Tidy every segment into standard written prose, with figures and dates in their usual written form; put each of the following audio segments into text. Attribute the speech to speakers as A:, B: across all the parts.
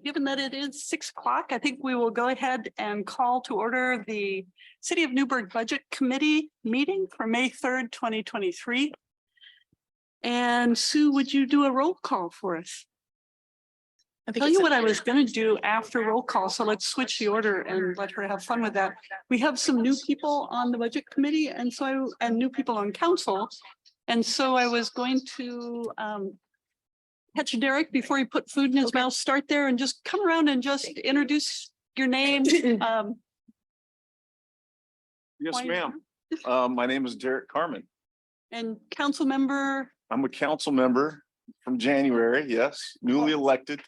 A: Given that it is 6 o'clock, I think we will go ahead and call to order the City of Newberg Budget Committee meeting for May 3rd, 2023. And Sue, would you do a roll call for us? I'll tell you what I was going to do after roll call. So let's switch the order and let her have fun with that. We have some new people on the budget committee and new people on council. And so I was going to catch Derek before he put food in his mouth. Start there and just come around and just introduce your name.
B: Yes, ma'am. My name is Derek Carmen.
A: And council member.
B: I'm a council member from January. Yes, newly elected.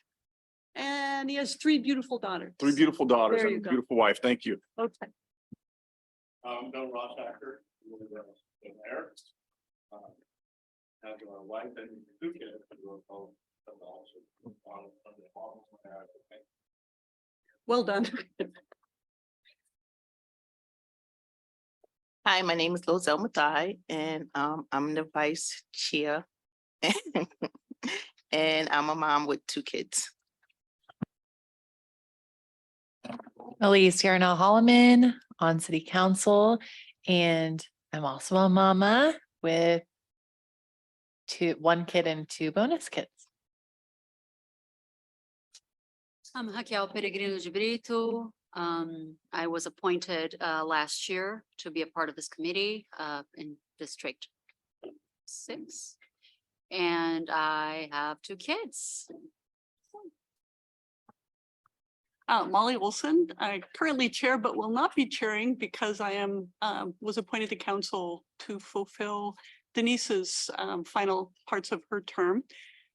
A: And he has 3 beautiful daughters.
B: 3 beautiful daughters and a
A: go.
B: beautiful wife. Thank you.
A: Okay.
C: Bill Rossacker, the mayor. Have a wife and 2 kids.
A: Well done.
D: Hi, my name is Lozelle Mathai, and I'm the vice chair. And I'm a mom with 2 kids.
E: Elise Yarnell Holloman on city council, and I'm also a mama with 1 kid and 2 bonus kids.
F: I'm Raquel Peregrino de Brito. I was appointed last year to be a part of this committee in District 6. And I have 2 kids.
A: Molly Wilson, I currently chair, but will not be chairing because I am was appointed to council to fulfill Denise's final parts of her term.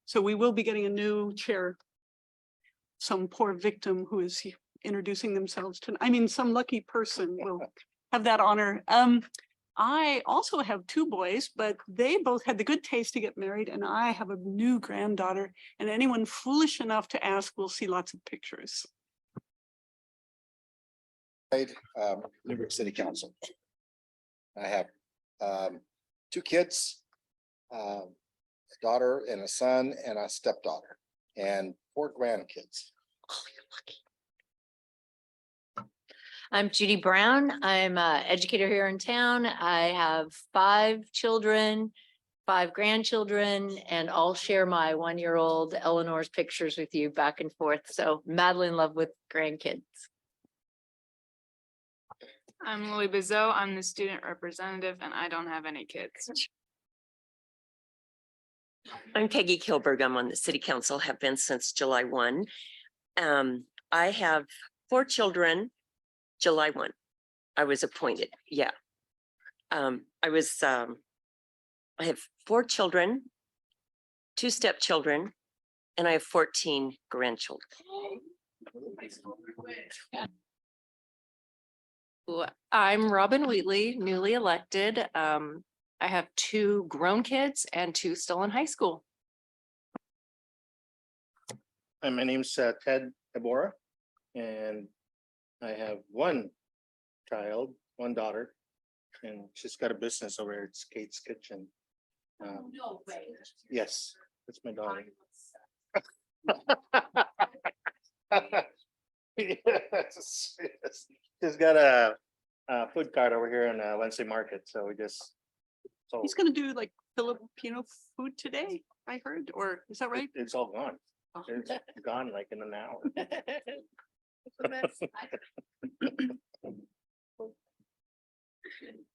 A: So we will be getting a new chair. Some poor victim who is introducing themselves to, some lucky person will have that honor. I also have 2 boys, but they both had the good taste to get married, and I have a new granddaughter, and anyone foolish enough to ask will see lots of pictures.
G: Newberg City Council. I have 2 kids, a daughter and a son and a stepdaughter, and 4 grandkids.
F: Oh, you're lucky.
H: I'm Judy Brown. I'm an educator here in town. I have 5 children, 5 grandchildren, and all share my 1-year-old Eleanor's pictures with you back and forth. So madly in love with grandkids.
I: I'm Lily Bizot. I'm the student representative and I don't have any kids.
J: I'm Peggy Kilberg. I'm on the city council, have been since July 1. I have 4 children. July 1, I was appointed. Yeah. I have 4 children, 2 stepchildren, and I have 14 grandchildren.
K: I'm Robin Wheatley, newly elected. I have 2 grown kids and 2 still in high school.
C: And my name's Ted Ebora, and I have 1 child, 1 daughter, and she's got a business over at Kate's Kitchen.
H: No way.
C: Yes, that's my daughter. Yes, yes. She's got a food cart over here in Wednesday Market, so we just. So
A: He's gonna do like Filipino food today, I heard, or is that right?
C: it's all gone.
A: Oh.
C: It's gone like in an hour.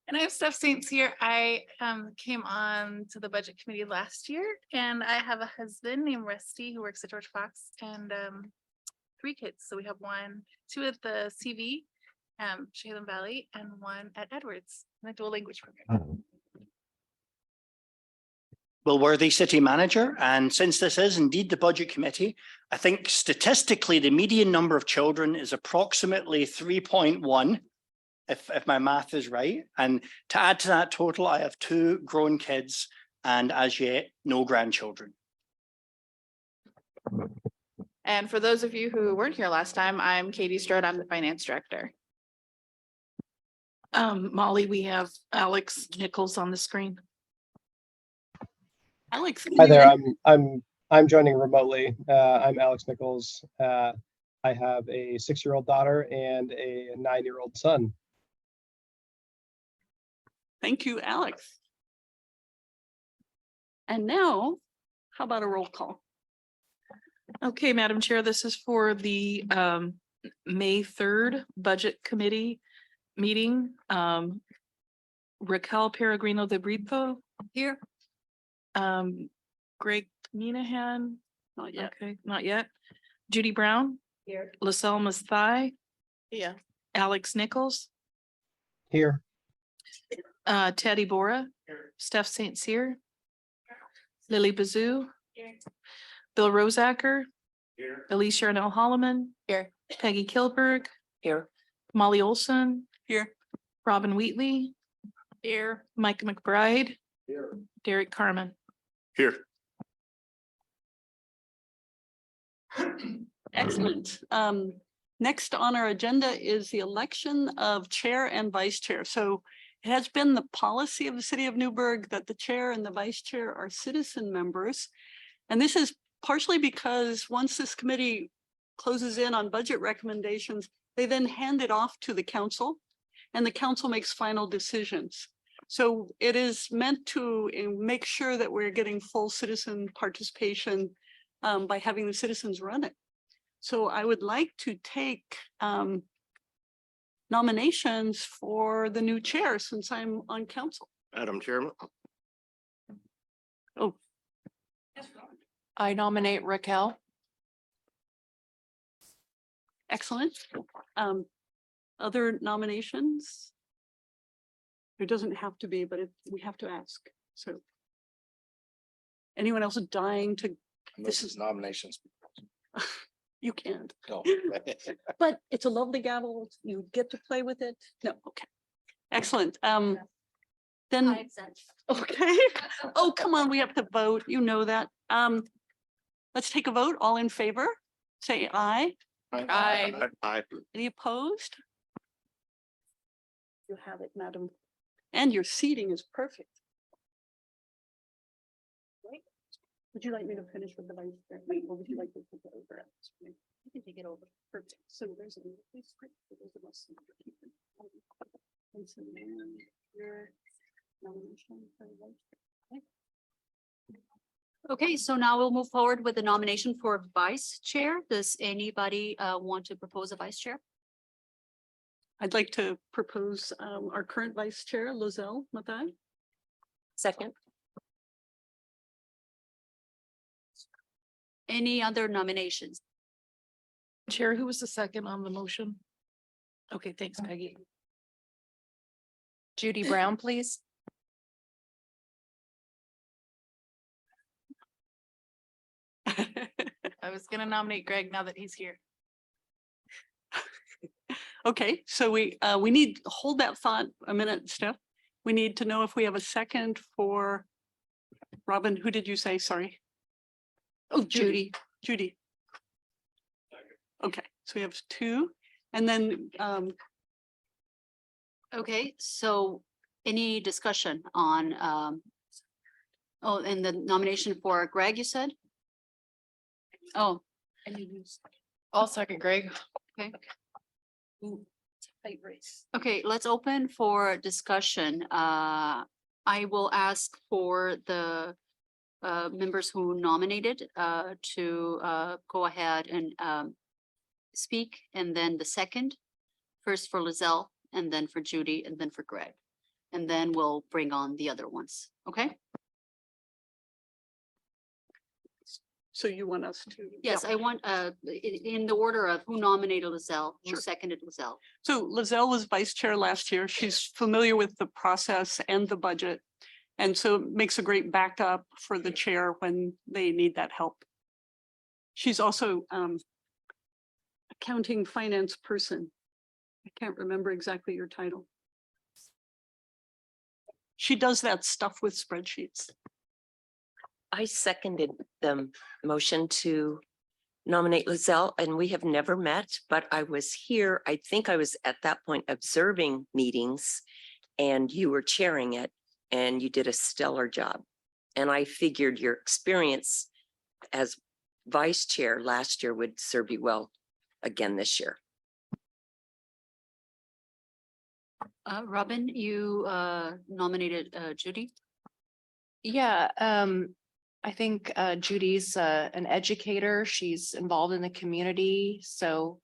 I: And I have Steph Saints here. I came on to the budget committee last year, and I have a husband named Rusty who works at George Fox, and 3 kids. So we have 2 at the CV, Salem Valley, and 1 at Edwards, in the dual language program.
L: Will Worthy, city manager, and since this is indeed the budget committee, I think statistically the median number of children is approximately 3.1, if my math is right. And to add to that total, I have 2 grown kids and as yet no grandchildren.
I: And for those of you who weren't here last time, I'm Katie Strode. I'm the finance director.
D: Molly, we have Alex Nichols on the screen.
A: Alex.
M: Hi there, I'm I'm joining remotely. I'm Alex Nichols. I have a 6-year-old daughter and a 9-year-old son.
A: Thank you, Alex. And now, how about a roll call?
N: Okay, Madam Chair, this is for the May 3rd Budget Committee meeting. Raquel Peregrino de Brito.
F: Here.
N: Greg Minahan.
A: Not yet.
N: Okay, not yet. Judy Brown.
H: Here.
N: LaSalle Masthai.
D: Yeah.
N: Alex Nichols.
M: Here.
N: Teddy Bora. Steph St. Cyr. Lily Bazoo. Bill Rosacker. Elise Yarnell Holloman.
D: Here.
N: Peggy Kilberg.
J: Here.
N: Molly Olson.
A: Here.
N: Robin Wheatley. Here. Mike McBride.
G: Here.
N: Derek Carmen.
B: Here.
A: Excellent. Next on our agenda is the election of chair and vice chair. So it has been the policy of the city of Newberg that the chair and the vice chair are citizen members. And this is partially because once this committee closes in on budget recommendations, they then hand it off to the council and the council makes final decisions. So it is meant to make sure that we're getting full citizen participation by having the citizens run it. So I would like to take nominations for the new chair since I'm on council.
C: Madam Chairman,
A: Oh,
K: I nominate Raquel.
A: excellent. Other nominations? There doesn't have to be, but we have to ask. So anyone else dying to,
G: This is nominations.
A: you can't.
G: No.
A: But it's a lovely gavel. You get to play with it. No, okay. Excellent. Then, okay. Oh, come on, we have to vote. You know that. Let's take a vote. All in favor, say aye.
K: Aye.
C: Aye.
A: Any opposed? You have it, madam. And your seating is perfect. Right? Would you like me to finish with the vice chair? Or would you like to take it over? You can take it over. Perfect. So there's a. And so now your nomination for the vice chair.
F: Okay, so now we'll move forward with the nomination for vice chair. Does anybody want to propose a vice chair?
A: I'd like to propose our current vice chair, Lozelle Mathai.
J: Second.
F: Any other nominations?
N: Chair, who was the second on the motion? Okay, thanks, Peggy.
K: Judy Brown, please.
I: I was gonna nominate Greg now that he's here.
A: Okay, so we need, hold that thought a minute, Steph. We need to know if we have a second for Robin. Who did you say? Sorry. Oh, Judy. Judy. Okay, so we have two and then
F: Okay, so any discussion on oh, and the nomination for Greg, you said? Oh.
K: I'll second Greg.
F: Okay.
A: ooh, it's a tight race.
F: Okay, let's open for discussion. I will ask for the members who nominated to go ahead and speak, and then the second, first for Lizelle, and then for Judy, and then for Greg. And then we'll bring on the other ones, okay?
A: So you want us to?
F: Yes,
A: Yeah.
F: I want in the order of who nominated Lizelle, who
A: Sure.
F: seconded Lizelle.
A: So Lizelle was vice chair last year. She's familiar with the process and the budget. And so it makes a great backup for the chair when they need that help. She's also accounting finance person. I can't remember exactly your title. She does that stuff with spreadsheets.
J: I seconded the motion to nominate Lizelle, and we have never met, but I was here. I think I was at that point observing meetings and you were chairing it and you did a stellar job. And I figured your experience as vice chair last year would serve you well again this year.
F: Robin, you nominated Judy.
K: Yeah, I think Judy's an educator. She's involved in the community, so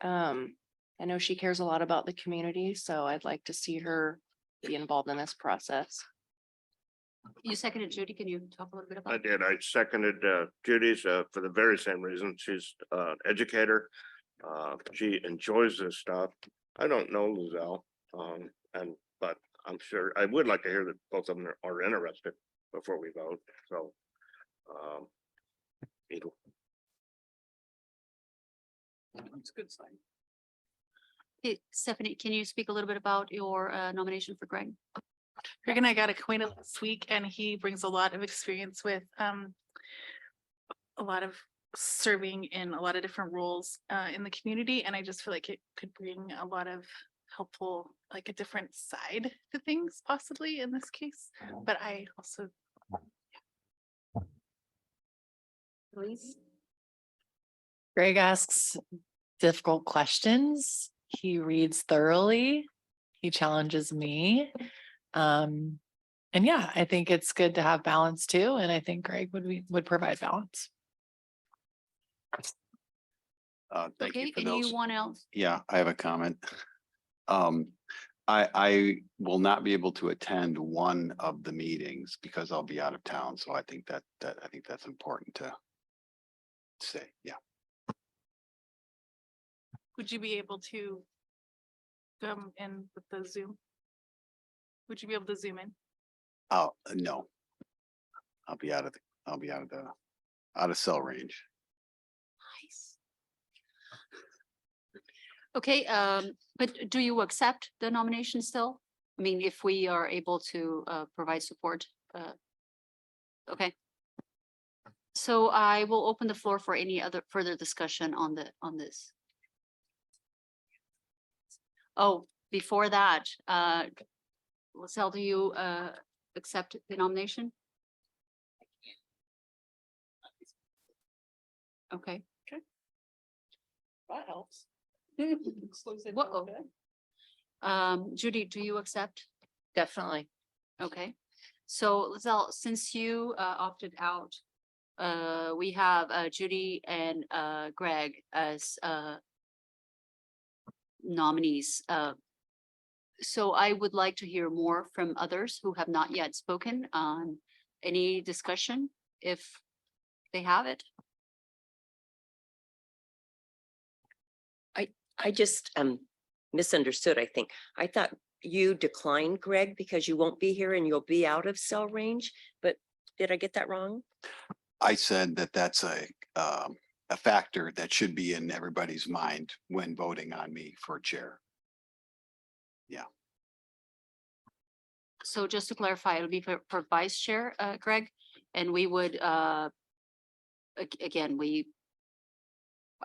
K: I know she cares a lot about the community, so I'd like to see her be involved in this process.
F: You seconded Judy. Can you talk a little bit about?
C: I did. I seconded Judy's for the very same reason. She's an educator. She enjoys this stuff. I don't know Lizelle, but I'm sure I would like to hear that both of them are interested before we vote. So, it'll-
A: That's a good sign.
F: Hey, Stephanie, can you speak a little bit about your nomination for Greg?
I: Greg and I got acquainted this week and he brings a lot of experience with a lot of serving in a lot of different roles in the community. And I just feel like it could bring a lot of helpful, like a different side to things possibly in this case. But I also,
F: Please.
E: Greg asks difficult questions. He reads thoroughly. He challenges me. And yeah, I think it's good to have balance too. And I think Greg would provide balance.
O: Thank you
F: Okay,
O: for those.
F: anyone else?
O: Yeah, I have a comment. I will not be able to attend one of the meetings because I'll be out of town. So I think that's important to say. Yeah.
I: would you be able to come in with the Zoom? Would you be able to zoom in?
O: Oh, no. I'll be out of cell range.
F: Nice. Okay, but do you accept the nomination still? I mean, if we are able to provide support. Okay. So I will open the floor for any other further discussion on this. Oh, before that, Lizelle, do you accept the nomination? Okay.
A: That helps.
F: Whoa. Judy, do you accept?
H: Definitely.
F: Okay. So Lizelle, since you opted out, we have Judy and Greg as nominees. So I would like to hear more from others who have not yet spoken on any discussion, if they have it.
J: I just misunderstood, I think. I thought you declined Greg because you won't be here and you'll be out of cell range, but did I get that wrong?
O: I said that that's a factor that should be in everybody's mind when voting on me for chair. Yeah.
F: So just to clarify, it'll be for vice chair, Greg, and we would, again,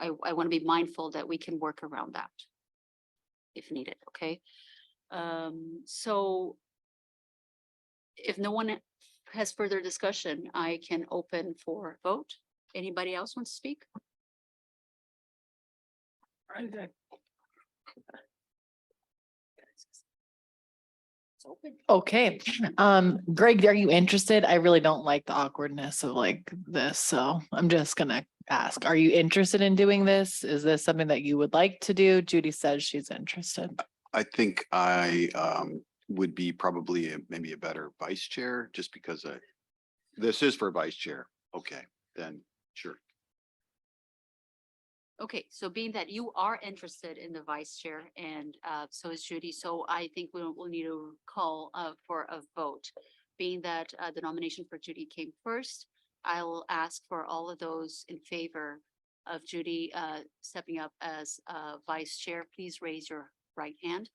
F: I want to be mindful that we can work around that if needed, okay? So if no one has further discussion, I can open for vote. Anybody else want to speak? It's open.
E: Okay. Greg, are you interested? I really don't like the awkwardness of like this, so I'm just gonna ask, are you interested in doing this? Is this something that you would like to do? Judy says she's interested.
O: I think I would be probably maybe a better vice chair just because this is for vice chair. Okay, then sure.
F: Okay, so being that you are interested in the vice chair and so is Judy, so I think we'll need to call for a vote. Being that the nomination for Judy came first, I will ask for all of those in favor of Judy stepping up as vice chair. Please raise your right hand.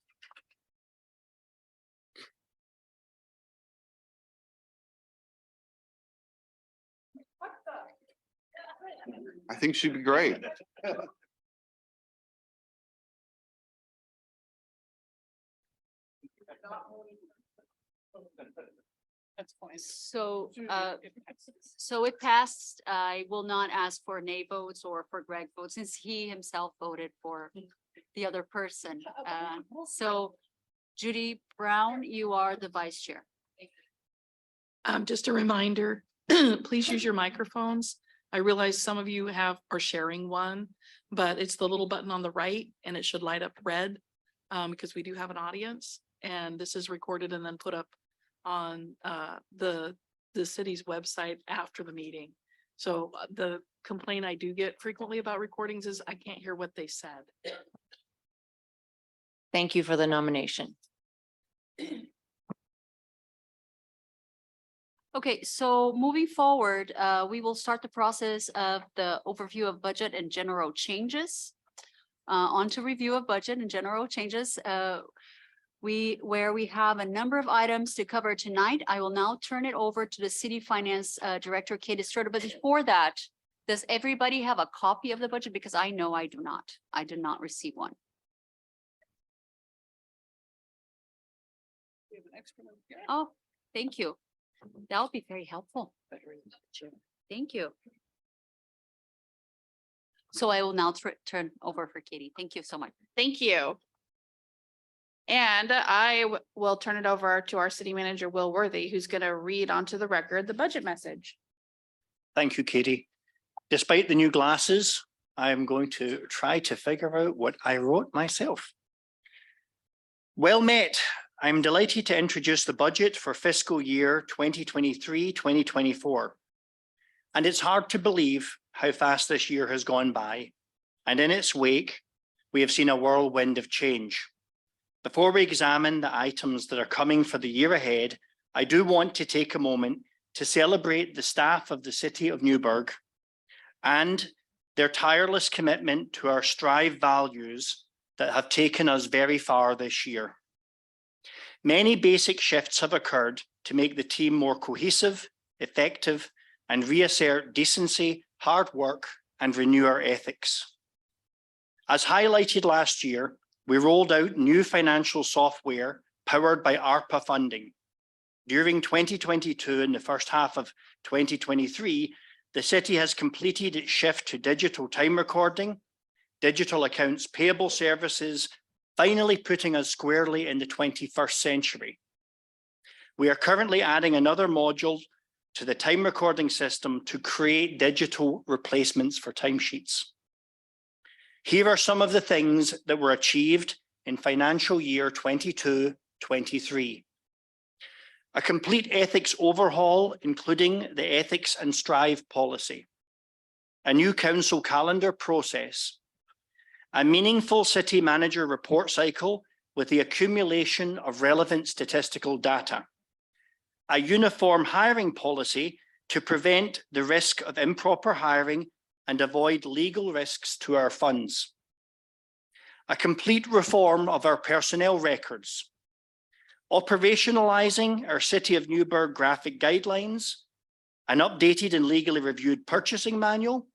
O: I think she'd be great.
A: That's fine.
F: So, so it passed. I will not ask for nay votes or for Greg votes since he himself voted for the other person. So Judy Brown, you are the vice chair.
N: Just a reminder, please use your microphones. I realize some of you are sharing one, but it's the little button on the right and it should light up red because we do have an audience and this is recorded and then put up on the city's website after the meeting. So the complaint I do get frequently about recordings is I can't hear what they said.
H: Thank you for the nomination.
F: Okay, so moving forward, we will start the process of the overview of budget and general changes. On to review of budget and general changes. Where we have a number of items to cover tonight, I will now turn it over to the City Finance Director, Kate Estrada. But before that, does everybody have a copy of the budget? Because I know I do not. I did not receive one. Oh, thank you. That'll be very helpful. Thank you. So I will now turn over for Katie. Thank you so much.
I: Thank you. And I will turn it over to our city manager, Will Worthy, who's going to read onto the record the budget message.
L: Thank you, Katie. Despite the new glasses, I'm going to try to figure out what I wrote myself. Well met. I'm delighted to introduce the budget for fiscal year 2023-2024. And it's hard to believe how fast this year has gone by. And in its wake, we have seen a whirlwind of change. Before we examine the items that are coming for the year ahead, I do want to take a moment to celebrate the staff of the City of Newberg and their tireless commitment to our Strive values that have taken us very far this year. Many basic shifts have occurred to make the team more cohesive, effective, and reassert decency, hard work, and renew our ethics. As highlighted last year, we rolled out new financial software powered by ARPA funding. During 2022 and the first half of 2023, the city has completed its shift to digital time recording, digital accounts payable services, finally putting us squarely in the 21st century. We are currently adding another module to the time recording system to create digital replacements for timesheets. Here are some of the things that were achieved in financial year 22-23. A complete ethics overhaul, including the ethics and Strive policy. A new council calendar process. A meaningful city manager report cycle with the accumulation of relevant statistical data. A uniform hiring policy to prevent the risk of improper hiring and avoid legal risks to our funds. A complete reform of our personnel records. Operationalizing our City of Newberg graphic guidelines. An updated and legally reviewed purchasing manual.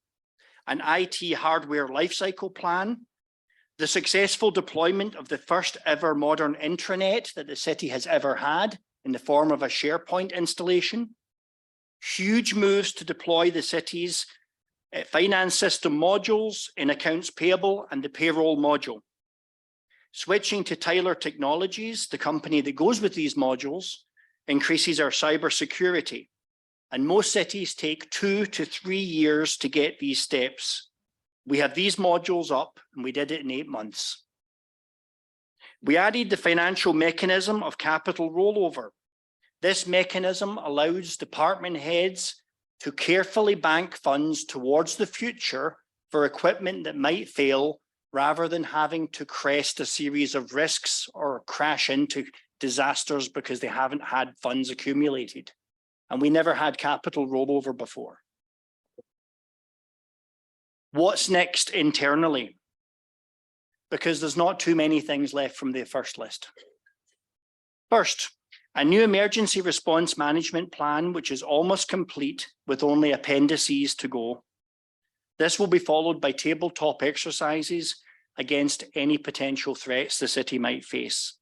L: An IT hardware lifecycle plan. The successful deployment of the first ever modern intranet that the city has ever had in the form of a SharePoint installation. Huge moves to deploy the city's finance system modules in accounts payable and the payroll module. Switching to Tyler Technologies, the company that goes with these modules, increases our cybersecurity. And most cities take 2 to 3 years to get these steps. We have these modules up and we did it in 8 months. We added the financial mechanism of capital rollover. This mechanism allows department heads to carefully bank funds towards the future for equipment that might fail rather than having to crest a series of risks or crash into disasters because they haven't had funds accumulated. And we never had capital rollover before. What's next internally? Because there's not too many things left from the first list. First, a new emergency response management plan, which is almost complete with only appendices to go. This will be followed by tabletop exercises against any potential threats the city might face.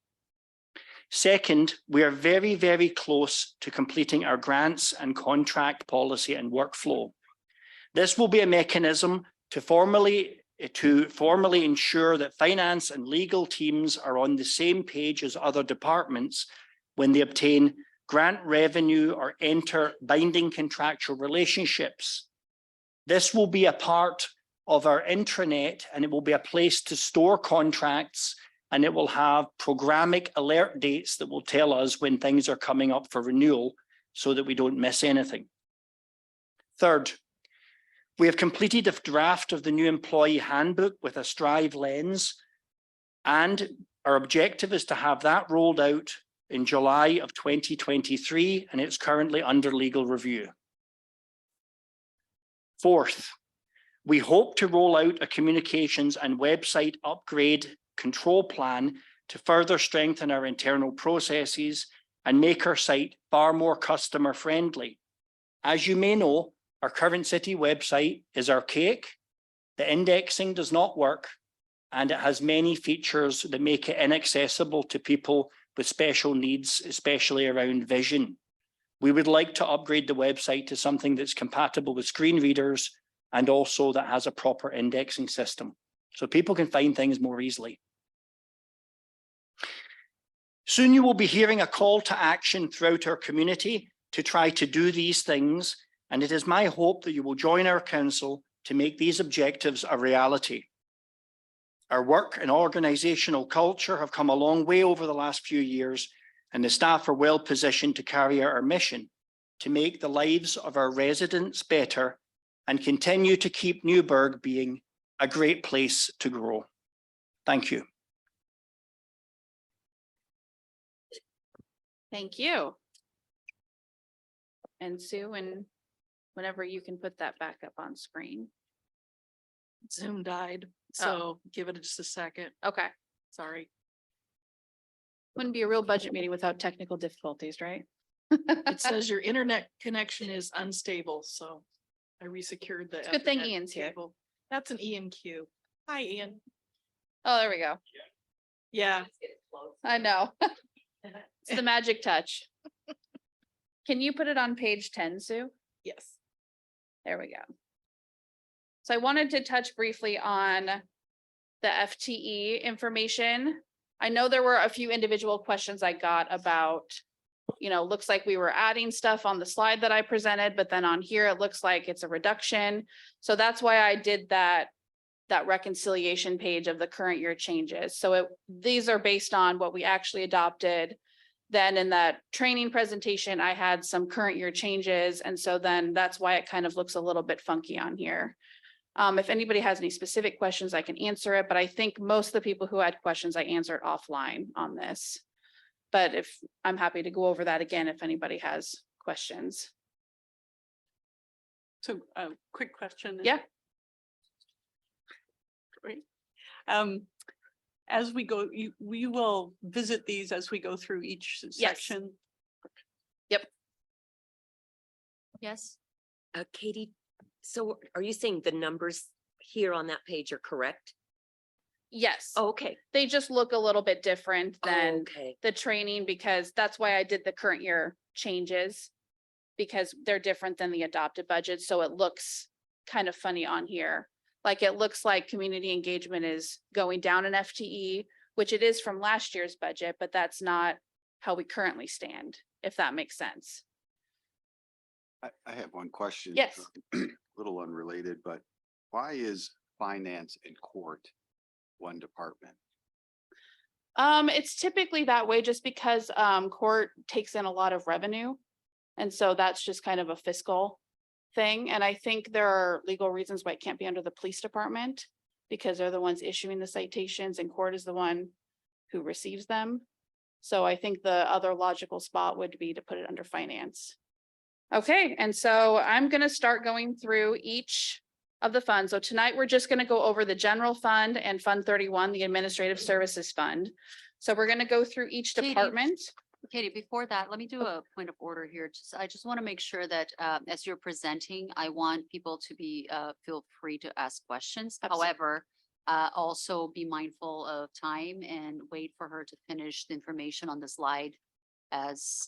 L: Second, we are very, very close to completing our grants and contract policy and workflow. This will be a mechanism to formally ensure that finance and legal teams are on the same page as other departments when they obtain grant revenue or enter binding contractual relationships. This will be a part of our intranet, and it will be a place to store contracts, and it will have programmatic alert dates that will tell us when things are coming up for renewal so that we don't miss anything. Third, we have completed a draft of the new employee handbook with a Strive lens, and our objective is to have that rolled out in July of 2023, and it's currently under legal review. Fourth, we hope to roll out a communications and website upgrade control plan to further strengthen our internal processes and make our site far more customer friendly. As you may know, our current city website is archaic, the indexing does not work, and it has many features that make it inaccessible to people with special needs, especially around vision. We would like to upgrade the website to something that's compatible with screen readers and also that has a proper indexing system, so people can find things more easily. Soon you will be hearing a call to action throughout our community to try to do these things, and it is my hope that you will join our council to make these objectives a reality. Our work and organisational culture have come a long way over the last few years, and the staff are well positioned to carry out our mission to make the lives of our residents better and continue to keep Newberg being a great place to grow. Thank you.
I: Thank you. And Sue, and whenever you can put that back up on screen.
N: Zoom died, so give it just a second.
I: Okay.
N: Sorry.
I: Wouldn't be a real budget meeting without technical difficulties, right?
N: It says your internet connection is unstable, so I resecured the.
I: Good thing
N: Ethernet
I: Ian's here.
N: cable. That's an Ian Q. Hi, Ian.
I: Oh, there we go.
N: Yeah.
I: I know. It's the magic touch. Can you put it on page 10, Sue?
N: Yes.
I: There we go. So I wanted to touch briefly on the FTE information. I know there were a few individual questions I got about, looks like we were adding stuff on the slide that I presented, but then on here, it looks like it's a reduction. So that's why I did that reconciliation page of the current year changes. So these are based on what we actually adopted. Then in that training presentation, I had some current year changes. And so then that's why it kind of looks a little bit funky on here. If anybody has any specific questions, I can answer it, but I think most of the people who had questions, I answered offline on this. But I'm happy to go over that again, if anybody has questions.
A: So a quick question.
I: Yeah.
A: Great. As we go, we will visit these as we go through each section.
F: Yes.
J: Katie, so are you saying the numbers here on that page are correct?
I: Yes.
J: Oh, okay.
I: They just look a little bit different than
J: Okay.
I: the training, because that's why I did the current year changes, because they're different than the adopted budget. So it looks kind of funny on here. Like it looks like community engagement is going down in FTE, which it is from last year's budget, but that's not how we currently stand, if that makes sense.
O: I have one question.
I: Yes.
O: Little unrelated, but why is finance and court one department?
I: It's typically that way just because court takes in a lot of revenue. And so that's just kind of a fiscal thing. And I think there are legal reasons why it can't be under the police department, because they're the ones issuing the citations and court is the one who receives them. So I think the other logical spot would be to put it under finance. Okay, and so I'm gonna start going through each of the funds. So tonight, we're just gonna go over the general fund and Fund 31, the Administrative Services Fund. So we're gonna go through each
F: Katie.
I: department.
F: Katie, before that, let me do a point of order here. I just want to make sure that as you're presenting, I want people to feel free to ask questions.
I: Absolutely.
F: However, Also be mindful of time and wait for her to finish the information on the slide as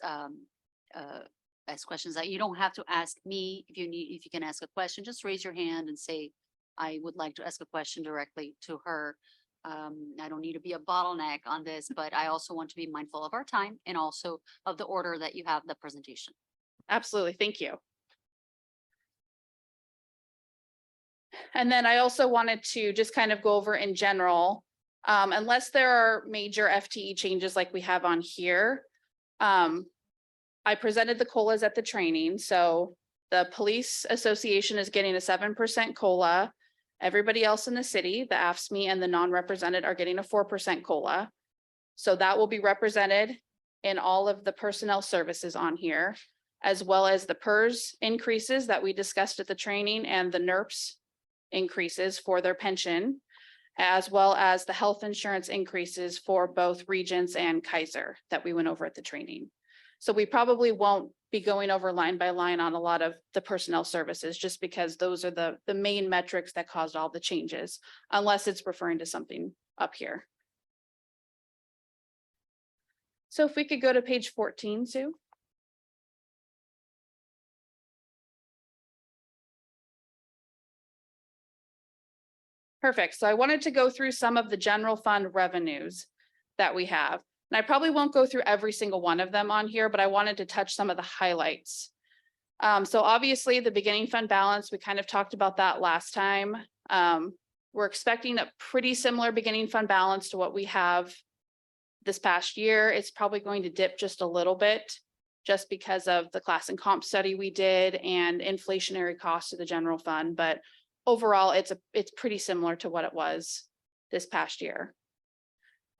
F: questions that you don't have to ask me. If you can ask a question, just raise your hand and say, I would like to ask a question directly to her. I don't need to be a bottleneck on this, but I also want to be mindful of our time and also of the order that you have the presentation.
I: Absolutely. Thank you. And then I also wanted to just kind of go over in general, unless there are major FTE changes like we have on here. I presented the COLAs at the training. So the Police Association is getting a 7% COLA. Everybody else in the city, the AFSCME and the non-represented are getting a 4% COLA. So that will be represented in all of the personnel services on here, as well as the PERS increases that we discussed at the training and the NERPS increases for their pension, as well as the health insurance increases for both Regents and Kaiser that we went over at the training. So we probably won't be going over line by line on a lot of the personnel services, just because those are the main metrics that caused all the changes, unless it's referring to something up here. So if we could go to page 14, Sue. Perfect. So I wanted to go through some of the general fund revenues that we have. And I probably won't go through every single one of them on here, but I wanted to touch some of the highlights. So obviously the beginning fund balance, we kind of talked about that last time. We're expecting a pretty similar beginning fund balance to what we have this past year. It's probably going to dip just a little bit just because of the class and comp study we did and inflationary costs of the general fund. But overall, it's pretty similar to what it was this past year.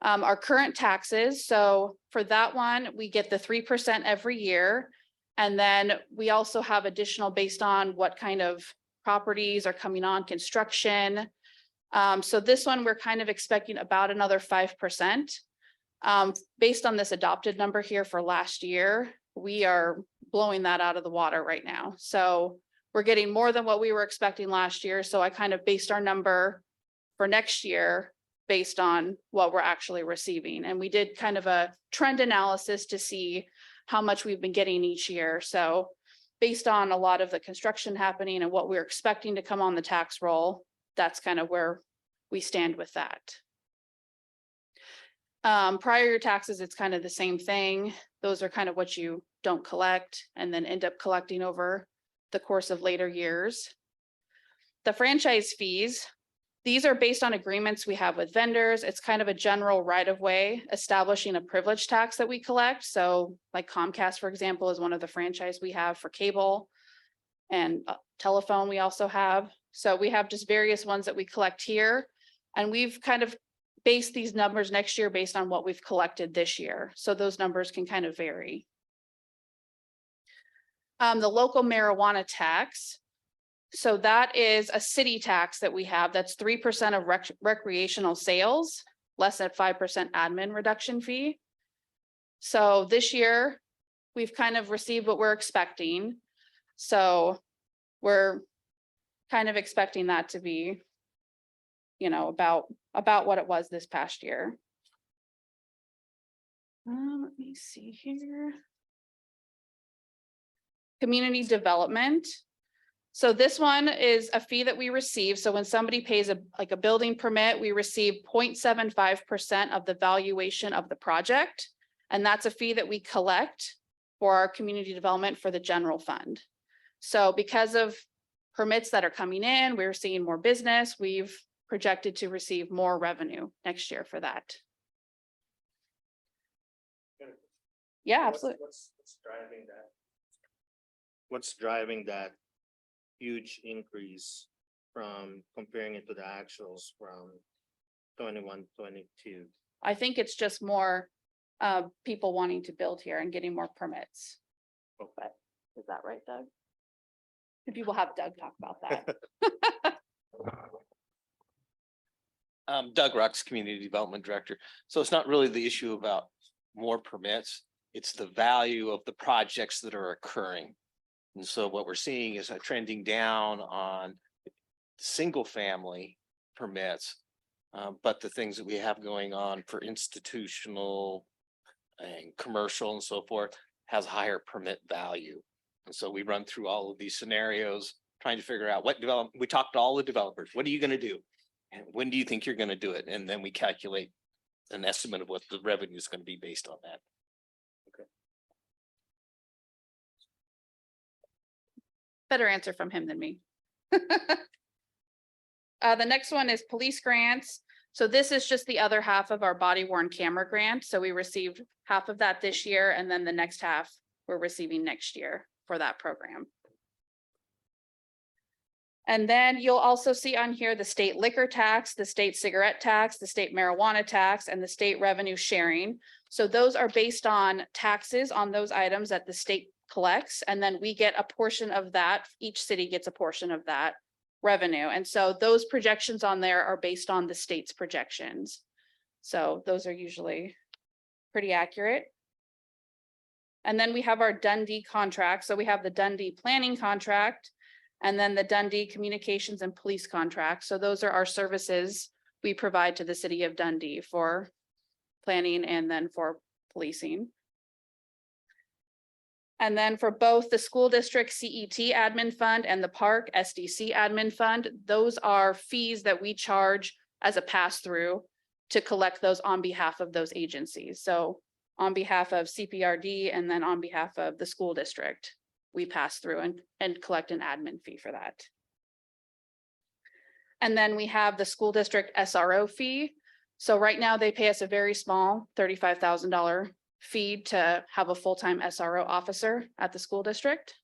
I: Our current taxes, so for that one, we get the 3% every year. And then we also have additional based on what kind of properties are coming on construction. So this one, we're kind of expecting about another 5%. Based on this adopted number here for last year, we are blowing that out of the water right now. So we're getting more than what we were expecting last year. So I kind of based our number for next year based on what we're actually receiving. And we did kind of a trend analysis to see how much we've been getting each year. So based on a lot of the construction happening and what we're expecting to come on the tax roll, that's kind of where we stand with that. Prior year taxes, it's kind of the same thing. Those are kind of what you don't collect and then end up collecting over the course of later years. The franchise fees, these are based on agreements we have with vendors. It's kind of a general right of way establishing a privilege tax that we collect. So like Comcast, for example, is one of the franchise we have for cable and telephone we also have. So we have just various ones that we collect here. And we've kind of based these numbers next year based on what we've collected this year. So those numbers can kind of vary. The local marijuana tax. So that is a city tax that we have. That's 3% of recreational sales, less than 5% admin reduction fee. So this year we've kind of received what we're expecting. So we're kind of expecting that to be, you know, about what it was this past year. Let me see here. Community development. So this one is a fee that we receive. So when somebody pays a building permit, we receive 0.75% of the valuation of the project. And that's a fee that we collect for our community development for the general fund. So because of permits that are coming in, we're seeing more business. We've projected to receive more revenue next year for that. Yeah, absolutely.
P: What's driving that huge increase from comparing it to the actuals from 21, 22?
I: I think it's just more people wanting to build here and getting more permits. But is that right, Doug? Maybe we'll have Doug talk about that.
Q: Doug Rux, Community Development Director. So it's not really the issue about more permits. It's the value of the projects that are occurring. And so what we're seeing is a trending down on single family permits But the things that we have going on for institutional and commercial and so forth has higher permit value. And so we run through all of these scenarios, trying to figure out what we talked to all the developers, what are you gonna do? And when do you think you're gonna do it? And then we calculate an estimate of what the revenue is gonna be based on that.
I: Better answer from him than me. The next one is police grants. So this is just the other half of our body worn camera grant. So we received half of that this year, and then the next half we're receiving next year for that program. And then you'll also see on here the state liquor tax, the state cigarette tax, the state marijuana tax, and the state revenue sharing. So those are based on taxes on those items that the state collects, and then we get a portion of that. Each city gets a portion of that revenue. And so those projections on there are based on the state's projections. So those are usually pretty accurate. And then we have our Dundee contract. So we have the Dundee planning contract and then the Dundee communications and police contract. So those are our services we provide to the city of Dundee for planning and then for policing. And then for both the school district CET admin fund and the park SDC admin fund, those are fees that we charge as a pass-through to collect those on behalf of those agencies. So on behalf of CPRD and then on behalf of the school district, we pass through and collect an admin fee for that. And then we have the school district SRO fee. So right now they pay us a very small $35,000 fee to have a full-time SRO officer at the school district.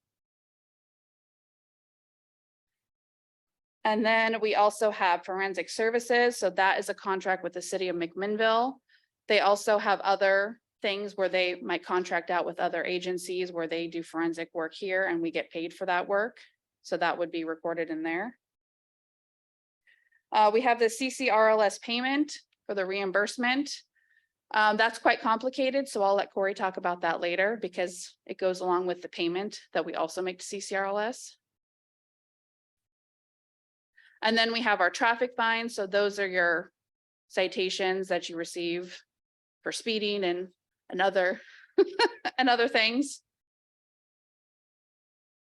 I: And then we also have forensic services. So that is a contract with the city of McMinnville. They also have other things where they might contract out with other agencies where they do forensic work here and we get paid for that work. So that would be recorded in there. We have the CCRLS payment for the reimbursement. That's quite complicated, so I'll let Corey talk about that later because it goes along with the payment that we also make to CCRLS. And then we have our traffic fines. So those are your citations that you receive for speeding and other and other things.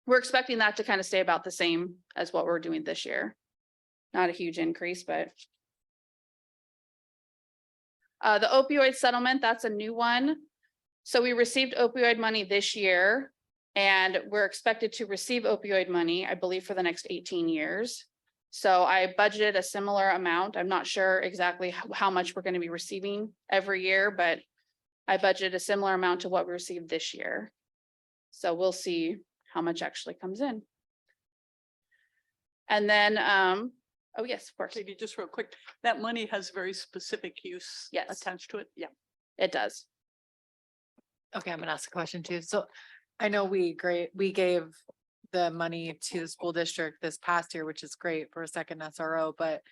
I: We're expecting that to kind of stay about the same as what we're doing this year. Not a huge increase, but the opioid settlement, that's a new one. So we received opioid money this year and we're expected to receive opioid money, I believe, for the next 18 years. So I budgeted a similar amount. I'm not sure exactly how much we're going to be receiving every year, but I budgeted a similar amount to what we received this year. So we'll see how much actually comes in. And then, oh yes, of course.
A: Maybe just real quick, that money has very specific use attached to it. Yeah.
I: It does.
E: Okay, I'm gonna ask a question too. So I know we gave the money to the school district this past year, which is great for a second SRO, but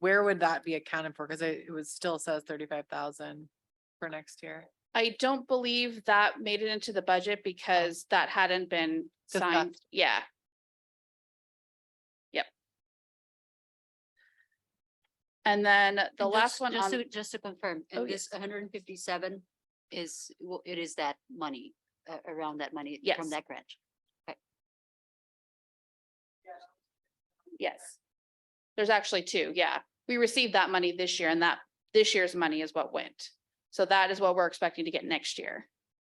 E: where would that be accounted for? Because it was still says 35,000 for next year.
I: I don't believe that made it into the budget because that hadn't been signed.
E: Discussed.
I: Yeah. Yep. And then the last one on,
F: Just to confirm,
I: Oh,
F: and this 157 is, well, it is that money, around that money
I: Yes.
F: from that grant.
I: yes. There's actually two, yeah. We received that money this year and that this year's money is what went. So that is what we're expecting to get next year.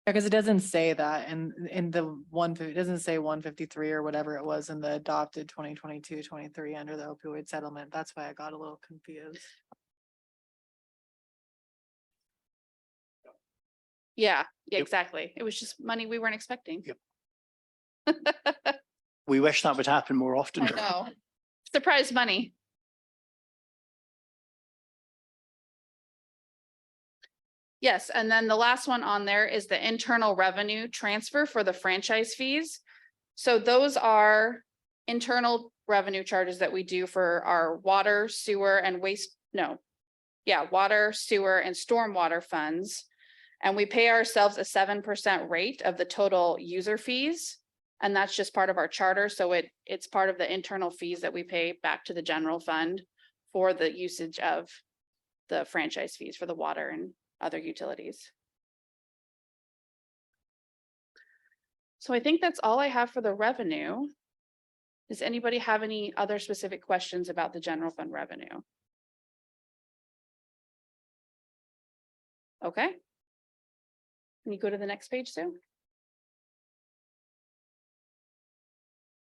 E: Because it doesn't say that in the it doesn't say 153 or whatever it was in the adopted 2022-23 under the opioid settlement. That's why I got a little confused.
I: Yeah,
L: Yep.
I: exactly. It was just money we weren't expecting.
L: Yep. We wish that would happen more often.
I: I know. Surprise money. Yes, and then the last one on there is the internal revenue transfer for the franchise fees. So those are internal revenue charges that we do for our water, sewer and waste, water, sewer and stormwater funds. And we pay ourselves a 7% rate of the total user fees. And that's just part of our charter. So it's part of the internal fees that we pay back to the general fund for the usage of
R: the franchise fees for the water and other utilities. So I think that's all I have for the revenue. Does anybody have any other specific questions about the general fund revenue? Okay. Can you go to the next page, Sue?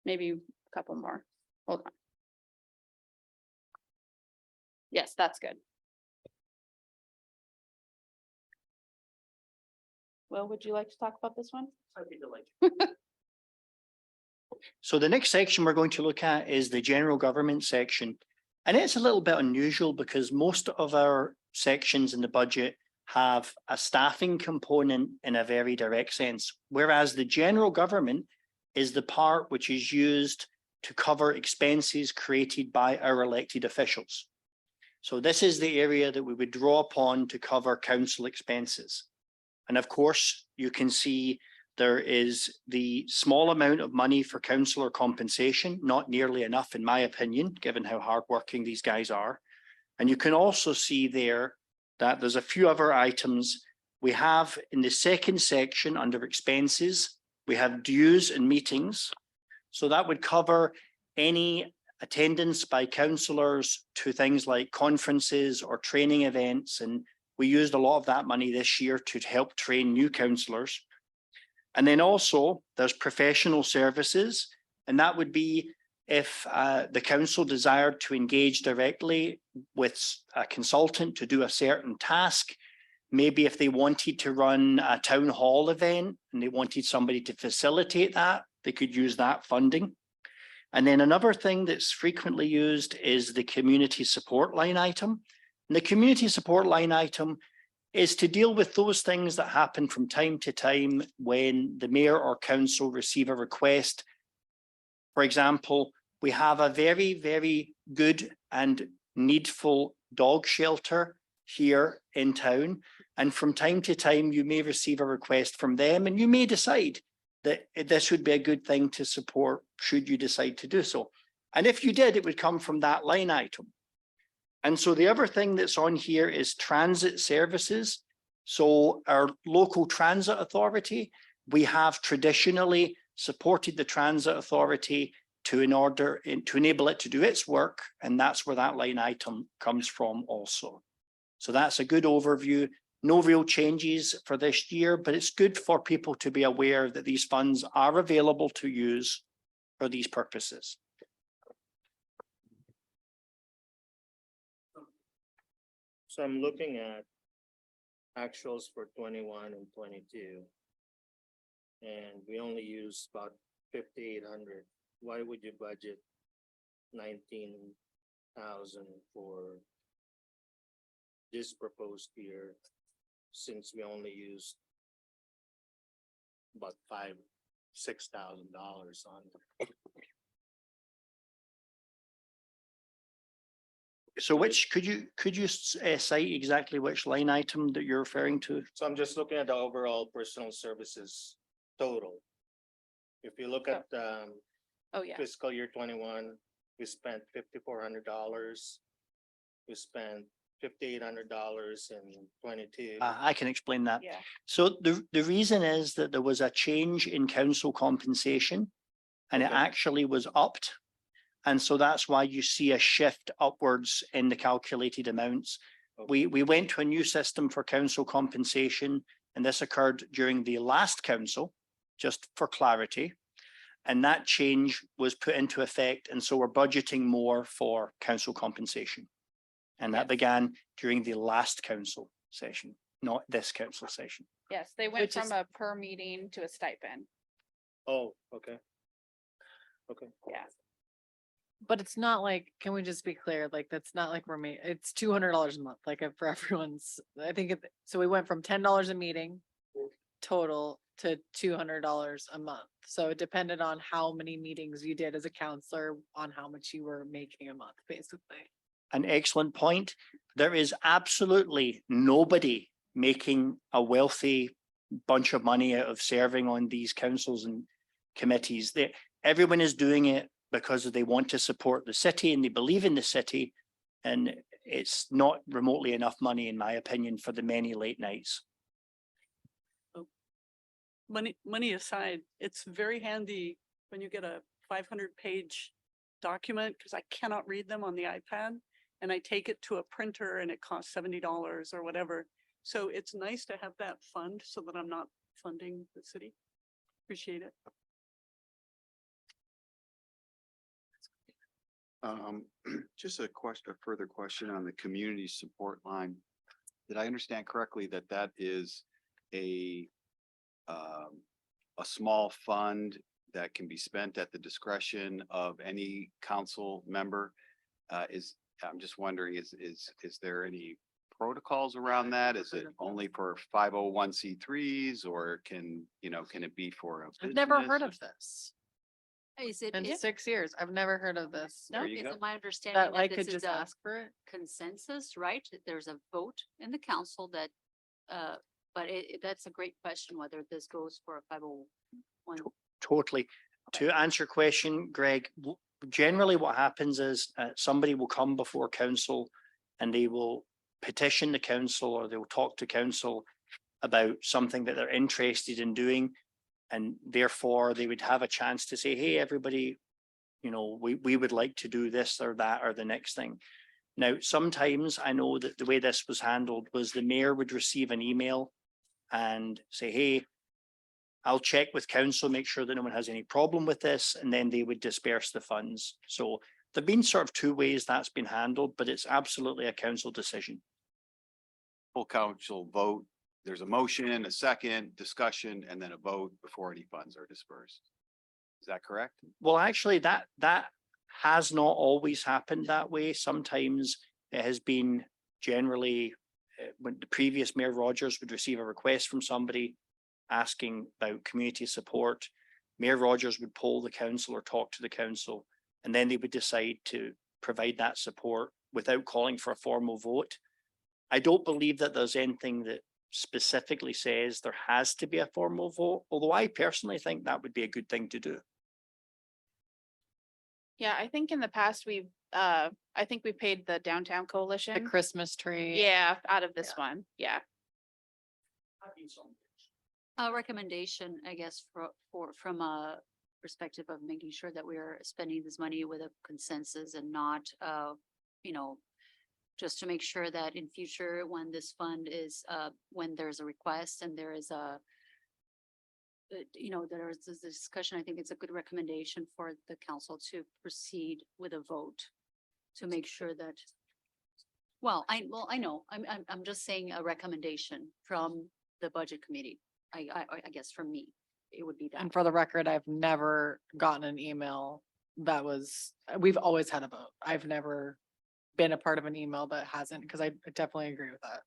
R: Maybe a couple more. Hold on. Yes, that's good. Will, would you like to talk about this one?
L: So the next section we're going to look at is the general government section. And it's a little bit unusual because most of our sections in the budget have a staffing component in a very direct sense, whereas the general government is the part which is used to cover expenses created by our elected officials. So this is the area that we would draw upon to cover council expenses. And of course, you can see there is the small amount of money for councillor compensation, not nearly enough in my opinion, given how hardworking these guys are. And you can also see there that there's a few other items. We have in the second section under expenses, we have dues and meetings. So that would cover any attendance by councillors to things like conferences or training events. And we used a lot of that money this year to help train new councillors. And then also there's professional services, and that would be if the council desired to engage directly with a consultant to do a certain task. Maybe if they wanted to run a town hall event and they wanted somebody to facilitate that, they could use that funding. And then another thing that's frequently used is the community support line item. And the community support line item is to deal with those things that happen from time to time when the mayor or council receive a request. For example, we have a very, very good and needful dog shelter here in town. And from time to time, you may receive a request from them and you may decide that this would be a good thing to support should you decide to do so. And if you did, it would come from that line item. And so the other thing that's on here is transit services. So our local transit authority, we have traditionally supported the transit authority to enable it to do its work. And that's where that line item comes from also. So that's a good overview. No real changes for this year, but it's good for people to be aware that these funds are available to use for these purposes.
P: So I'm looking at actuals for 21 and 22. And we only use about 5,800. Why would you budget 19,000 for this proposed year, since we only used about $6,000 on it?
L: So which could you cite exactly which line item that you're referring to?
P: So I'm just looking at the overall personal services total. If you look at
R: Oh, yeah.
P: fiscal year 21, we spent $5,400. We spent $5,800 in 22.
L: I can explain that.
R: Yeah.
L: So the reason is that there was a change in council compensation and it actually was upped. And so that's why you see a shift upwards in the calculated amounts. We went to a new system for council compensation, and this occurred during the last council, just for clarity. And that change was put into effect. And so we're budgeting more for council compensation. And that began during the last council session, not this council session.
R: Yes, they went from a per meeting to a stipend.
P: Oh, okay. Okay.
R: Yeah.
E: But it's not like, can we just be clear? Like, that's not like it's $200 a month, like for everyone's, I think, so we went from $10 a meeting total to $200 a month. So it depended on how many meetings you did as a counselor on how much you were making a month, basically.
L: An excellent point. There is absolutely nobody making a wealthy bunch of money out of serving on these councils and committees. Everyone is doing it because they want to support the city and they believe in the city. And it's not remotely enough money, in my opinion, for the many late nights.
A: Money aside, it's very handy when you get a 500-page document, because I cannot read them on the iPad. And I take it to a printer and it costs $70 or whatever. So it's nice to have that fund so that I'm not funding the city. Appreciate it.
O: Just a question, a further question on the community support line. Did I understand correctly that that is a small fund that can be spent at the discretion of any council member? I'm just wondering, is there any protocols around that? Is it only for 501c3s, or can it be for a
E: I've never
O: business?
E: heard of this
F: Is it,
E: in
F: is
E: 6 years. I've never heard of this.
O: There you go.
F: it my understanding
E: That I
F: that
E: could
F: this is
E: just
F: a
E: ask for it.
F: consensus, right? There's a vote in the council that, but that's a great question, whether this goes for a 501.
L: Totally. To answer your question, Greg, generally what happens is somebody will come before council and they will petition the council, or they'll talk to council about something that they're interested in doing. And therefore they would have a chance to say, hey, everybody, we would like to do this or that or the next thing. Now, sometimes I know that the way this was handled was the mayor would receive an email and say, hey, I'll check with council, make sure that no one has any problem with this, and then they would disperse the funds. So there've been sort of two ways that's been handled, but it's absolutely a council decision.
O: Full council vote. There's a motion, a second, discussion, and then a vote before any funds are dispersed. Is that correct?
L: Well, actually, that has not always happened that way. Sometimes it has been generally when the previous Mayor Rogers would receive a request from somebody asking about community support, Mayor Rogers would poll the council or talk to the council, and then they would decide to provide that support without calling for a formal vote. I don't believe that there's anything that specifically says there has to be a formal vote, although I personally think that would be a good thing to do.
R: Yeah, I think in the past I think we paid the downtown
E: The
R: coalition.
E: Christmas tree.
R: Yeah, out of this one. Yeah.
F: A recommendation, I guess, from a perspective of making sure that we are spending this money with a consensus and not, just to make sure that in future, when this fund is, when there's a request and there is a, there is this discussion, I think it's a good recommendation for the council to proceed with a vote to make sure that, I know, I'm just saying a recommendation from the budget committee. I guess from me, it would be that.
E: And for the record, I've never gotten an email that was, we've always had a vote. I've never been a part of an email that hasn't, because I definitely agree with that.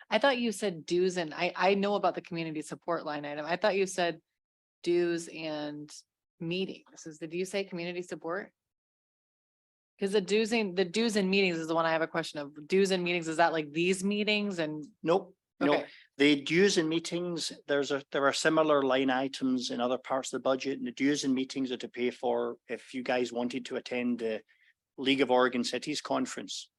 E: I thought you said dues, and I know about the community support line item. I thought you said dues and meetings. Did you say community support? Because the dues and meetings is the one I have a question of. Dues and meetings, is that like these meetings and?
L: Nope. No,
E: Okay.
L: the dues and meetings, there are similar line items in other parts of the budget, and the dues and meetings are to pay for if you guys wanted to attend the League of Oregon Cities Conference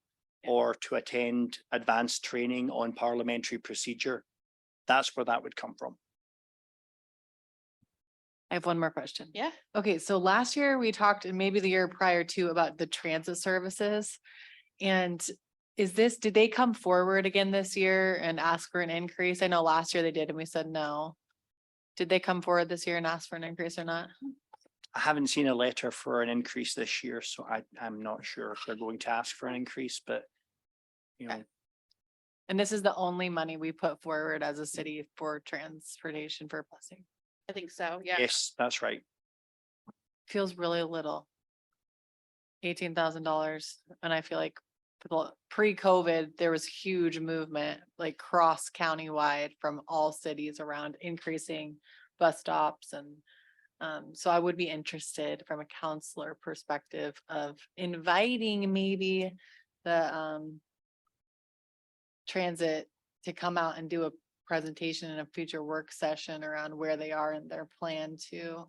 L: or to attend advanced training on parliamentary procedure. That's where that would come from.
E: I have one more question.
R: Yeah.
E: Okay, so last year we talked, and maybe the year prior too, about the transit services. And did they come forward again this year and ask for an increase? I know last year they did and we said no. Did they come forward this year and ask for an increase or not?
L: I haven't seen a letter for an increase this year, so I'm not sure if they're going to ask for an increase, but
E: And this is the only money we put forward as a city for transportation for busing.
R: I think so. Yeah.
L: yes, that's right.
E: Feels really little. $18,000. And I feel like pre-COVID, there was huge movement, like cross county-wide from all cities around increasing bus stops. And so I would be interested from a counselor perspective of inviting maybe the transit to come out and do a presentation in a future work session around where they are in their plan to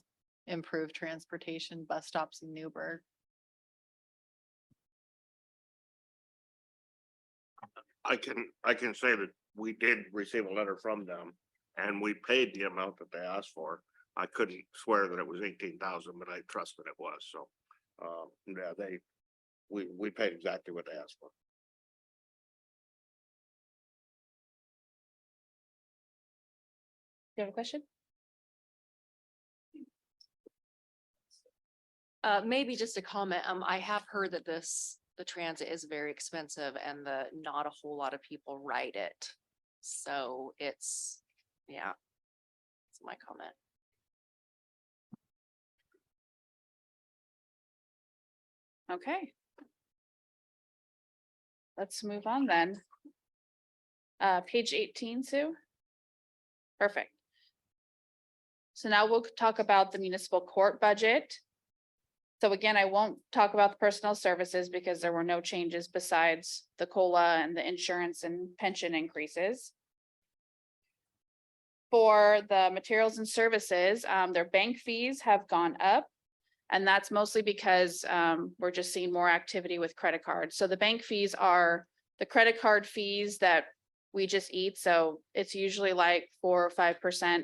E: improve transportation bus stops in Newberg.
C: I can say that we did receive a letter from them and we paid the amount that they asked for. I couldn't swear that it was 18,000, but I trust that it was, so. Yeah, we paid exactly what they asked for.
R: You have a question?
K: Maybe just a comment. I have heard that the transit is very expensive and not a whole lot of people ride it. So it's, yeah. That's my comment.
R: Okay. Let's move on then. Page 18, Sue. Perfect. So now we'll talk about the municipal court budget. So again, I won't talk about the personnel services because there were no changes besides the COLA and the insurance and pension increases. For the materials and services, their bank fees have gone up. And that's mostly because we're just seeing more activity with credit cards. So the bank fees are the credit card fees that we just eat. So it's usually like 4 or 5%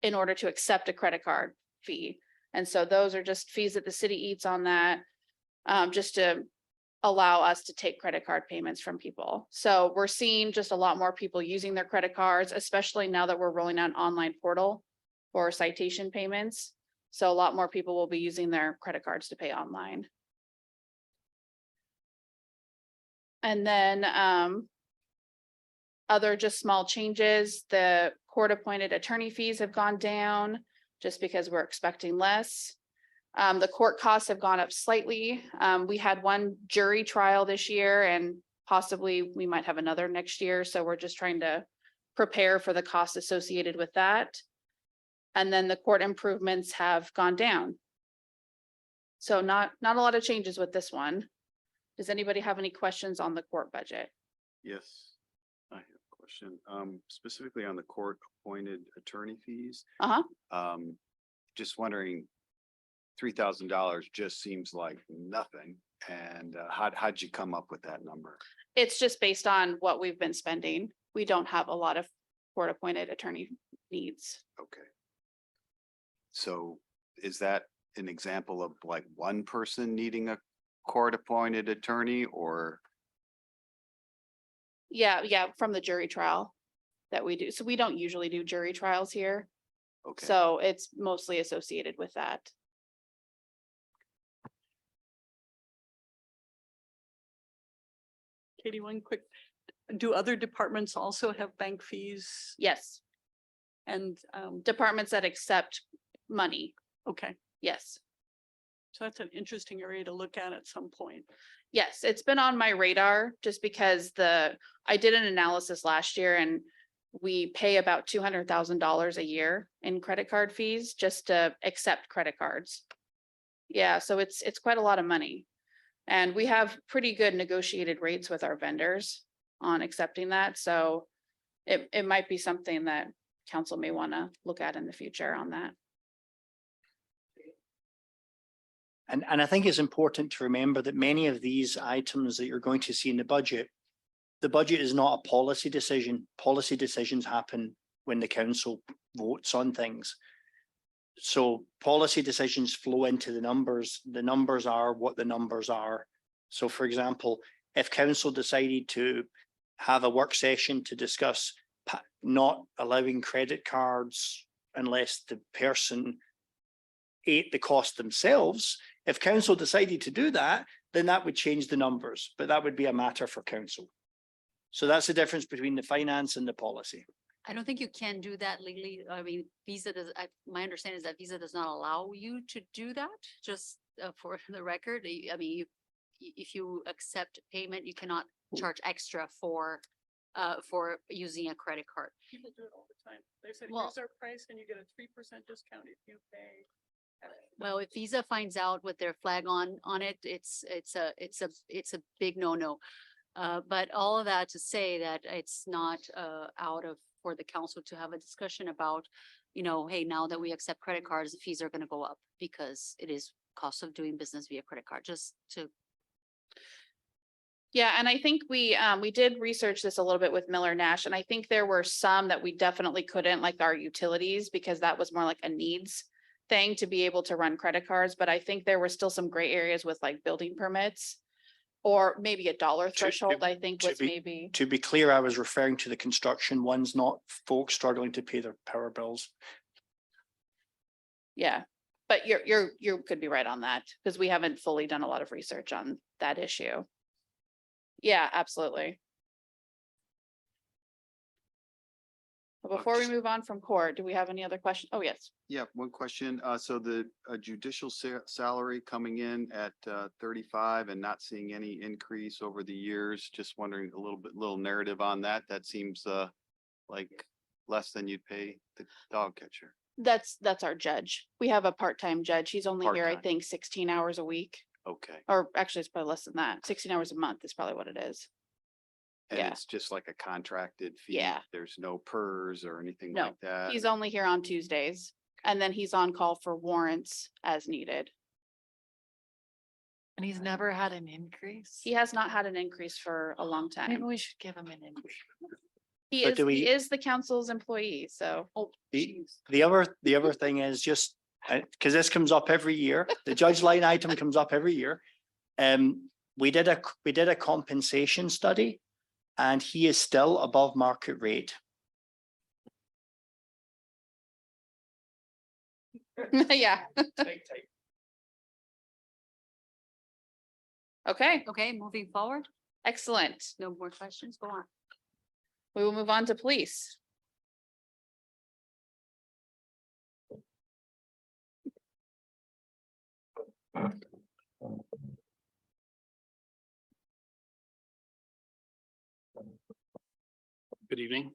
R: in order to accept a credit card fee. And so those are just fees that the city eats on that, just to allow us to take credit card payments from people. So we're seeing just a lot more people using their credit cards, especially now that we're rolling out an online portal for citation payments. So a lot more people will be using their credit cards to pay online. And then other just small changes, the court-appointed attorney fees have gone down just because we're expecting less. The court costs have gone up slightly. We had one jury trial this year and possibly we might have another next year. So we're just trying to prepare for the costs associated with that. And then the court improvements have gone down. So not a lot of changes with this one. Does anybody have any questions on the court budget?
O: Yes, I have a question, specifically on the court appointed attorney fees. Just wondering, $3,000 just seems like nothing. And how'd you come up with that number?
R: It's just based on what we've been spending. We don't have a lot of court appointed attorney needs.
O: Okay. So is that an example of like one person needing a court appointed attorney or?
R: Yeah, from the jury trial that we do. So we don't usually do jury trials here.
O: Okay.
R: So it's mostly associated with that.
A: Katie, one quick, do other departments also have bank fees?
R: Yes,
A: And,
R: departments that accept money.
A: okay,
R: Yes.
A: so that's an interesting area to look at some point.
R: Yes, it's been on my radar just because I did an analysis last year and we pay about $200,000 a year in credit card fees just to accept credit cards. Yeah, so it's quite a lot of money. And we have pretty good negotiated rates with our vendors on accepting that. So it might be something that council may want to look at in the future on that.
L: And I think it's important to remember that many of these items that you're going to see in the budget is not a policy decision. Policy decisions happen when the council votes on things. So policy decisions flow into the numbers. The numbers are what the numbers are. So for example, if council decided to have a work session to discuss not allowing credit cards unless the person ate the cost themselves, if council decided to do that, then that would change the numbers, but that would be a matter for council. So that's the difference between the finance and the policy.
F: I don't think you can do that legally. I mean, Visa does, my understanding is that Visa does not allow you to do that, just for the record. I mean, if you accept payment, you cannot charge extra for using a credit card.
A: People do it all the time. They said,
F: Well-
A: here's our price and you get a 3% discount if you pay.
F: Well, if Visa finds out with their flag on it, it's a big no-no. But all of that to say that it's not out of for the council to have a discussion about, hey, now that we accept credit cards, the fees are going to go up because it is cost of doing business via credit card, just to
R: Yeah, and I think we did research this a little bit with Miller Nash, and I think there were some that we definitely couldn't, like our utilities, because that was more like a needs thing to be able to run credit cards, but I think there were still some gray areas with like building permits. Or maybe a dollar threshold, I think was maybe,
L: To be clear, I was referring to the construction ones, not folks struggling to pay their power bills.
R: yeah. But you could be right on that, because we haven't fully done a lot of research on that issue. Yeah, absolutely. But before we move on from court, do we have any other questions? Oh, yes.
O: Yeah, one question. So the judicial salary coming in at 35 and not seeing any increase over the years, just wondering little narrative on that. That seems like less than you'd pay the dog catcher.
R: That's our judge. We have a part-time judge. He's only here, I
O: Part-time.
R: think, 16 hours a week,
O: Okay.
R: or actually it's probably less than that. 16 hours a month is probably what it is.
O: And
R: Yeah.
O: it's just like a contracted fee.
R: Yeah.
O: There's no PERS or anything
R: No,
O: like that.
R: he's only here on Tuesdays, and then he's on call for warrants as needed.
E: And he's never had an increase.
R: He has not had an increase for a long
E: Maybe
R: time.
E: we should give him an increase.
R: He
L: But
R: is,
L: do
R: he
L: we-
R: is the council's employee, so.
L: The other thing is just, because this comes up every year, the judge line item comes up every year. We did a compensation study and he is still above market rate.
R: Yeah, okay,
F: Okay, moving forward.
R: excellent.
F: No more questions. Go on.
R: We will move on to police.
S: Good evening.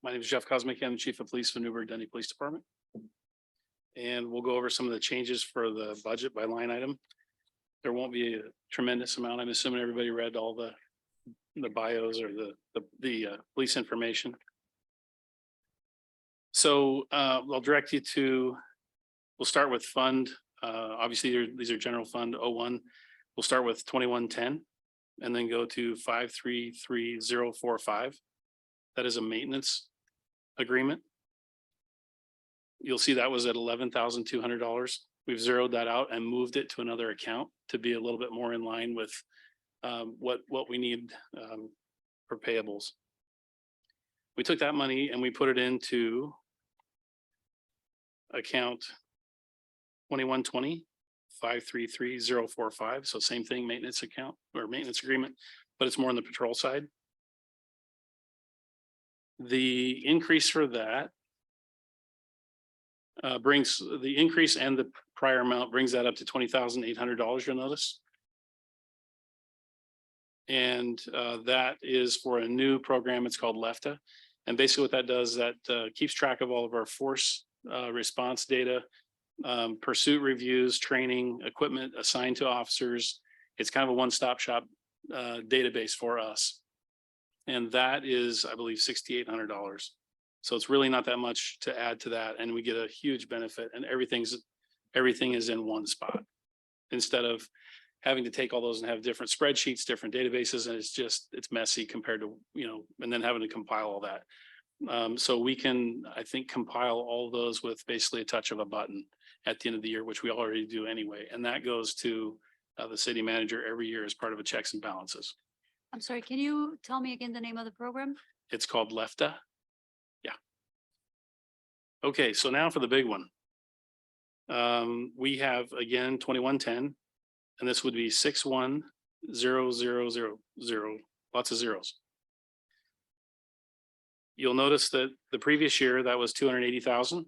S: My name is Jeff Cosmic. I'm the Chief of Police for Newberg Denny Police Department. And we'll go over some of the changes for the budget by line item. There won't be a tremendous amount. I'm assuming everybody read all the bios or the police information. So I'll direct you to, we'll start with fund. Obviously, these are general fund 01. We'll start with 2110 and then go to 533045. That is a maintenance agreement. You'll see that was at $11,200. We've zeroed that out and moved it to another account to be a little bit more in line with what we need for payables. We took that money and we put it into account 2120-533-045. So same thing, maintenance account or maintenance agreement, but it's more on the patrol side. The increase for that brings the increase and the prior amount brings that up to $20,800, you'll notice. And that is for a new program. It's called LEFTA. And basically what that does, that keeps track of all of our force response data, pursuit reviews, training, equipment assigned to officers. It's kind of a one-stop shop database for us. And that is, I believe, $6,800. So it's really not that much to add to that. And we get a huge benefit and everything is in one spot instead of having to take all those and have different spreadsheets, different databases. And it's messy compared to, and then having to compile all that. So we can, I think, compile all those with basically a touch of a button at the end of the year, which we already do anyway. And that goes to the city manager every year as part of a checks and balances.
F: I'm sorry, can you tell me again the name of the program?
S: It's called LEFTA. Yeah. Okay, so now for the big one. We have again 2110, and this would be 610000. Lots of zeros. You'll notice that the previous year that was 280,000.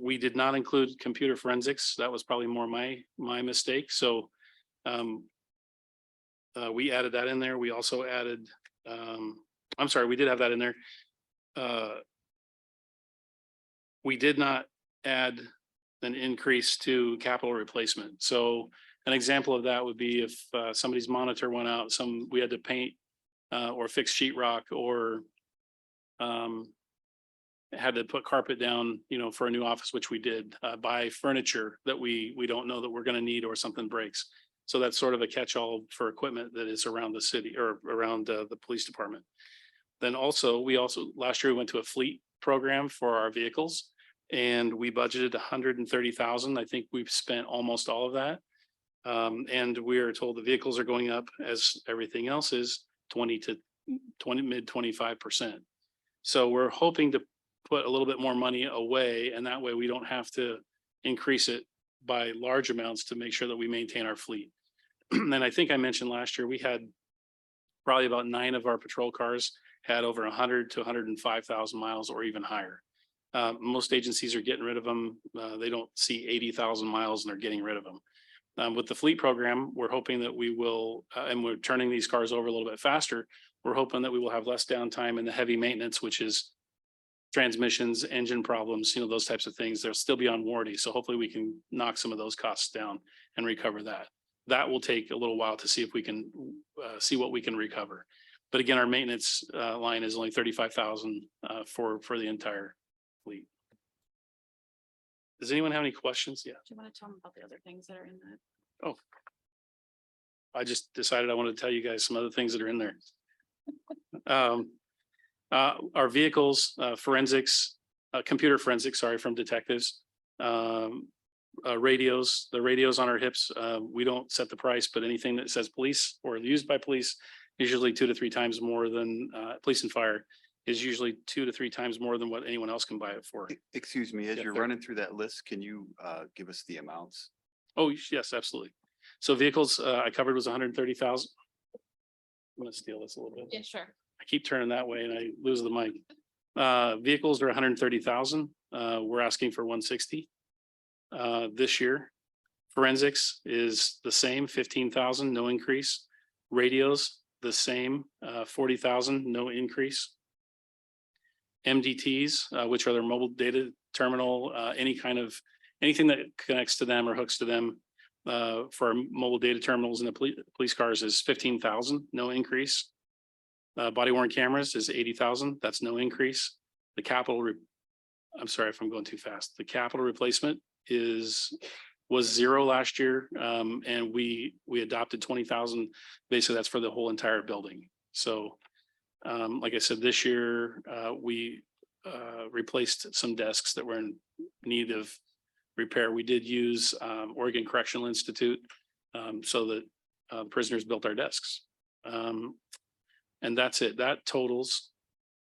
S: We did not include computer forensics. That was probably more my mistake. So we added that in there. We also added, I'm sorry, we did have that in there. We did not add an increase to capital replacement. So an example of that would be if somebody's monitor went out, we had to paint or fix sheetrock or had to put carpet down, for a new office, which we did, buy furniture that we don't know that we're going to need or something breaks. So that's sort of a catch-all for equipment that is around the city or around the police department. Then also, last year we went to a fleet program for our vehicles and we budgeted 130,000. I think we've spent almost all of that. And we are told the vehicles are going up as everything else is 20 to mid 25%. So we're hoping to put a little bit more money away and that way we don't have to increase it by large amounts to make sure that we maintain our fleet. And I think I mentioned last year, we had probably about 9 of our patrol cars had over 100 to 105,000 miles or even higher. Most agencies are getting rid of them. They don't see 80,000 miles and they're getting rid of them. With the fleet program, we're hoping that we will, and we're turning these cars over a little bit faster. We're hoping that we will have less downtime in the heavy maintenance, which is transmissions, engine problems, those types of things. They'll still be on warranty. So hopefully we can knock some of those costs down and recover that. That will take a little while to see if we can see what we can recover. But again, our maintenance line is only 35,000 for the entire fleet. Does anyone have any questions? Yeah.
R: Do you want to tell them about the other things that are in that?
S: Oh. I just decided I wanted to tell you guys some other things that are in there. Our vehicles, forensics, computer forensics, sorry, from detectives. Radios, the radios on our hips, we don't set the price, but anything that says police or used by police is usually 2 to 3 times more than police and fire is usually 2 to 3 times more than what anyone else can buy it for.
O: Excuse me, as
S: Yeah,
O: you're
S: fair.
O: running through that list, can you give us the amounts?
S: Oh, yes, absolutely. So vehicles I covered was 130,000. I'm gonna steal this a little bit.
R: Yeah, sure.
S: I keep turning that way and I lose the mic. Vehicles are 130,000. We're asking for 160 this year. Forensics is the same, 15,000, no increase. Radios, the same, 40,000, no increase. MDTs, which are their mobile data terminal, anything that connects to them or hooks to them for our mobile data terminals in the police cars is 15,000, no increase. Body worn cameras is 80,000, that's no increase. The I'm sorry if I'm going too fast. The capital replacement was 0 last year. And we adopted 20,000. Basically, that's for the whole entire building. So like I said, this year, we replaced some desks that were in need of repair. We did use Oregon Correctional Institute so that prisoners built our desks. And that's it. That totals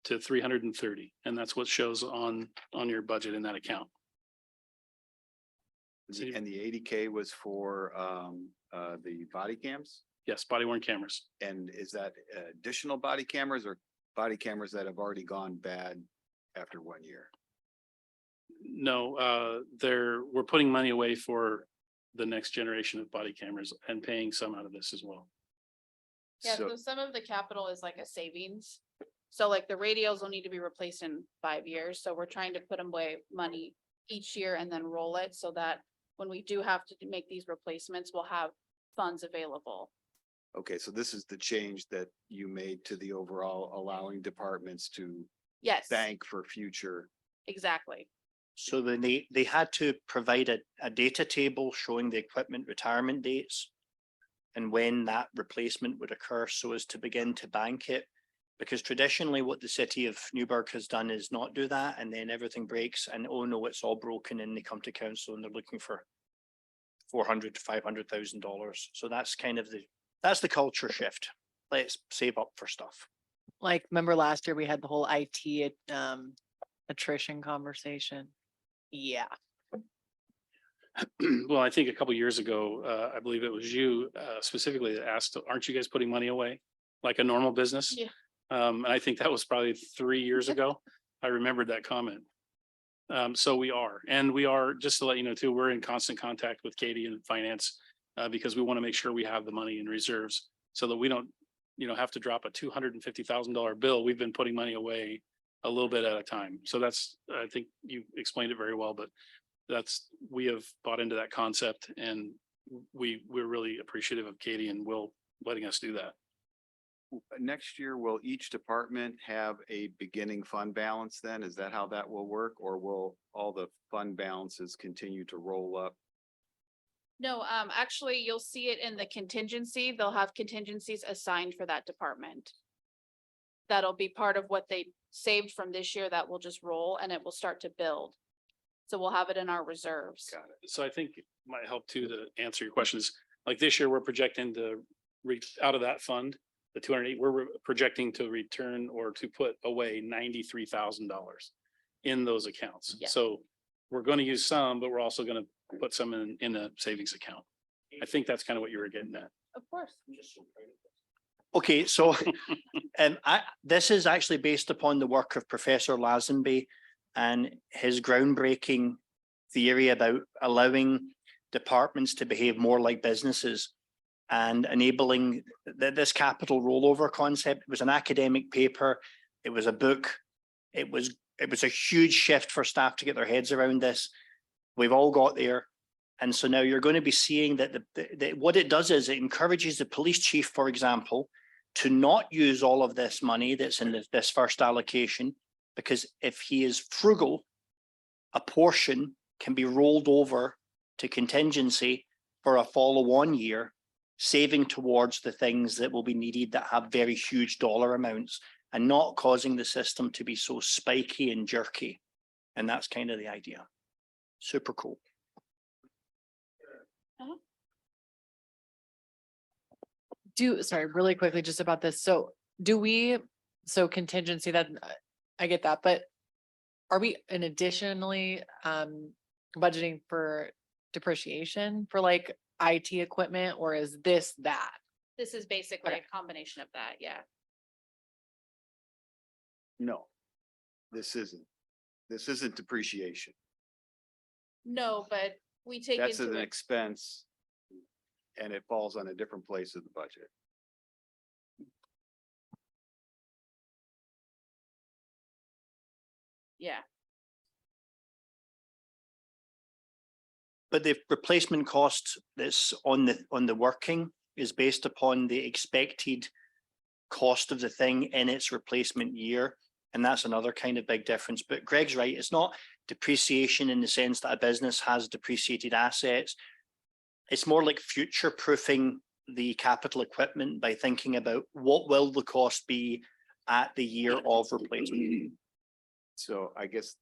S: to 330. And that's what shows on your budget in that account.
O: And the 80K was for the body cams?
S: Yes, body worn cameras.
O: And is that additional body cameras or body cameras that have already gone bad after 1 year?
S: No, we're putting money away for the next generation of body cameras and paying some out of this as well.
R: Yeah, so some of the capital is like a savings. So like the radios will need to be replaced in 5 years. So we're trying to put away money each year and then roll it so that when we do have to make these replacements, we'll have funds available.
O: Okay, so this is the change that you made to the overall allowing departments to
R: Yes,
O: bank for future.
R: exactly.
L: So then they had to provide a data table showing the equipment retirement dates and when that replacement would occur so as to begin to bank it. Because traditionally what the city of Newberg has done is not do that and then everything breaks and oh no, it's all broken and they come to council and they're looking for $400,000 to $500,000. So that's kind of that's the culture shift. Let's save up for stuff.
E: Like, remember last year we had the whole IT attrition conversation? Yeah.
S: Well, I think a couple years ago, I believe it was you specifically that asked, aren't you guys putting money away like a normal business?
R: Yeah.
S: And I think that was probably 3 years ago. I remembered that comment. So we are, and we are, just to let you know too, we're in constant contact with Katie and finance because we want to make sure we have the money in reserves so that we don't, have to drop a $250,000 bill. We've been putting money away a little bit at a time. So that's, I think you explained it very well, but we have bought into that concept and we're really appreciative of Katie and Will letting us do that.
O: Next year, will each department have a beginning fund balance then? Is that how that will work? Or will all the fund balances continue to roll up?
R: No, actually, you'll see it in the contingency. They'll have contingencies assigned for that department. That'll be part of what they saved from this year that will just roll and it will start to build. So we'll have it in our reserves.
S: Got it. So I think it might help too to answer your questions. Like this year, we're projecting to reach out of that fund, the 208, we're projecting to return or to put away $93,000 in those accounts.
R: Yeah.
S: So we're going to use some, but we're also going to put some in a savings account. I think that's kind of what you were getting at.
R: Of course.
L: Okay, so this is actually based upon the work of Professor Lazenby and his groundbreaking theory about allowing departments to behave more like businesses and enabling this capital rollover concept. It was an academic paper. It was a book. It was a huge shift for staff to get their heads around this. We've all got there. And so now you're going to be seeing that what it does is it encourages the police chief, for example, to not use all of this money that's in this first allocation, because if he is frugal, a portion can be rolled over to contingency for a follow-on year, saving towards the things that will be needed that have very huge dollar amounts and not causing the system to be so spiky and jerky. And that's kind of the idea. Super cool.
E: Sorry, really quickly, just about this. So so contingency that I get that, but are we additionally budgeting for depreciation for like IT equipment, or is this that?
R: This is basically a combination of that, yeah.
O: No, this isn't depreciation.
R: No, but we take
O: That's
R: into
O: an
R: it.
O: expense. And it falls on a different place of the budget.
R: Yeah,
L: But the replacement cost that's on the working is based upon the expected cost of the thing in its replacement year. And that's another kind of big difference. But Greg's right, it's not depreciation in the sense that a business has depreciated assets. It's more like future proofing the capital equipment by thinking about what will the cost be at the year of replacement.
O: So I guess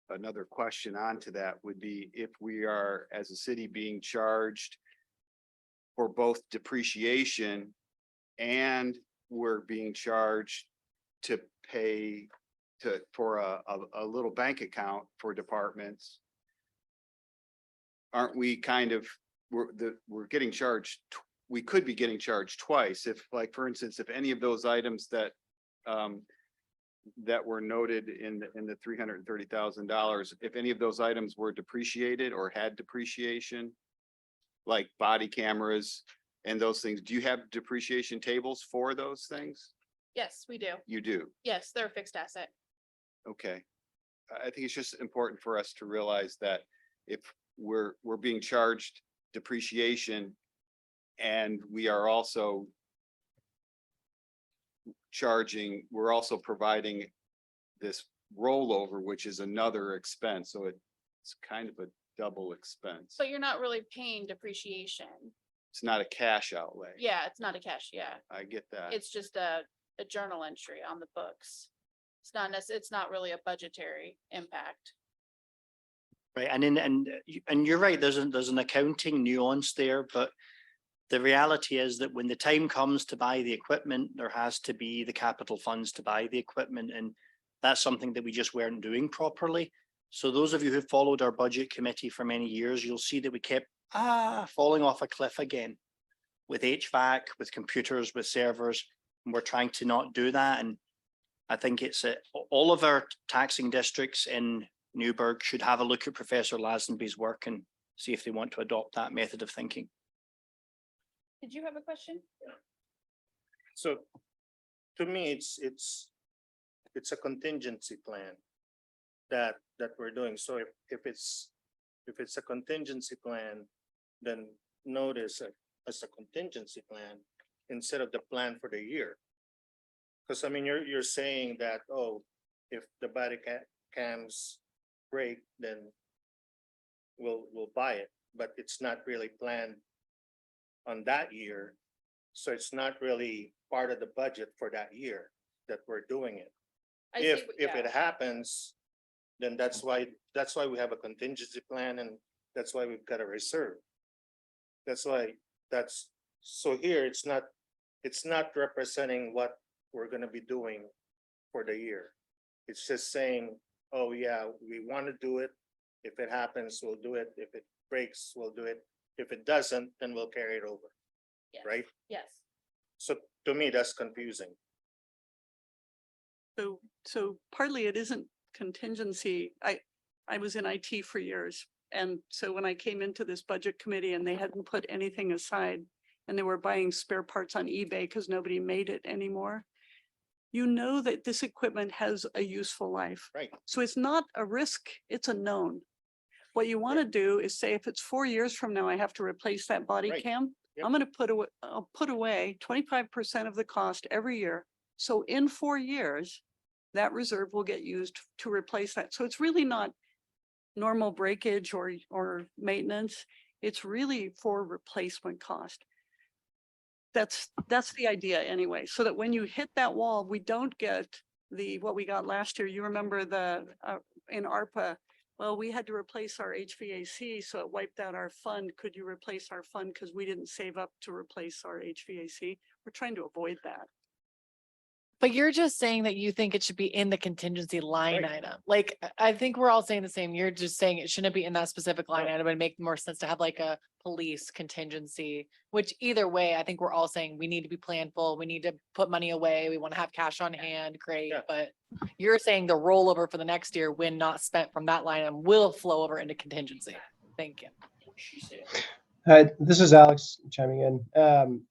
O: another question onto that would be if we are, as a city, being charged for both depreciation and we're being charged to pay for a little bank account for departments, aren't we kind of, we're getting charged, we could be getting charged twice if, like, for instance, if any of those items that that were noted in the $330,000, if any of those items were depreciated or had depreciation, like body cameras and those things, do you have depreciation tables for those things?
R: yes, we do.
O: You do.
R: Yes, they're a fixed asset.
O: Okay. I think it's just important for us to realize that if we're being charged depreciation and we are also we're also providing this rollover, which is another expense. So it's kind of a double expense.
R: But you're not really paying depreciation.
O: It's not a cash outlay.
R: Yeah, it's not a cash, yeah.
O: I get that.
R: It's just a journal entry on the books. It's not really a budgetary impact.
L: Right, and you're right, there's an accounting nuance there, but the reality is that when the time comes to buy the equipment, there has to be the capital funds to buy the equipment, and that's something that we just weren't doing properly. So those of you who followed our budget committee for many years, you'll see that we kept falling off a cliff again with HVAC, with computers, with servers, and we're trying to not do that. And I think it's all of our taxing districts in Newberg should have a look at Professor Lazenby's work and see if they want to adopt that method of thinking.
R: Did you have a question?
P: So to me, it's a contingency plan that we're doing. So if it's a contingency plan, then notice it as a contingency plan instead of the plan for the year. Because I mean, you're saying that, oh, if the body cams break, then we'll buy it. but it's not really planned on that year. So it's not really part of the budget for that year that we're doing it. If it happens, then that's why we have a contingency plan, and that's why we've got a reserve. So here, it's not representing what we're gonna be doing for the year. It's just saying, oh yeah, we want to do it. If it happens, we'll do it. If it breaks, we'll do it. If it doesn't, then we'll carry it over, right?
R: Yes.
P: So to me, that's confusing.
A: So partly it isn't contingency. I was in IT for years. And so when I came into this budget committee and they hadn't put anything aside and they were buying spare parts on eBay because nobody made it anymore, you know that this equipment has a useful life.
P: Right.
A: So it's not a risk, it's a known. What you want to do is say, if it's 4 years from now, I have to replace that body
P: Right.
A: cam,
P: Yep.
A: I'm going to put away 25% of the cost every year. So in 4 years, that reserve will get used to replace that. So it's really not normal breakage or maintenance. It's really for replacement cost. That's the idea anyway, so that when you hit that wall, we don't get what we got last year. You remember in ARPA, well, we had to replace our HVAC, so it wiped out our fund. Could you replace our fund because we didn't save up to replace our HVAC? We're trying to avoid that.
E: But you're just saying that you think it should be in the contingency line
P: Right.
E: item. Like, I think we're all saying the same. You're just saying it shouldn't be in that specific line
P: Right.
E: item. It'd make more sense to have like a police contingency, which either way, I think we're all saying we need to be planful. We need to put money away. We want to have cash on hand. Great.
P: Yeah.
E: But you're saying the rollover for the next year, when not spent from that line item, will flow over into contingency. Thank you.
M: This is Alex chiming in.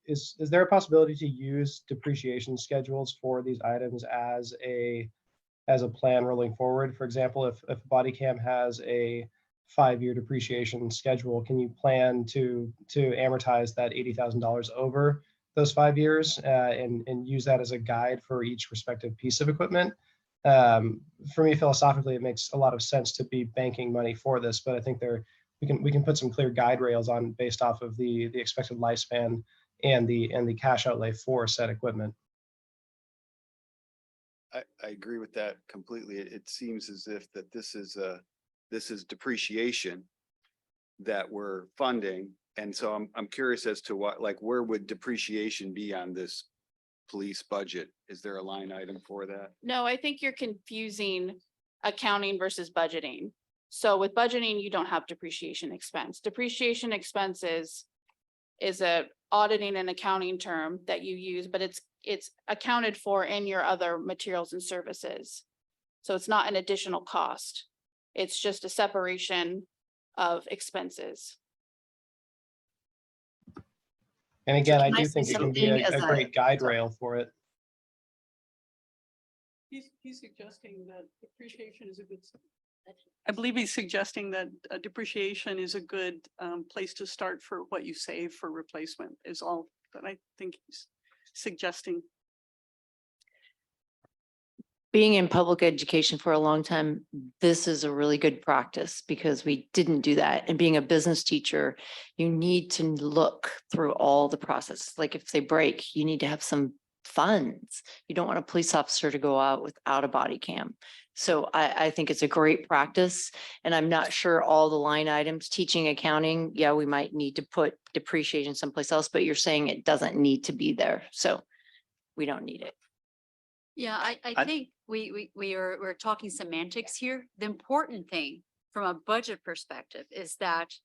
M: Is there a possibility to use depreciation schedules for these items as a plan rolling forward? For example, if body cam has a 5-year depreciation schedule, can you plan to amortize that $80,000 over those 5 years and use that as a guide for each respective piece of equipment? For me, philosophically, it makes a lot of sense to be banking money for this, but I think we can put some clear guide rails on based off of the expected lifespan and the cash outlay for said equipment.
O: I agree with that completely. It seems as if that this is depreciation that we're funding. And so I'm curious as to where would depreciation be on this police budget? Is there a line item for that?
R: No, I think you're confusing accounting versus budgeting. So with budgeting, you don't have depreciation expense. Depreciation expenses is a auditing and accounting term that you use, but it's accounted for in your other materials and services. So it's not an additional cost. It's just a separation of expenses.
M: And again, I
D: can I
M: do
D: say
M: think it can be
D: something as
M: a
D: a-
M: great guide rail for it.
A: He's suggesting that depreciation is a good. I believe he's suggesting that depreciation is a good place to start for what you save for replacement is all that I think he's suggesting.
H: Being in public education for a long time, this is a really good practice because we didn't do that. And being a business teacher, you need to look through all the process. Like if they break, you need to have some funds. You don't want a police officer to go out without a body cam. So I think it's a great practice, and I'm not sure all the line items, teaching accounting, yeah, we might need to put depreciation someplace else, but you're saying it doesn't need to be there. So we don't need it.
F: Yeah, I think we're talking semantics here. The important thing from a budget perspective is that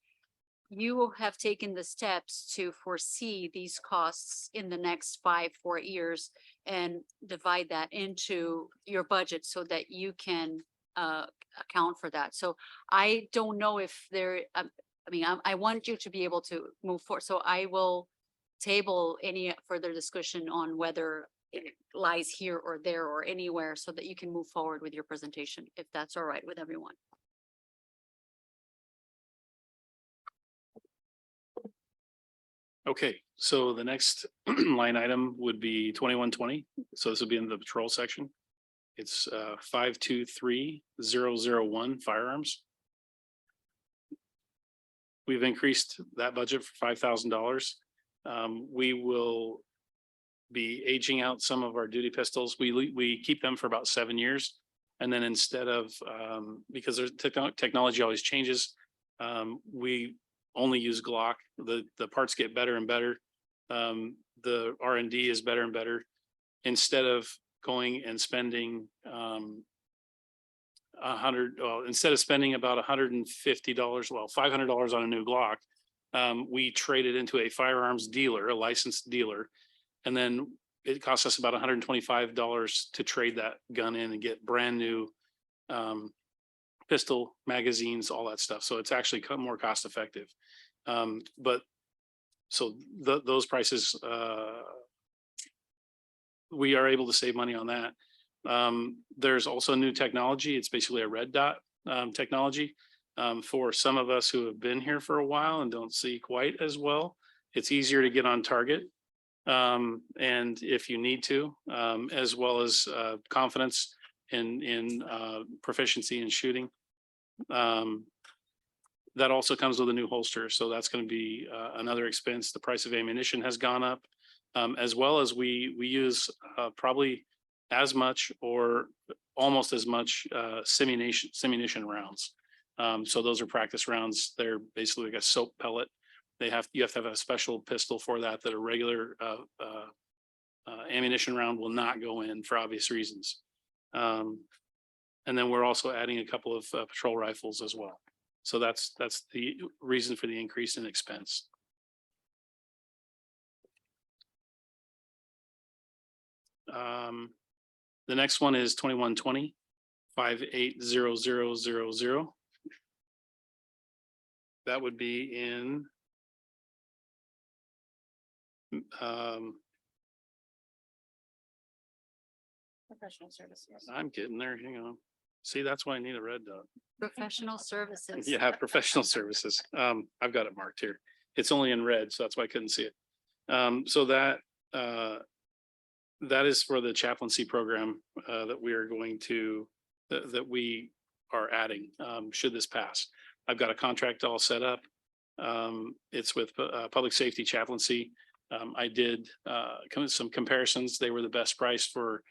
F: you will have taken the steps to foresee these costs in the next 4 years and divide that into your budget so that you can account for that. So I don't know if I want you to be able to move forward. So I will table any further discussion on whether it lies here or there or anywhere so that you can move forward with your presentation, if that's all right with everyone.
S: Okay, so the next line item would be 2120. So this would be in the patrol section. It's 523001 firearms. we've increased that budget for $5,000. We will be aging out some of our duty pistols. We keep them for about 7 years. And then instead of, because there's technology always changes, we only use Glock. The parts get better and better. The R&D is better and better. Instead of going and spending instead of spending about $150, well, $500 on a new Glock, we traded into a firearms dealer, a licensed dealer. And then it costs us about $125 to trade that gun in and get brand new pistol, magazines, all that stuff. So it's actually more cost effective. But so those prices, we are able to save money on that. There's also new technology. It's basically a red dot technology. For some of us who have been here for a while and don't see quite as well, it's easier to get on target. And if you need to, as well as confidence in proficiency in shooting. That also comes with a new holster. So that's going to be another expense. The price of ammunition has gone up, as well as we use probably as much or almost as much simunition rounds. So those are practice rounds. They're basically like a soap pellet. You have to have a special pistol for that a regular ammunition round will not go in for obvious reasons. And then we're also adding a couple of patrol rifles as well. So that's the reason for the increase in expense. The next one is 2120 580000. That would be in
R: Professional services.
S: I'm getting there. Hang on. See, that's why I need a red dot.
F: Professional services.
S: Yeah, professional services. I've got it marked here. It's only in red, so that's why I couldn't see it. So that is for the chaplaincy program that we are going to that we are adding should this pass. I've got a contract all set up. It's with public safety chaplaincy. I did some comparisons. They were the best price for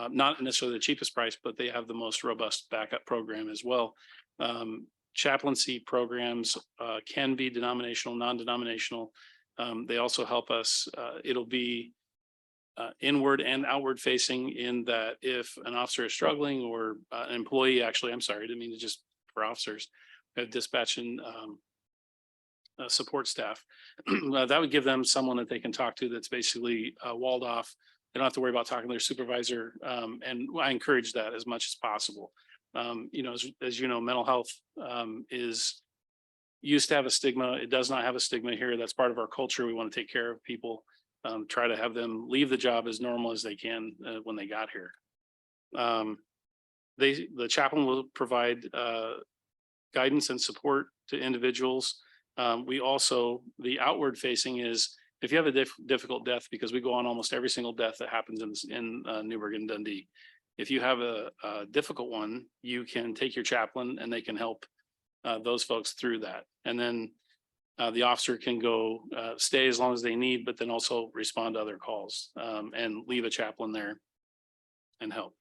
S: not necessarily the cheapest price, but they have the most robust backup program as well. Chaplaincy programs can be denominational, non-denominational. They also help us. It'll be inward and outward facing in that if an officer is struggling or an employee, actually, I'm sorry, I didn't mean to just for officers, dispatch and support staff, that would give them someone that they can talk to that's basically walled off. They don't have to worry about talking to their supervisor. And I encourage that as much as possible. You know, as you know, mental health is used to have a stigma. It does not have a stigma here. That's part of our culture. We want to take care of people, try to have them leave the job as normal as they can when they got here. The chaplain will provide guidance and support to individuals. We also, the outward facing is if you have a difficult death, because we go on almost every single death that happens in Newberg and Dundee. If you have a difficult one, you can take your chaplain and they can help those folks through that. And then the officer can go stay as long as they need, but then also respond to other calls and leave a chaplain there and help.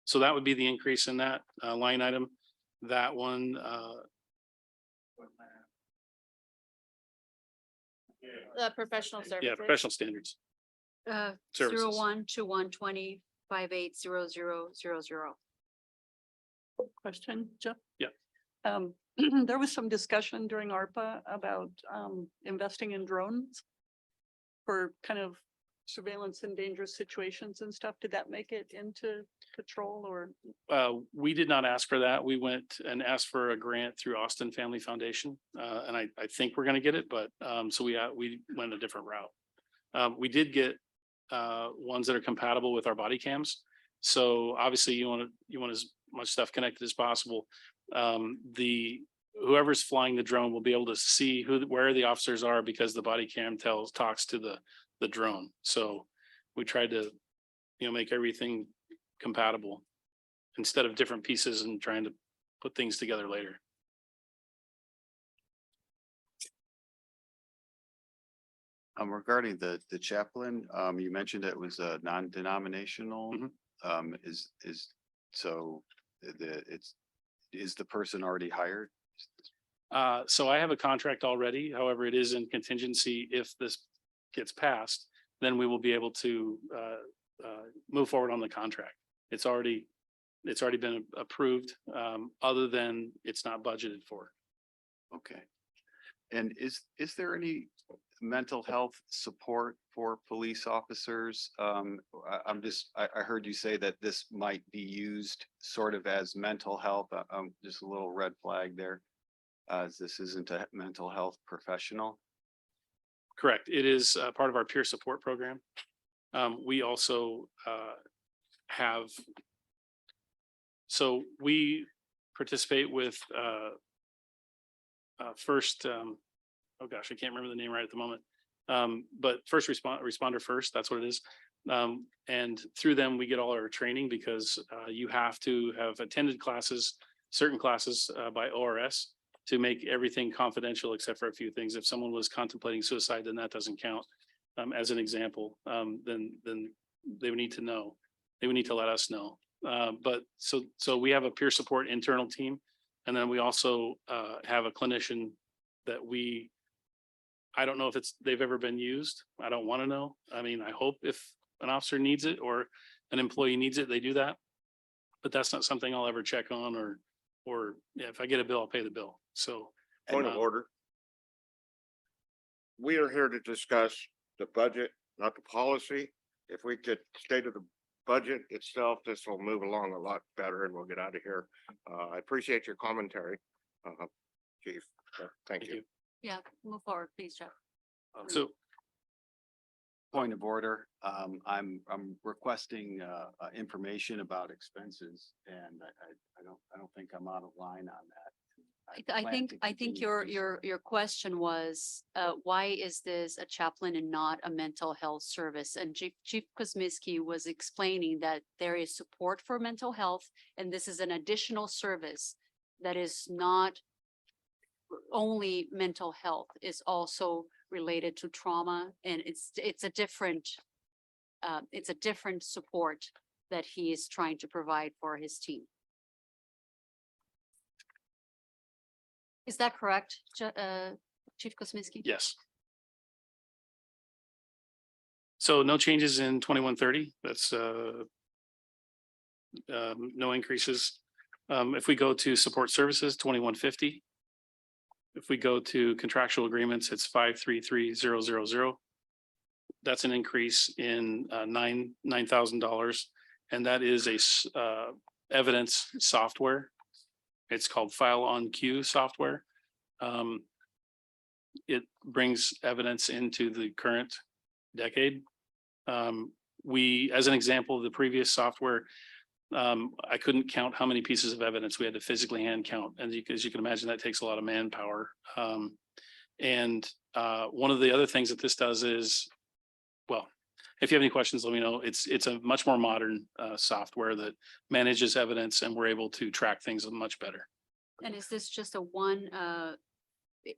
S: So that would be the increase in that line item. That one.
R: The professional services.
S: Yeah, professional standards. Services.
F: 012120 580000.
A: Question, Jeff?
S: Yeah.
A: There was some discussion during ARPA about investing in drones for kind of surveillance in dangerous situations and stuff. Did that make it into patrol or?
S: We did not ask for that. We went and asked for a grant through Austin Family Foundation. And I think we're going to get it, but so we went a different route. We did get ones that are compatible with our body cams. So obviously you want as much stuff connected as possible. Whoever's flying the drone will be able to see where the officers are because the body cam talks to the drone. So we tried to, make everything compatible instead of different pieces and trying to put things together later.
O: Regarding the chaplain, you mentioned it was a non-denominational. So is the person already hired?
S: So I have a contract already. However, it is in contingency. If this gets passed, then we will be able to move forward on the contract. It's already been approved, other than it's not budgeted for.
O: Okay. And is there any mental health support for police officers? I heard you say that this might be used sort of as mental health. Just a little red flag there. As this isn't a mental health professional.
S: Correct. It is part of our peer support program. We also have, so we participate with first, oh gosh, I can't remember the name right at the moment. But first responder first, that's what it is. And through them, we get all our training because you have to have attended classes, certain classes by ORS to make everything confidential except for a few things. If someone was contemplating suicide, then that doesn't count. As an example, then they would need to know. They would need to let us know. But so we have a peer support internal team. And then we also have a clinician that I don't know if they've ever been used. I don't want to know. I mean, I hope if an officer needs it or an employee needs it, they do that. But that's not something I'll ever check on or yeah, if I get a bill, I'll pay the bill. So.
C: Point of order. We are here to discuss the budget, not the policy. If we could stay to the budget itself, this will move along a lot better and we'll get out of here. I appreciate your commentary, Chief. Thank you.
F: Yeah, move forward, please, Jeff.
S: So
O: Point of order. I'm requesting information about expenses, and I don't think I'm out of line on that.
F: I think your question was, why is this a chaplain and not a mental health service? And Chief Kosmicki was explaining that there is support for mental health, and this is an additional service that is not only mental health, is also related to trauma, and it's a different support that he is trying to provide for his team. Is that correct, Chief Kosmicki?
S: yes. So no changes in 2130. That's no increases. If we go to support services, 2150. If we go to contractual agreements, it's 533000. That's an increase in $9,000. And that is a evidence software. It's called File on Queue software. It brings evidence into the current decade. We, as an example of the previous software, I couldn't count how many pieces of evidence we had to physically hand count. And as you can imagine, that takes a lot of manpower. And one of the other things that this does is, well, if you have any questions, let me know. It's a much more modern software that manages evidence, and we're able to track things much better.
F: And is this just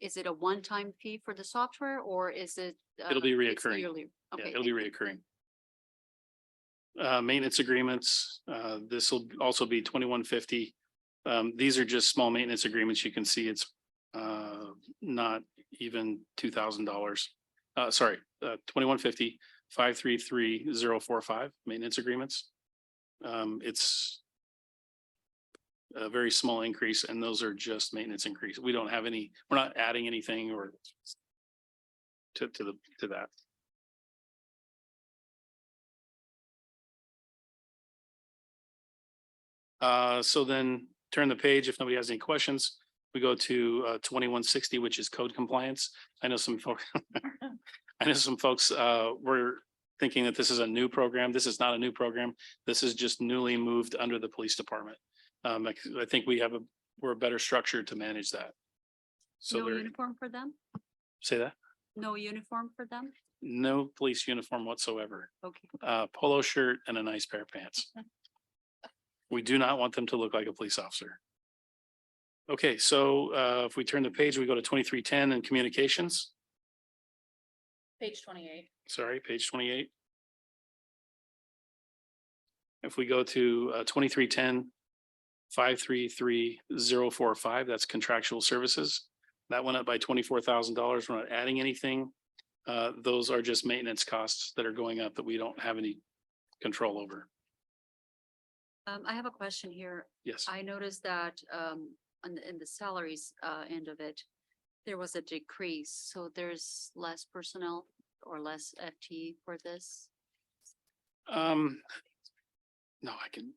F: is it a one-time fee for the software, or is it?
S: It'll be
F: it's
S: reoccurring.
F: yearly?
S: Yeah,
F: Okay,
S: it'll be reoccurring. Maintenance agreements, this will also be 2150. These are just small maintenance agreements. You can see it's not even $2,000. Sorry, 2150, 533045 maintenance agreements. It's a very small increase, and those are just maintenance increase. We don't have any, we're not adding anything or to that. So then turn the page. If nobody has any questions, we go to 2160, which is code compliance. I know some folks, were thinking that this is a new program. This is not a new program. This is just newly moved under the police department. I think we're better structured to manage that. So
F: no uniform for them?
S: Say that?
F: No uniform for them?
S: No police uniform whatsoever.
F: Okay.
S: Polo shirt and a nice pair of pants. We do not want them to look like a police officer. Okay, so if we turn the page, we go to 2310 and communications.
R: Page 28.
S: Sorry, page 28. If we go to 2310 533-045, that's contractual services. That went up by $24,000. We're not adding anything. Those are just maintenance costs that are going up that we don't have any control over.
F: I have a question here.
S: Yes.
F: I noticed that in the salaries end of it, there was a decrease, so there's less personnel or less FTE for this.
S: No, I can,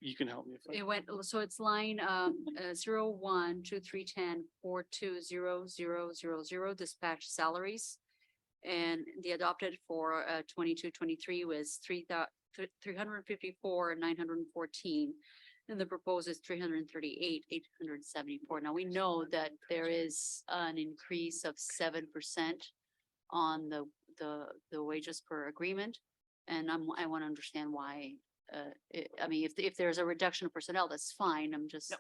S: you can help me. if I-
F: It went, so it's line 01-2310-420000 dispatch salaries. And the adopted for 22-23 was 354,914. And the proposed is 338,874. Now we know that there is an increase of 7% on the wages per agreement. And I want to understand why. I mean, if there's a reduction of personnel, that's fine. I'm just.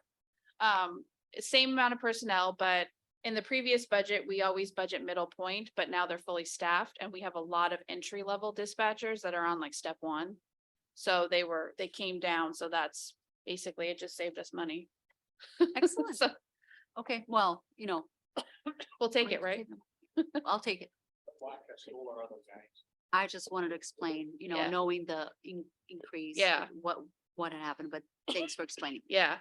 R: Same amount of personnel, but in the previous budget, we always budget middle point, but now they're fully staffed and we have a lot of entry level dispatchers that are on like step one. So they came down. So that's basically, it just saved us money.
F: Excellent.
R: So
F: Okay, well,
R: we'll take it, right?
F: I'll take it. I just wanted to explain,
R: Yeah.
F: knowing the increase.
R: Yeah.
F: What had happened, but thanks for explaining.
R: Yeah.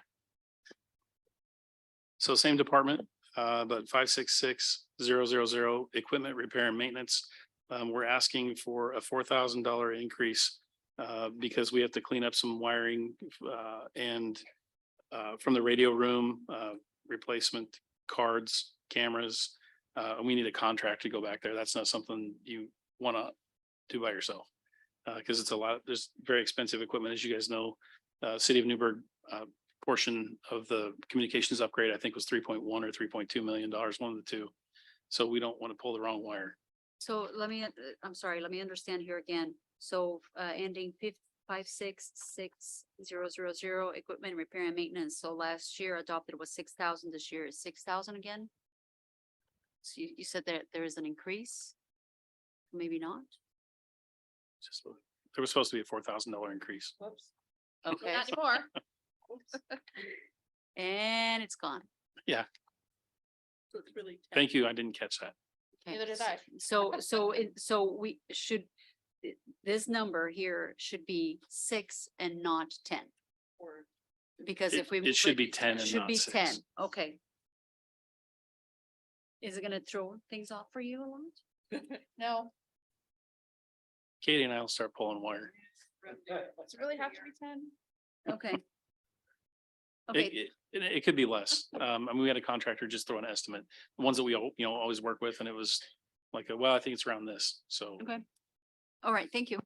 S: So same department, but 566,000 equipment repair and maintenance. We're asking for a $4,000 increase because we have to clean up some wiring and from the radio room, replacement cards, cameras. And we need a contract to go back there. That's not something you want to do by yourself. Because it's a lot, there's very expensive equipment, as you guys know. City of Newberg portion of the communications upgrade, I think was 3.1 or $3.2 million, one of the two. So we don't want to pull the wrong wire.
F: So I'm sorry, let me understand here again. So ending 566,000 equipment repair and maintenance. So last year adopted was 6,000. This year is 6,000 again. So you said that there is an increase? Maybe not?
S: Just, there was supposed to be a $4,000 increase.
R: Whoops.
F: Okay.
R: Not anymore.
F: And it's gone.
S: Yeah,
N: So it's really.
S: thank you. I didn't catch that.
F: Okay.
R: Neither did I.
F: So we should, this number here should be 6 and not 10. Because if we.
S: It should be 10 and
F: Should
S: not
F: be
S: 6.
F: 10, okay. Is it gonna throw things off for you a lot?
R: No,
S: Katie and I will start pulling wire.
R: does it really have to be 10?
F: Okay. Okay,
S: It could be less. I mean, we had a contractor just throw an estimate, the ones that we always work with, and it was like, well, I think it's around this. So,
F: okay. All right, thank you.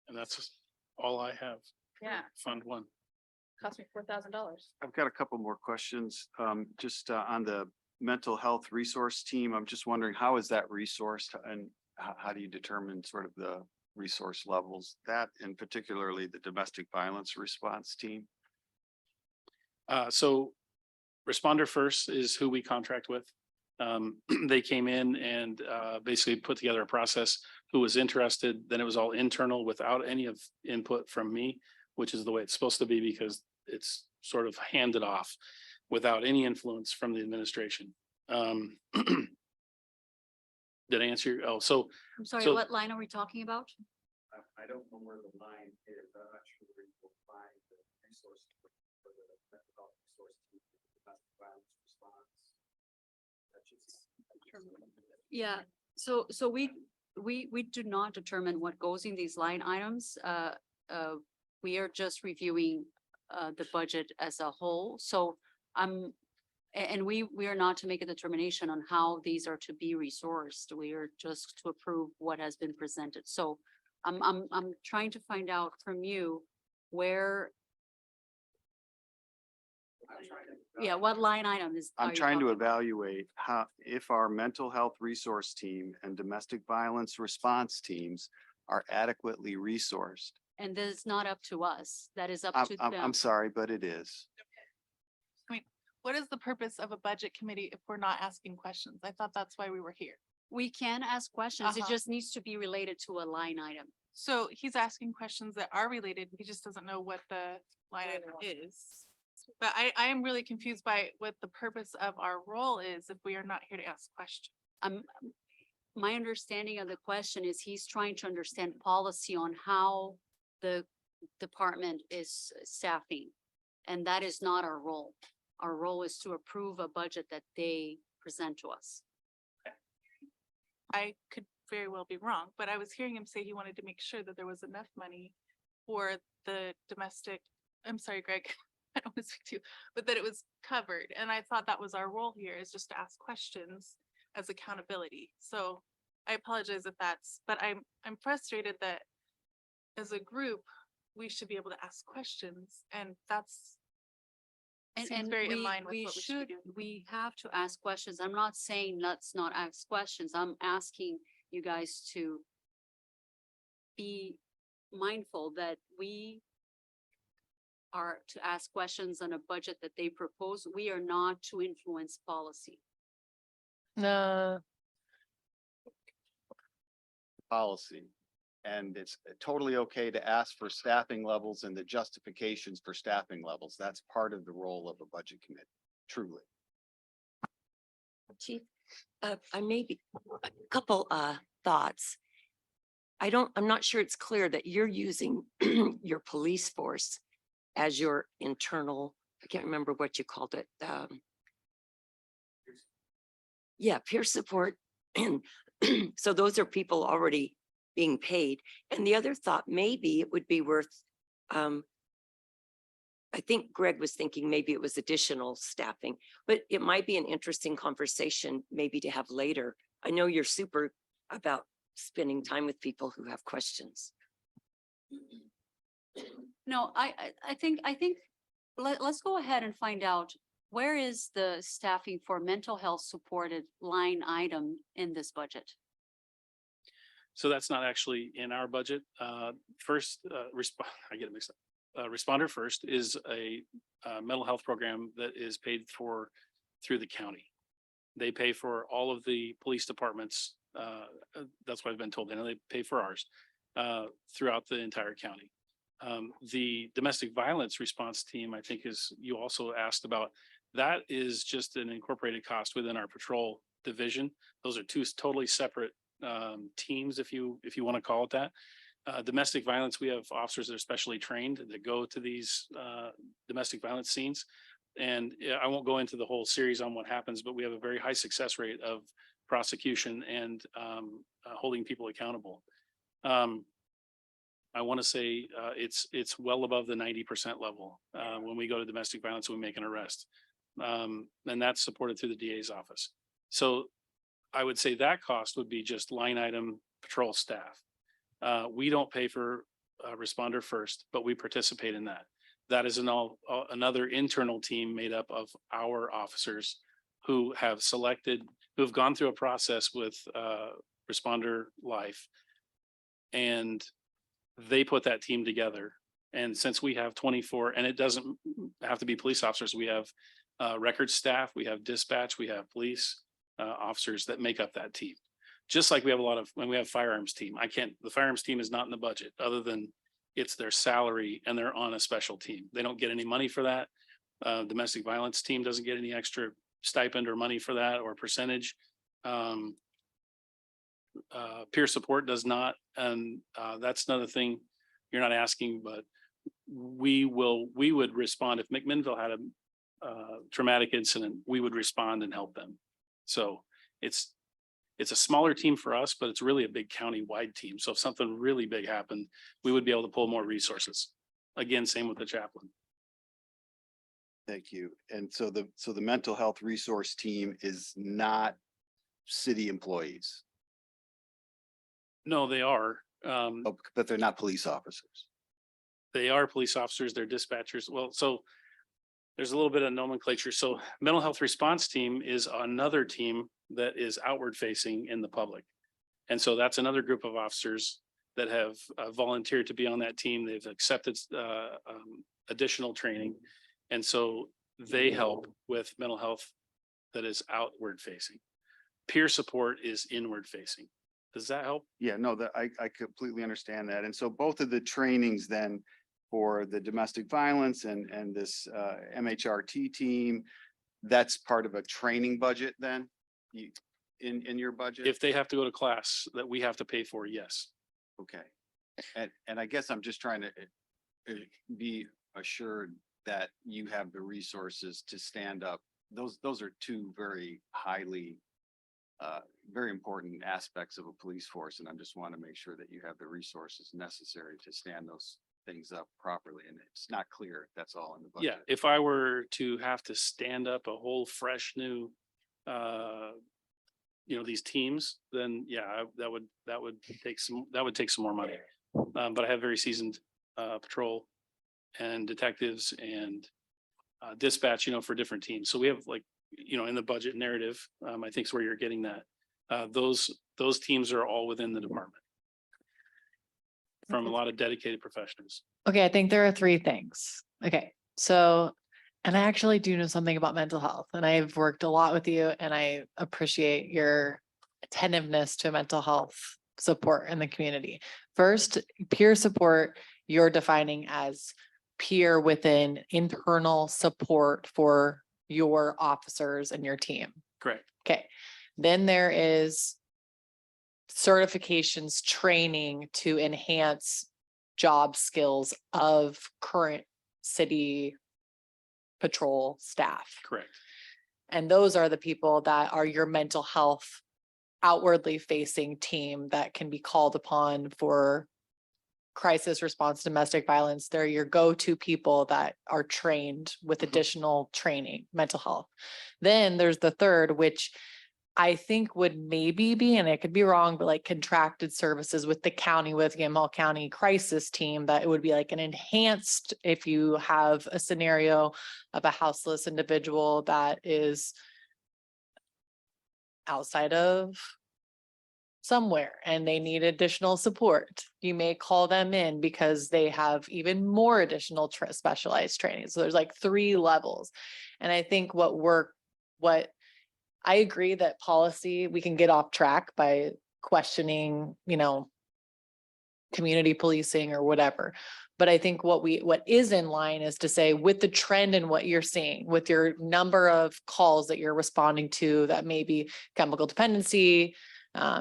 S: and that's all I have.
R: Yeah,
S: Fund 1.
R: cost me $4,000.
O: I've got a couple more questions. Just on the mental health resource team, I'm just wondering, how is that resourced and how do you determine sort of the resource levels? That and particularly the domestic violence response team?
S: So Responder First is who we contract with. They came in and basically put together a process, who was interested. Then it was all internal without any of input from me, which is the way it's supposed to be because it's sort of handed off without any influence from the administration. Did I answer? So
F: I'm sorry,
S: So-
F: what line are we talking about?
O: I don't know where the line is. I'm not sure where you will find the resource for the mental health resource team, domestic violence response.
F: Yeah, so we do not determine what goes in these line items. We are just reviewing the budget as a whole. So and we are not to make a determination on how these are to be resourced. We are just to approve what has been presented. So I'm trying to find out from you where. Yeah, what line item is? are
O: I'm
F: you
O: trying to
F: talking about?
O: evaluate how, if our mental health resource team and domestic violence response teams are adequately resourced.
F: And this is not up to us. That is up to them.
O: I'm sorry, but it is.
I: What is the purpose of a budget committee if we're not asking questions? I thought that's why we were here.
F: We can ask questions. It
I: Uh-huh.
F: just needs to be related to a line item.
I: So he's asking questions that are related. He just doesn't know what the line item is. But I am really confused by what the purpose of our role is if we are not here to ask questions.
F: My understanding of the question is he's trying to understand policy on how the department is staffing. And that is not our role. Our role is to approve a budget that they present to us.
I: I could very well be wrong, but I was hearing him say he wanted to make sure that there was enough money for the domestic, I'm sorry, Greg, I don't want to speak to you, but that it was covered. And I thought that was our role here, is just to ask questions as accountability. So I apologize if that's, but I'm frustrated that as a group, we should be able to ask questions, and that's seems very in line with what we should be doing.
F: We have to ask questions. I'm not saying let's not ask questions. I'm asking you guys to be mindful that we are to ask questions on a budget that they propose. We are not to influence policy.
E: No,
O: Policy. And it's totally okay to ask for staffing levels and the justifications for staffing levels. That's part of the role of a budget committee, truly.
J: Chief, I maybe a couple thoughts. I'm not sure it's clear that you're using your police force as your internal, I can't remember what you called it. Yeah, peer support. And so those are people already being paid. And the other thought, maybe it would be worth, I think Greg was thinking maybe it was additional staffing, but it might be an interesting conversation maybe to have later. I know you're super about spending time with people who have questions.
F: No, I think let's go ahead and find out where is the staffing for mental health supported line item in this budget?
S: So that's not actually in our budget. First, I get it mixed up. Responder First is a mental health program that is paid for through the county. They pay for all of the police departments. That's what I've been told. I know they pay for ours throughout the entire county. The domestic violence response team, I think, is you also asked about. That is just an incorporated cost within our patrol division. Those are two totally separate teams, if you want to call it that. Domestic violence, we have officers that are specially trained that go to these domestic violence scenes. And I won't go into the whole series on what happens, but we have a very high success rate of prosecution and holding people accountable. I want to say it's well above the 90% level when we go to domestic violence, we make an arrest. And that's supported through the DA's office. So I would say that cost would be just line item patrol staff. We don't pay for Responder First, but we participate in that. That is another internal team made up of our officers who have gone through a process with Responder Life. And they put that team together. And since we have 24, and it doesn't have to be police officers, we have record staff, we have dispatch, we have police officers that make up that team. Just like we have when we have firearms team, the firearms team is not in the budget other than it's their salary and they're on a special team. They don't get any money for that. Domestic violence team doesn't get any extra stipend or money for that or percentage. Peer support does not. And that's another thing you're not asking, but we would respond if McMinnville had a traumatic incident, we would respond and help them. So it's a smaller team for us, but it's really a big county-wide team. So if something really big happened, we would be able to pull more resources. Again, same with the chaplain.
O: Thank you. And so the mental health resource team is not city employees.
S: No, they are.
O: But they're not police officers.
S: They are police officers, they're dispatchers. Well, so there's a little bit of nomenclature. So mental health response team is another team that is outward facing in the public. And so that's another group of officers that have volunteered to be on that team. They've accepted additional training. And so they help with mental health that is outward facing. peer support is inward facing. Does that help?
O: Yeah, no, that I completely understand that. And so both of the trainings then for the domestic violence and this MHRT team, that's part of a training budget then? In your budget?
S: If they have to go to class that we have to pay for, yes.
O: Okay. And I guess I'm just trying to be assured that you have the resources to stand up. Those are two very highly very important aspects of a police force, and I just want to make sure that you have the resources necessary to stand those things up properly. And it's not clear, that's all in the budget.
S: Yeah, if I were to have to stand up a whole fresh new, these teams, then yeah, that would take some more money. But I have very seasoned patrol and detectives and dispatch, for different teams. So we have in the budget narrative, I think is where you're getting that. Those teams are all within the department from a lot of dedicated professionals.
E: Okay, I think there are three things. Okay, so, and I actually do know something about mental health, and I've worked a lot with you, and I appreciate your attentiveness to mental health support in the community. First, peer support, you're defining as peer within internal support for your officers and your team.
S: Correct.
E: Okay, then there is certifications training to enhance job skills of current city patrol staff.
S: Correct.
E: And those are the people that are your mental health outwardly facing team that can be called upon for crisis response, domestic violence. They're your go-to people that are trained with additional training, mental health. Then there's the third, which I think would maybe be, and I could be wrong, but like contracted services with the county, with Yamal County crisis team, that it would be like an enhanced, if you have a scenario of a houseless individual that is outside of somewhere and they need additional support, you may call them in because they have even more additional specialized training. So there's like 3 levels. And I think what I agree that policy, we can get off track by questioning, community policing or whatever. But I think what is in line is to say, with the trend and what you're seeing, with your number of calls that you're responding to, that may be chemical dependency,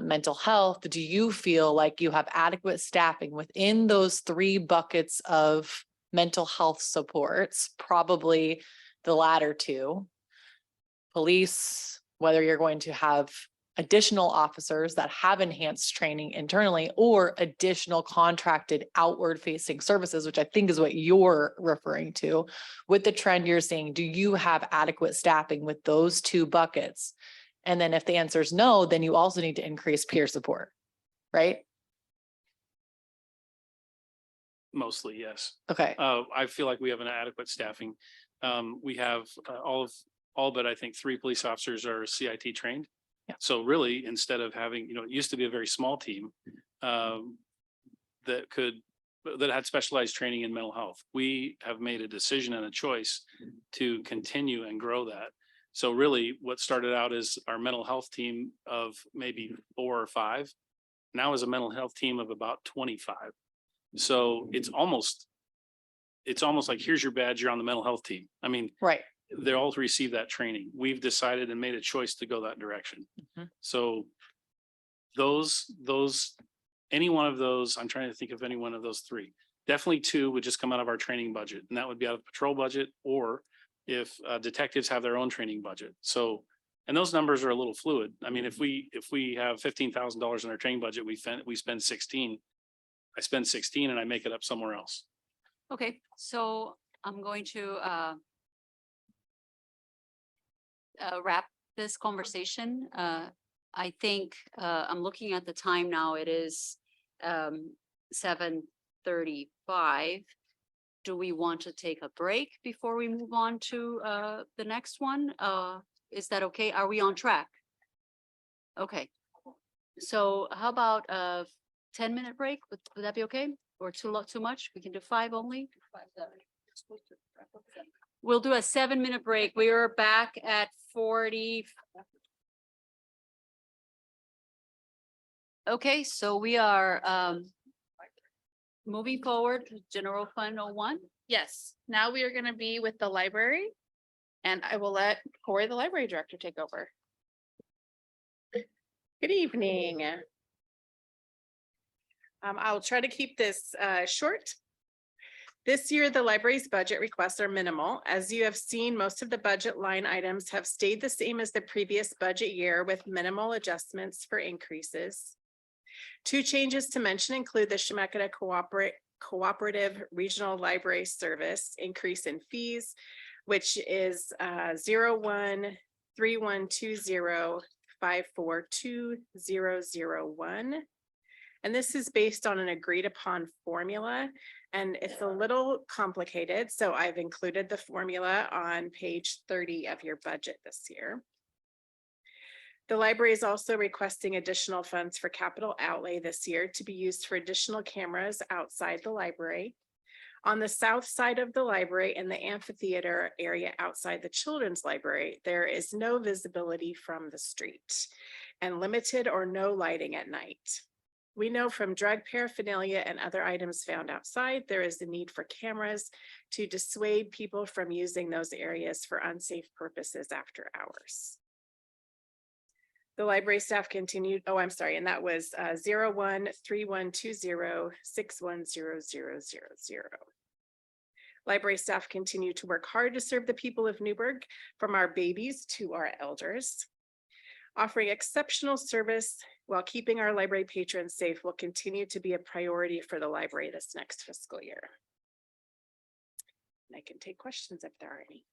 E: mental health, do you feel like you have adequate staffing within those 3 buckets of mental health supports? Probably the latter 2. Police, whether you're going to have additional officers that have enhanced training internally or additional contracted outward facing services, which I think is what you're referring to. With the trend you're seeing, do you have adequate staffing with those 2 buckets? And then if the answer is no, then you also need to increase peer support, right?
S: Mostly, yes.
E: Okay.
S: I feel like we have an adequate staffing. We have all but I think 3 police officers are CIT trained.
E: Yeah.
S: So really, instead of having, it used to be a very small team that had specialized training in mental health. We have made a decision and a choice to continue and grow that. So really what started out as our mental health team of maybe 4 or 5, now is a mental health team of about 25. So it's almost like, here's your badge, you're on the mental health team. I mean,
E: right.
S: They all receive that training. We've decided and made a choice to go that direction. So any one of those, I'm trying to think of any one of those 3. Definitely 2 would just come out of our training budget, and that would be out of patrol budget, or if detectives have their own training budget. So, and those numbers are a little fluid. I mean, if we have $15,000 in our training budget, we spend 16. I spend 16 and I make it up somewhere else.
F: Okay, so I'm going to wrap this conversation. I think I'm looking at the time now. It is 7:35. Do we want to take a break before we move on to the next one? Is that okay? Are we on track? Okay. So how about a 10-minute break? Would that be okay? Or too much? We can do 5 only. We'll do a 7-minute break. We are back at 40. Okay, so we are moving forward to general fund 01.
R: Yes, now we are gonna be with the library. And I will let Corey, the library director, take over.
D: Good evening.
R: I'll try to keep this short. This year, the library's budget requests are minimal. As you have seen, most of the budget line items have stayed the same as the previous budget year with minimal adjustments for increases. Two changes to mention include the Chemeketa Cooperative Regional Library Service increase in fees, which is 013120542001. And this is based on an agreed upon formula, and it's a little complicated. So I've included the formula on page 30 of your budget this year. The library is also requesting additional funds for capital outlay this year to be used for additional cameras outside the library. On the south side of the library in the amphitheater area outside the children's library, there is no visibility from the street and limited or no lighting at night. We know from drug paraphernalia and other items found outside, there is a need for cameras to dissuade people from using those areas for unsafe purposes after hours. The library staff continued, and that was 013120610000. Library staff continue to work hard to serve the people of Newberg, from our babies to our elders. Offering exceptional service while keeping our library patrons safe will continue to be a priority for the library this next fiscal year. And I can take questions if there are any.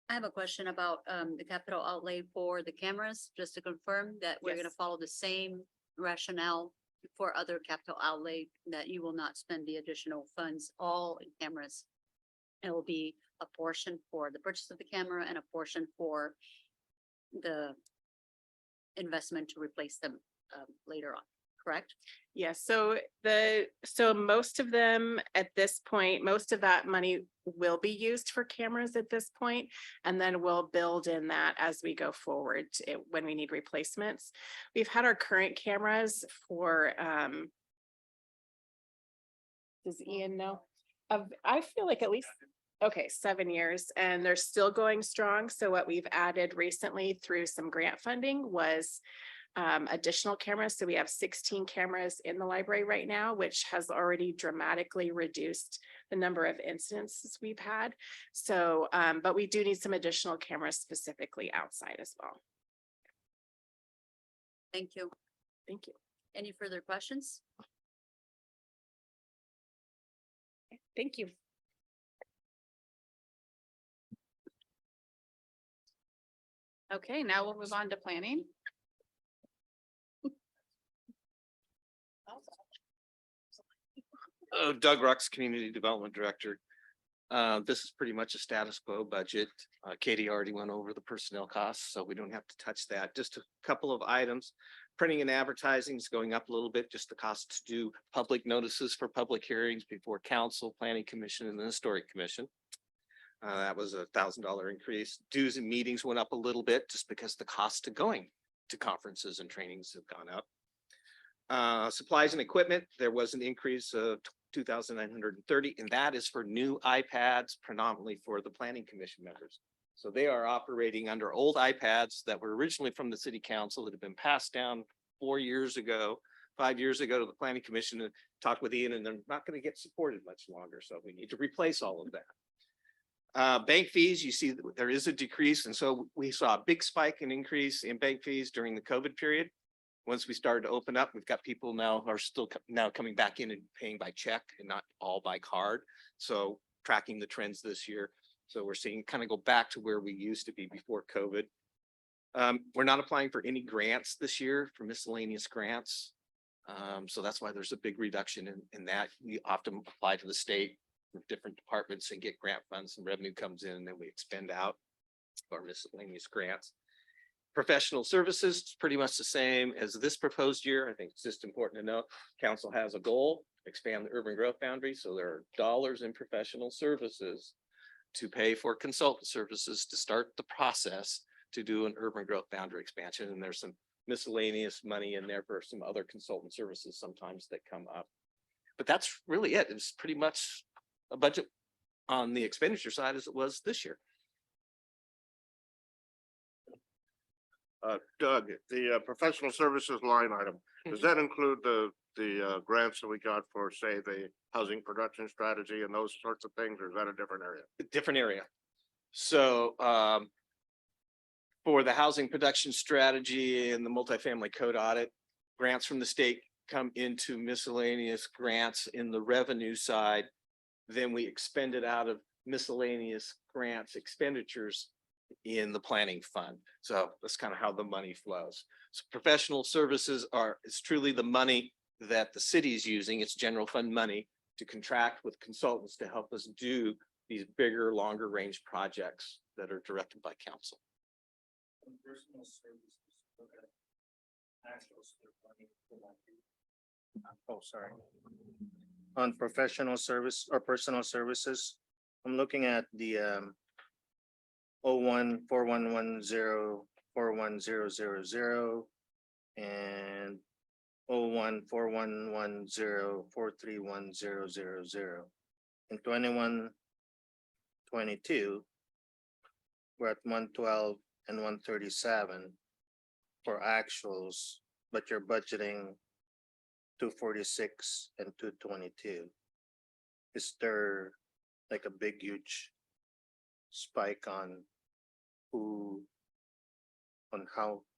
F: I have a question about the capital outlay for the cameras, just to confirm that we're gonna
R: Yes.
F: follow the same rationale for other capital outlay, that you will not spend the additional funds all in cameras. It will be a portion for the purchase of the camera and a portion for the investment to replace them later on, correct?
R: Yes, so most of them at this point, most of that money will be used for cameras at this point, and then we'll build in that as we go forward when we need replacements. We've had our current cameras for does Ian know? I feel like at least, okay, 7 years, and they're still going strong. So what we've added recently through some grant funding was additional cameras. So we have 16 cameras in the library right now, which has already dramatically reduced the number of incidences we've had. So, but we do need some additional cameras specifically outside as well.
F: Thank you.
R: Thank you.
F: Any further questions?
R: Thank you. Okay, now we'll move on to planning.
Q: Doug Rux, Community Development Director. This is pretty much a status quo budget. Katie already went over the personnel costs, so we don't have to touch that. Just a couple of items. Printing and advertising is going up a little bit, just the cost to do public notices for public hearings before council, planning commission, and the historic commission. That was $1,000 increase. Dues and meetings went up a little bit just because the cost to going to conferences and trainings have gone up. Supplies and equipment, there was an increase of 2,930, and that is for new iPads, predominantly for the planning commission members. So they are operating under old iPads that were originally from the city council that have been passed down 5 years ago to the planning commission, and talked with Ian, and they're not going to get supported much longer. So we need to replace all of that. Bank fees, you see that there is a decrease. And so we saw a big spike in increase in bank fees during the COVID period. Once we started to open up, we've got people now are still now coming back in and paying by check and not all by card. So tracking the trends this year. So we're seeing kind of go back to where we used to be before COVID. We're not applying for any grants this year for miscellaneous grants. So that's why there's a big reduction in that. We often apply to the state for different departments and get grant funds, and revenue comes in, and then we expend out our miscellaneous grants. Professional services is pretty much the same as this proposed year. I think it's just important to know council has a goal, expand the urban growth boundary. So there are dollars in professional services to pay for consultant services to start the process to do an urban growth boundary expansion. And there's some miscellaneous money in there for some other consultant services sometimes that come up. But that's really it. It's pretty much a budget on the expenditure side as it was this year.
C: Doug, the professional services line item, does that include the grants that we got for, say, the housing production strategy and those sorts of things, or is that a different area?
Q: Different area. So for the housing production strategy and the multifamily code audit, grants from the state come into miscellaneous grants in the revenue side. Then we expend it out of miscellaneous grants expenditures in the planning fund. So that's kind of how the money flows. So professional services is truly the money that the city is using. It's general fund money to contract with consultants to help us do these bigger, longer range projects that are directed by council.
P: Oh, sorry. On professional service or personal services, I'm looking at the 0141104100 and 014110431000. In 21-22, we're at 112 and 137 for actuals, but you're budgeting 246 and 222. Is there like a big, huge spike on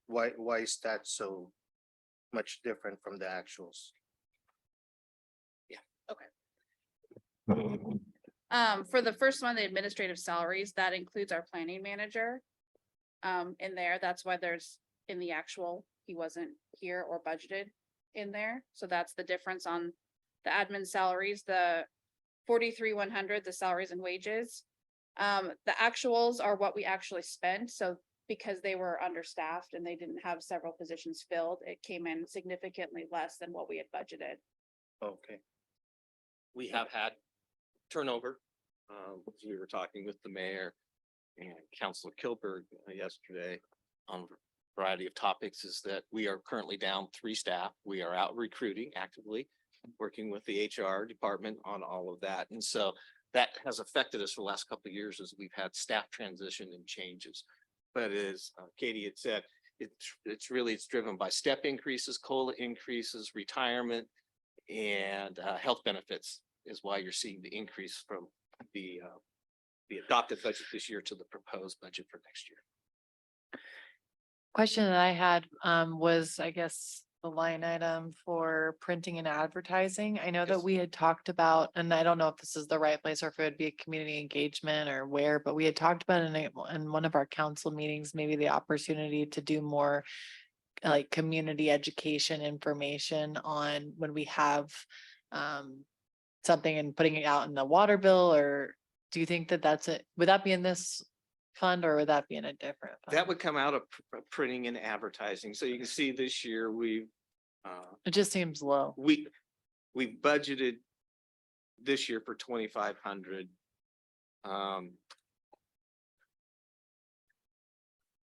P: why is that so much different from the actuals?
R: For the first one, the administrative salaries, that includes our planning manager. In there, that's why there's in the actual, he wasn't here or budgeted in there. So that's the difference on the admin salaries, the 43,100, the salaries and wages. The actuals are what we actually spent. So because they were understaffed and they didn't have several positions filled, it came in significantly less than what we had budgeted.
P: Okay.
Q: We have had turnover. We were talking with the mayor and Councilor Kilberg yesterday on a variety of topics, is that we are currently down 3 staff. We are out recruiting actively, working with the HR department on all of that. And so that has affected us for the last couple of years as we've had staff transition and changes. But as Katie had said, it's driven by step increases, COLA increases, retirement, and health benefits is why you're seeing the increase from the adopted budget this year to the proposed budget for next year.
E: Question that I had was, I guess, the line item for printing and advertising. I know that
Q: Yes.
E: we had talked about, and I don't know if this is the right place or if it would be a community engagement or where, but we had talked about in one of our council meetings, maybe the opportunity to do more like community education information on when we have something and putting it out in the water bill, or do you think that that's it? Would that be in this fund or would that be in a different fund?
Q: That would come out of printing and advertising. So you can see this year
E: It just seems low.
Q: we budgeted this year for 2,500. You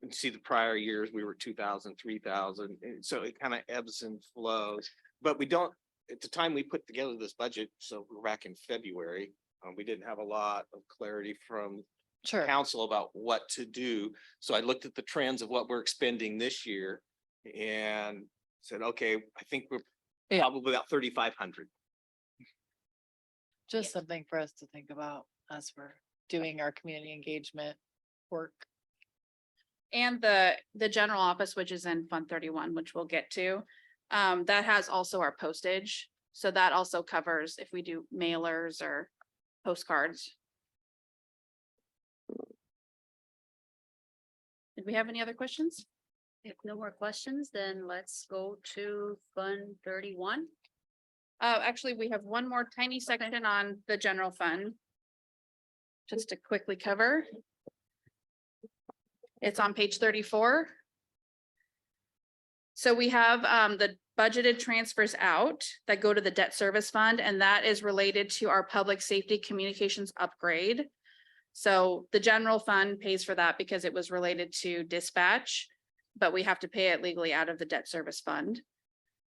Q: can see the prior years, we were 2,000, 3,000. And so it kind of ebbs and flows, but we don't, at the time we put together this budget, so we're back in February, we didn't have a lot of clarity from
E: Sure.
Q: council about what to do. So I looked at the trends of what we're expending this year and said, okay, I think we're probably about 3,500.
E: Just something for us to think about as we're doing our community engagement work.
R: And the general office, which is in Fund 31, which we'll get to, that has also our postage. So that also covers if we do mailers or postcards. Did we have any other questions?
F: If no more questions, then let's go to Fund 31.
R: Actually, we have one more tiny section on the general fund. Just to quickly cover. It's on page 34. So we have the budgeted transfers out that go to the debt service fund, and that is related to our public safety communications upgrade. So the general fund pays for that because it was related to dispatch. but we have to pay it legally out of the debt service fund.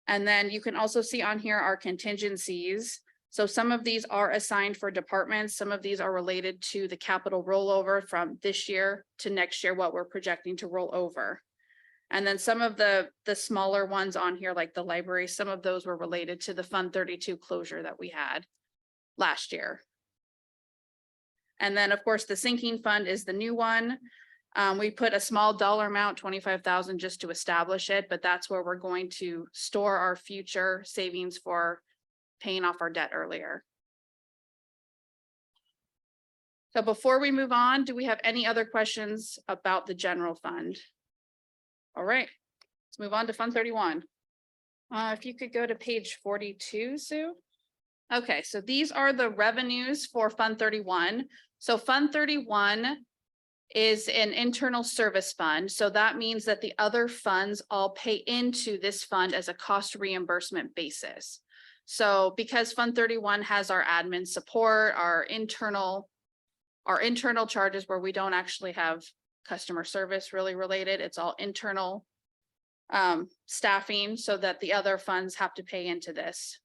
R: And then you can also see on here our contingencies. So some of these are assigned for departments. Some of these are related to the capital rollover from this year to next year, what we're projecting to roll over. And then some of the smaller ones on here, like the library, some of those were related to the Fund 32 closure that we had last year. And then, of course, the sinking fund is the new one. We put a small dollar amount, 25,000, just to establish it, but that's where we're going to store our future savings for paying off our debt earlier. So before we move on, do we have any other questions about the general fund? All right, let's move on to Fund 31. If you could go to page 42, Sue. Okay, so these are the revenues for Fund 31. So Fund 31 is an internal service fund. So that means that the other funds all pay into this fund as a cost reimbursement basis. So because Fund 31 has our admin support, our internal charges where we don't actually have customer service really related, it's all internal staffing, so that the other funds have to pay into this.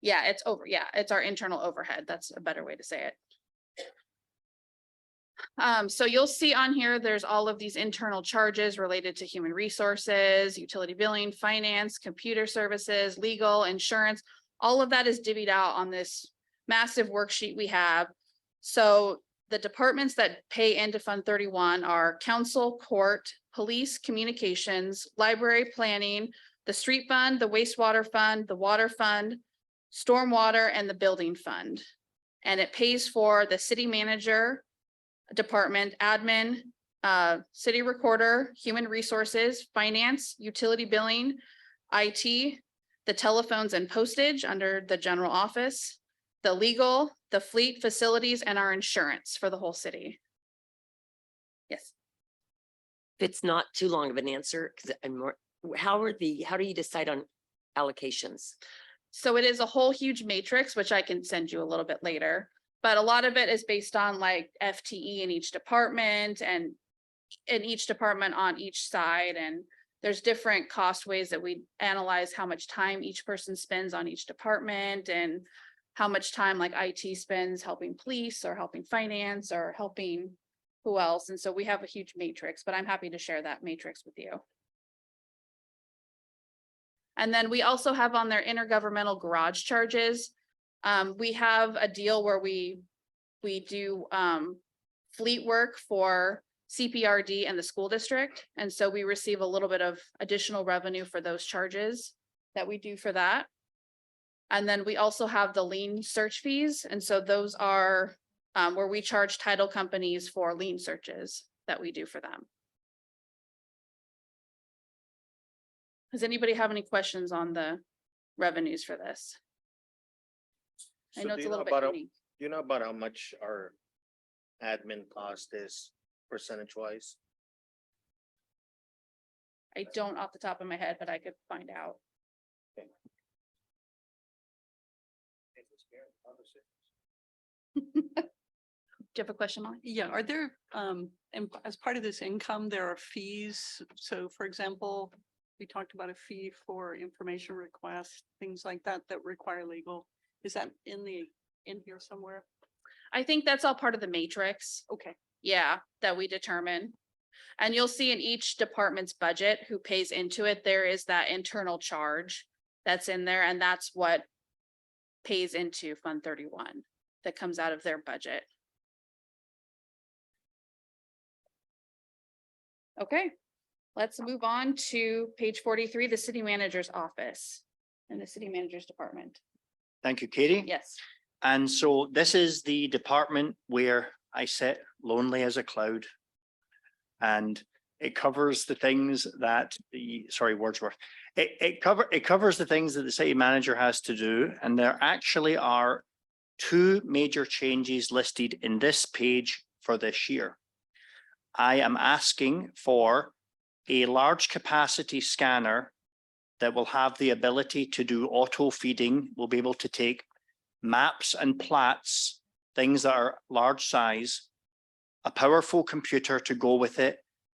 R: Yeah, it's our internal overhead. That's a better way to say it. So you'll see on here, there's all of these internal charges related to human resources, utility billing, finance, computer services, legal, insurance. All of that is divvied out on this massive worksheet we have. So the departments that pay into Fund 31 are council, court, police, communications, library, planning, the street fund, the wastewater fund, the water fund, stormwater, and the building fund. And it pays for the city manager, department, admin, city recorder, human resources, finance, utility billing, IT, the telephones and postage under the general office, the legal, the fleet, facilities, and our insurance for the whole city. Yes.
J: If it's not too long of an answer, because I'm more, how do you decide on allocations?
R: So it is a whole huge matrix, which I can send you a little bit later. But a lot of it is based on like FTE in each department and in each department on each side. And there's different cost ways that we analyze how much time each person spends on each department and how much time like IT spends helping police or helping finance or helping who else. And so we have a huge matrix, but I'm happy to share that matrix with you. And then we also have on there intergovernmental garage charges. We have a deal where we do fleet work for CPRD and the school district. And so we receive a little bit of additional revenue for those charges that we do for that. And then we also have the lien search fees. And so those are where we charge title companies for lien searches that we do for them. Does anybody have any questions on the revenues for this? I know it's a little bit unique.
P: Do you know about how much our admin cost is percentage wise?
R: I don't off the top of my head, but I could find out. Do you have a question, Molly?
A: Yeah, are there, as part of this income, there are fees? So for example, we talked about a fee for information requests, things like that, that require legal. Is that in here somewhere?
R: I think that's all part of the matrix.
A: Okay.
R: Yeah, that we determine. And you'll see in each department's budget who pays into it, there is that internal charge that's in there, and that's what pays into Fund 31 that comes out of their budget. Okay, let's move on to page 43, the city manager's office and the city manager's department.
L: Thank you, Katie.
R: Yes.
L: And so this is the department where I sit lonely as a cloud. And it covers the things that Wordsworth. It covers the things that the city manager has to do. And there actually are two major changes listed in this page for this year. I am asking for a large capacity scanner that will have the ability to do auto feeding. We'll be able to take maps and plats, things that are large size, a powerful computer to go with it,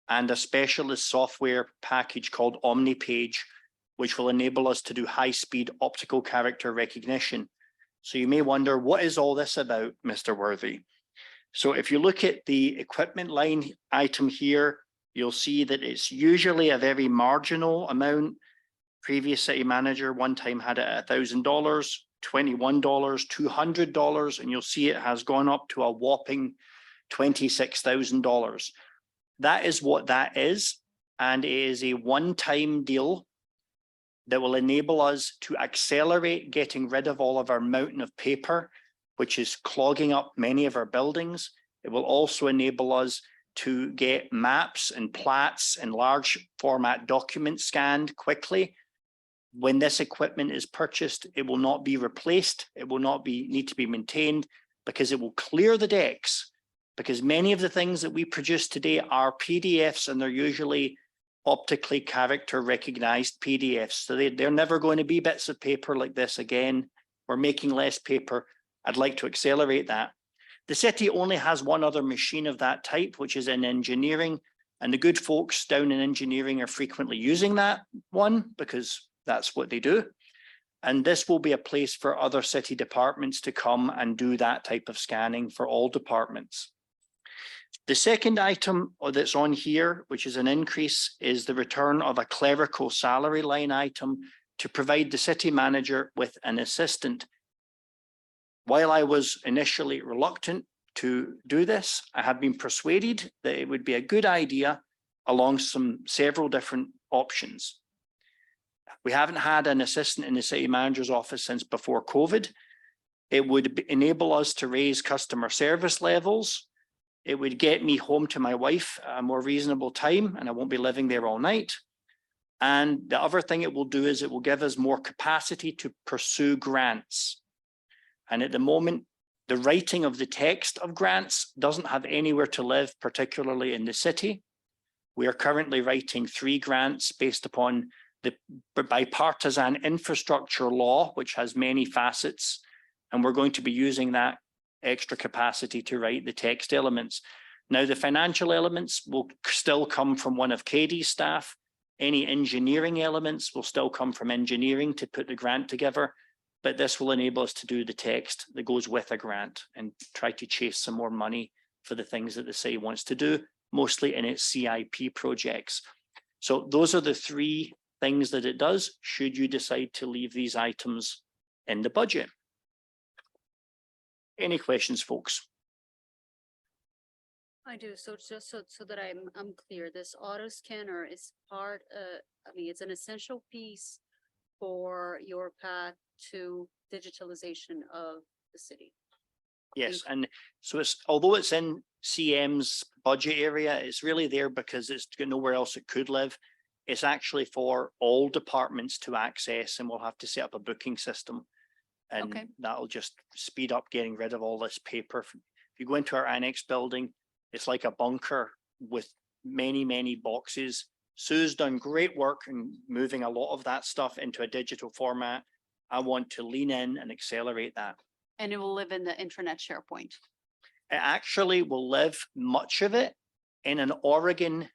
L: and a specialist software package called OmniPage, which will enable us to do high-speed optical character recognition. So you may wonder, what is all this about, Mr. Worthy? So if you look at the equipment line item here, you'll see that it's usually a very marginal amount. Previous city manager one time had it at $1,000, $21, $200, and you'll see it has gone up to a whopping $26,000. That is what that is, and it is a one-time deal that will enable us to accelerate getting rid of all of our mountain of paper, which is clogging up many of our buildings. It will also enable us to get maps and plats and large format documents scanned quickly. When this equipment is purchased, it will not be replaced. It will not need to be maintained, because it will clear the decks. Because many of the things that we produce today are PDFs, and they're usually optically character recognized PDFs. So they're never going to be bits of paper like this again. We're making less paper. I'd like to accelerate that. The city only has one other machine of that type, which is in engineering, and the good folks down in engineering are frequently using that one because that's what they do. And this will be a place for other city departments to come and do that type of scanning for all departments. The second item that's on here, which is an increase, is the return of a clerical salary line item to provide the city manager with an assistant. While I was initially reluctant to do this, I have been persuaded that it would be a good idea along several different options. We haven't had an assistant in the city manager's office since before COVID. It would enable us to raise customer service levels. It would get me home to my wife at a more reasonable time, and I won't be living there all night. And the other thing it will do is it will give us more capacity to pursue grants. And at the moment, the writing of the text of grants doesn't have anywhere to live, particularly in the city. We are currently writing 3 grants based upon the bipartisan infrastructure law, which has many facets, and we're going to be using that extra capacity to write the text elements. Now, the financial elements will still come from one of Katie's staff. Any engineering elements will still come from engineering to put the grant together, but this will enable us to do the text that goes with a grant and try to chase some more money for the things that the city wants to do, mostly in its CIP projects. So those are the 3 things that it does, should you decide to leave these items in the budget. Any questions, folks?
F: I do. So just so that I'm clear, this auto scanner is part, it's an essential piece for your path to digitalization of the city.
L: Yes, and so although it's in CM's budget area, it's really there because it's got nowhere else it could live. It's actually for all departments to access, and we'll have to set up a booking system. And that'll just speed up getting rid of all this paper. If you go into our annex building, it's like a bunker with many, many boxes. Sue's done great work in moving a lot of that stuff into a digital format. I want to lean in and accelerate that.
F: And it will live in the intranet SharePoint.
L: It actually will live, much of it, in an Oregon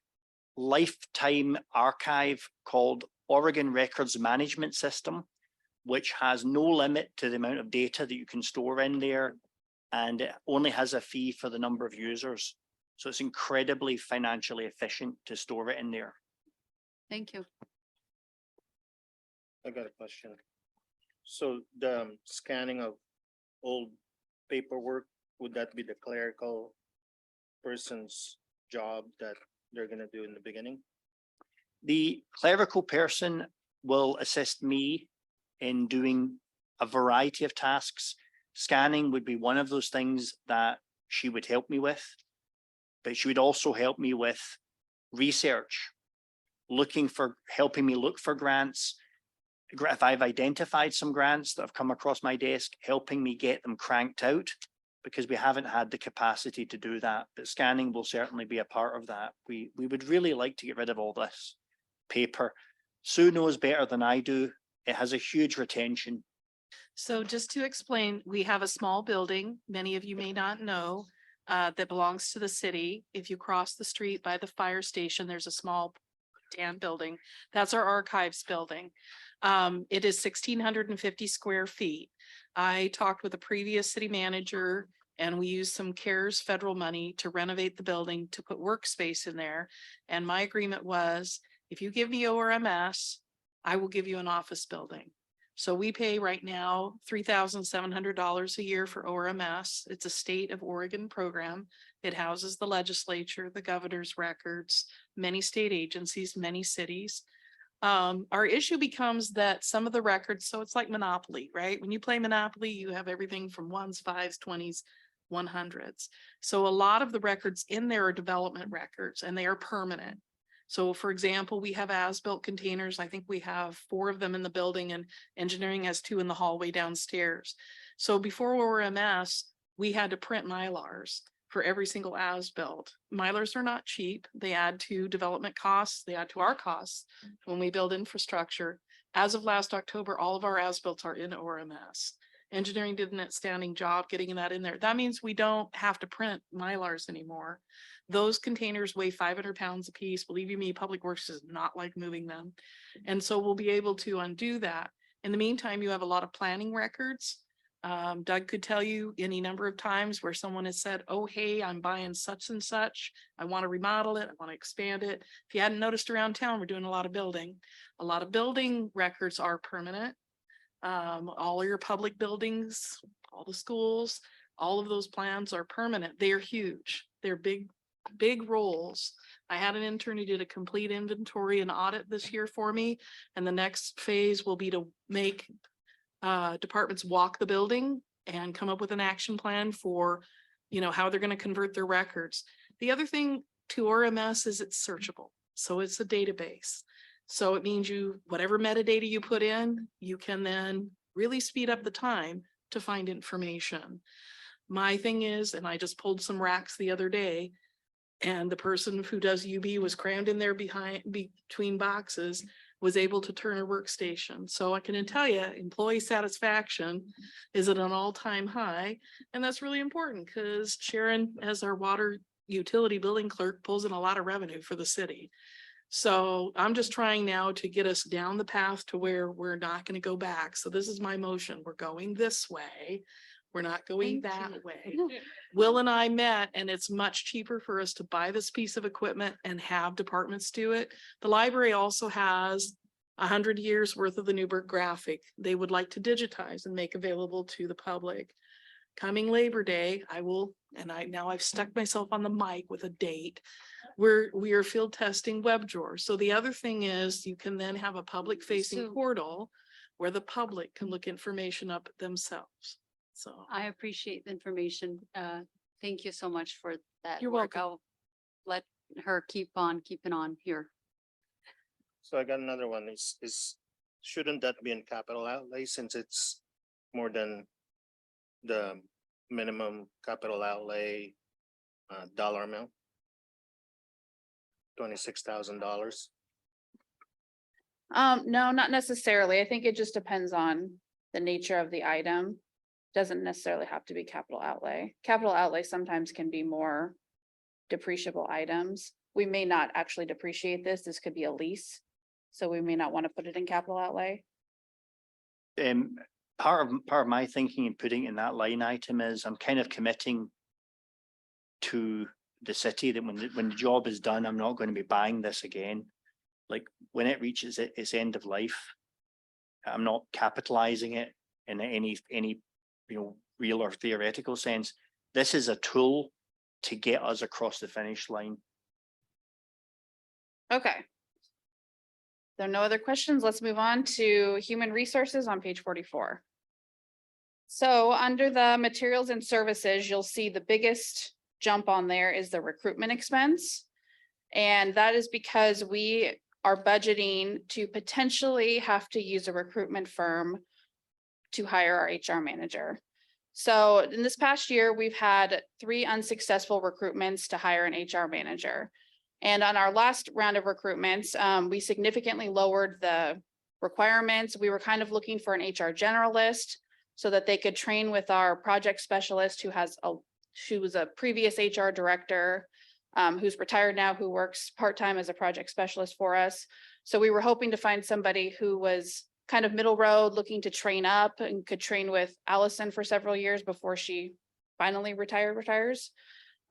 L: lifetime archive called Oregon Records Management System, which has no limit to the amount of data that you can store in there, and it only has a fee for the number of users. So it's incredibly financially efficient to store it in there.
F: Thank you.
P: I got a question. So the scanning of old paperwork, would that be the clerical person's job that they're gonna do in the beginning?
L: The clerical person will assist me in doing a variety of tasks. Scanning would be one of those things that she would help me with, but she would also help me with research, helping me look for grants. If I've identified some grants that have come across my desk, helping me get them cranked out, because we haven't had the capacity to do that, but scanning will certainly be a part of that. We would really like to get rid of all this paper. Sue knows better than I do. It has a huge retention.
N: So just to explain, we have a small building. Many of you may not know. that belongs to the city. If you cross the street by the fire station, there's a small tan building. That's our archives building. It is 1,650 square feet. I talked with a previous city manager and we used some CARES federal money to renovate the building to put workspace in there. And my agreement was, if you give me ORMS, I will give you an office building. So we pay right now $3,700 a year for ORMS. It's a state of Oregon program. It houses the legislature, the governor's records, many state agencies, many cities. Our issue becomes that some of the records, so it's like Monopoly, right? When you play Monopoly, you have everything from 1s, 5s, 20s, 100s. So a lot of the records in there are development records and they are permanent. So for example, we have as-built containers. I think we have 4 of them in the building and engineering has 2 in the hallway downstairs. So before ORMS, we had to print Mylars for every single as-built. Mylars are not cheap. They add to development costs. They add to our costs when we build infrastructure. As of last October, all of our as-built are in ORMS. Engineering did an outstanding job getting that in there. That means we don't have to print Mylars anymore. Those containers weigh 500 pounds a piece. Believe you me, Public Works is not like moving them. And so we'll be able to undo that. In the meantime, you have a lot of planning records. Doug could tell you any number of times where someone has said, oh, hey, I'm buying such and such. I want to remodel it. I want to expand it. If you hadn't noticed around town, we're doing a lot of building. A lot of building records are permanent. All of your public buildings, all the schools, all of those plans are permanent. They are huge. They're big rolls. I had an intern who did a complete inventory and audit this year for me. And the next phase will be to make departments walk the building and come up with an action plan for, how they're going to convert their records. The other thing to ORMS is it's searchable. So it's a database. So it means whatever metadata you put in, you can then really speed up the time to find information. My thing is, and I just pulled some racks the other day, and the person who does UB was crammed in there between boxes, was able to turn her workstation. So I can tell you, employee satisfaction is at an all-time high. And that's really important because Sharon, as our water utility billing clerk, pulls in a lot of revenue for the city. So I'm just trying now to get us down the path to where we're not going to go back. So this is my motion. We're going this way. We're not going that way. Will and I met, and it's much cheaper for us to buy this piece of equipment and have departments do it. The library also has 100 years worth of the Newberg graphic. They would like to digitize and make available to the public. Coming Labor Day, now I've stuck myself on the mic with a date. We are field testing web drawers. So the other thing is you can then have a public facing portal where the public can look information up themselves. So
F: I appreciate the information. Thank you so much for that.
N: You're
F: work.
N: welcome.
F: I'll let her keep on keeping on here.
P: So I got another one. Shouldn't that be in capital outlay since it's more than the minimum capital outlay dollar amount? $26,000.
R: No, not necessarily. I think it just depends on the nature of the item. Doesn't necessarily have to be capital outlay. Capital outlay sometimes can be more depreciable items. We may not actually depreciate this. This could be a lease. So we may not want to put it in capital outlay.
L: Part of my thinking in putting it in that line item is I'm kind of committing to the city that when the job is done, I'm not going to be buying this again. Like when it reaches its end of life, I'm not capitalizing it in any real or theoretical sense. This is a tool to get us across the finish line.
R: Okay. There are no other questions. Let's move on to human resources on page 44. So under the materials and services, you'll see the biggest jump on there is the recruitment expense. And that is because we are budgeting to potentially have to use a recruitment firm to hire our HR manager. So in this past year, we've had 3 unsuccessful recruitments to hire an HR manager. And on our last round of recruitments, we significantly lowered the requirements. We were kind of looking for an HR generalist so that they could train with our project specialist who has She was a previous HR director who's retired now, who works part-time as a project specialist for us. So we were hoping to find somebody who was kind of middle road, looking to train up and could train with Allison for several years before she finally retires.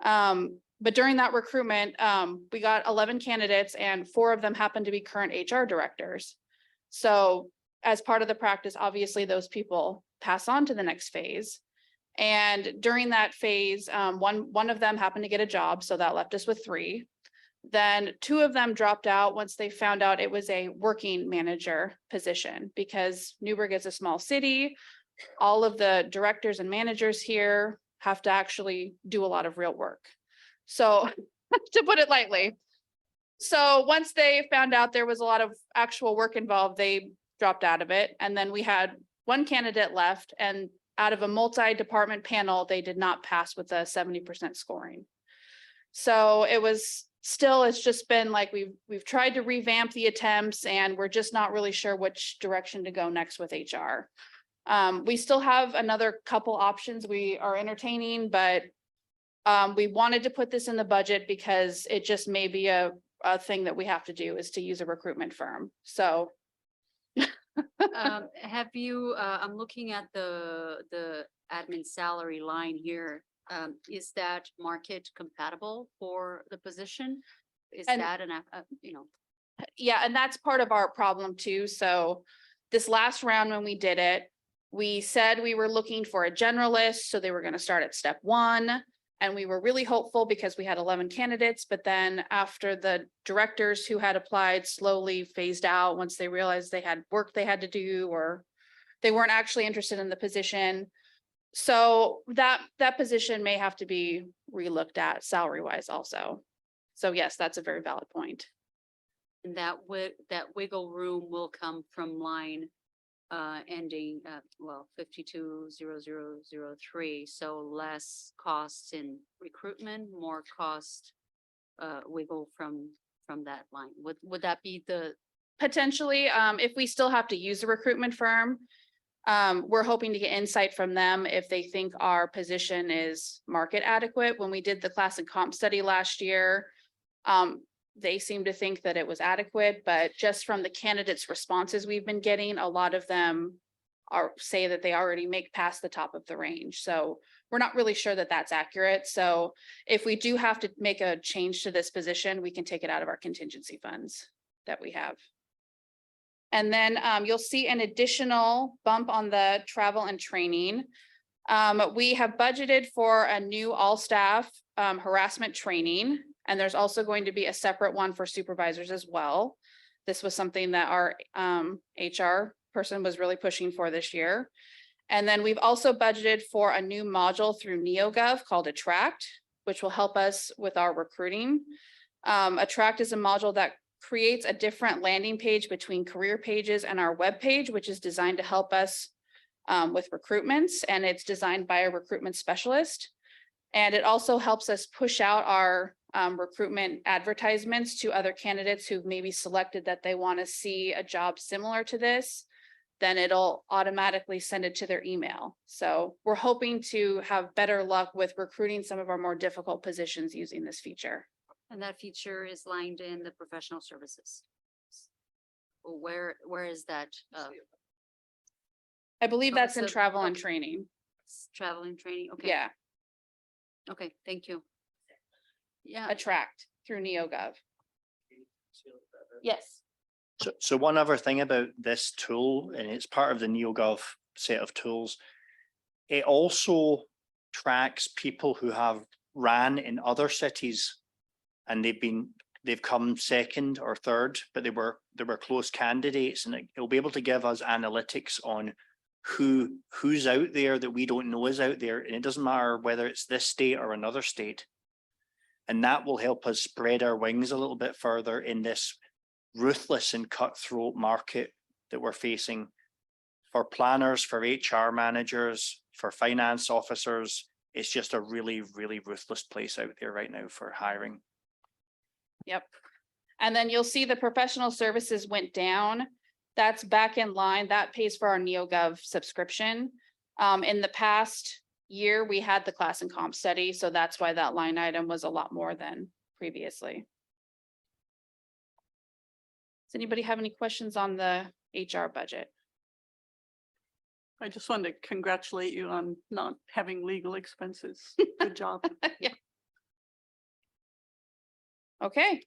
R: But during that recruitment, we got 11 candidates and 4 of them happened to be current HR directors. So as part of the practice, obviously those people pass on to the next phase. And during that phase, one of them happened to get a job, so that left us with 3. Then 2 of them dropped out once they found out it was a working manager position, because Newberg is a small city. All of the directors and managers here have to actually do a lot of real work. So to put it lightly. So once they found out there was a lot of actual work involved, they dropped out of it. And then we had 1 candidate left, and out of a multi-department panel, they did not pass with a 70% scoring. So it was still, it's just been like we've tried to revamp the attempts, and we're just not really sure which direction to go next with HR. We still have another couple options we are entertaining, but we wanted to put this in the budget because it just may be a thing that we have to do, is to use a recruitment firm. So
F: Have you, I'm looking at the admin salary line here. Is that market compatible for the position? Is
R: And-
F: that
R: yeah, and that's part of our problem too. So this last round, when we did it, we said we were looking for a generalist, so they were going to start at step 1. And we were really hopeful because we had 11 candidates, but then after the directors who had applied slowly phased out once they realized they had work they had to do, or they weren't actually interested in the position. So that position may have to be relooked at salary wise also. So yes, that's a very valid point.
F: and that wiggle room will come from line ending at, 520003, so less costs in recruitment, more cost wiggle from that line. Would that be the?
R: Potentially, if we still have to use a recruitment firm, we're hoping to get insight from them if they think our position is market adequate. When we did the class and comp study last year, they seem to think that it was adequate, but just from the candidates' responses we've been getting, a lot of them say that they already make past the top of the range. So we're not really sure that that's accurate. So if we do have to make a change to this position, we can take it out of our contingency funds that we have. And then you'll see an additional bump on the travel and training. We have budgeted for a new all-staff harassment training, and there's also going to be a separate one for supervisors as well. This was something that our HR person was really pushing for this year. And then we've also budgeted for a new module through NeoGov called Attract, which will help us with our recruiting. Attract is a module that creates a different landing page between career pages and our web page, which is designed to help us with recruitments, and it's designed by a recruitment specialist. And it also helps us push out our recruitment advertisements to other candidates who've maybe selected that they want to see a job similar to this. Then it'll automatically send it to their email. So we're hoping to have better luck with recruiting some of our more difficult positions using this feature.
F: And that feature is lined in the professional services. Where is that?
R: I believe
F: Oh,
R: that's in
F: so-
R: travel and
F: okay.
R: training.
F: Travel and training, okay.
R: Yeah,
F: Okay, thank you. Yeah,
R: Attract through NeoGov. Yes.
L: So one other thing about this tool, and it's part of the NeoGov set of tools, it also tracks people who have ran in other cities and they've come second or third, but they were close candidates, and it'll be able to give us analytics on who's out there that we don't know is out there, and it doesn't matter whether it's this state or another state. And that will help us spread our wings a little bit further in this ruthless and cutthroat market that we're facing for planners, for HR managers, for finance officers. It's just a really, really ruthless place out there right now for hiring.
R: Yep. And then you'll see the professional services went down. That's back in line. That pays for our NeoGov subscription. In the past, year, we had the class and comp study, so that's why that line item was a lot more than previously. Does anybody have any questions on the HR budget?
A: I just wanted to congratulate you on not having legal expenses. Good job.
R: Yeah. Okay.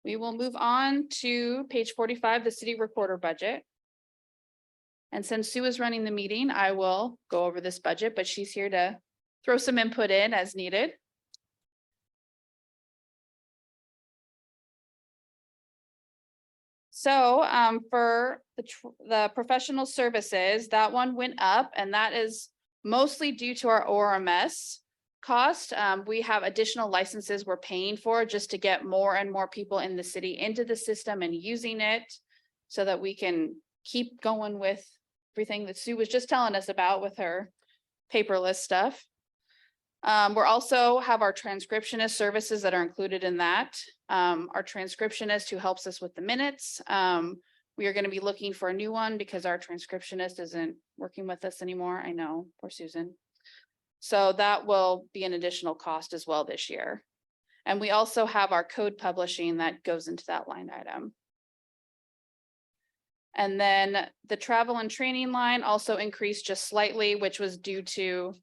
R: We will move on to page 45, the city recorder budget. And since Sue is running the meeting, I will go over this budget, but she's here to throw some input in as needed. So for the professional services, that one went up, and that is mostly due to our ORMS cost. We have additional licenses we're paying for just to get more and more people in the city into the system and using it so that we can keep going with everything that Sue was just telling us about with her paperless stuff. We're also have our transcriptionist services that are included in that. Our transcriptionist who helps us with the minutes. We are going to be looking for a new one because our transcriptionist isn't working with us anymore. I know, poor Susan. So that will be an additional cost as well this year. And we also have our code publishing that goes into that line item. And then the travel and training line also increased just slightly, which was due to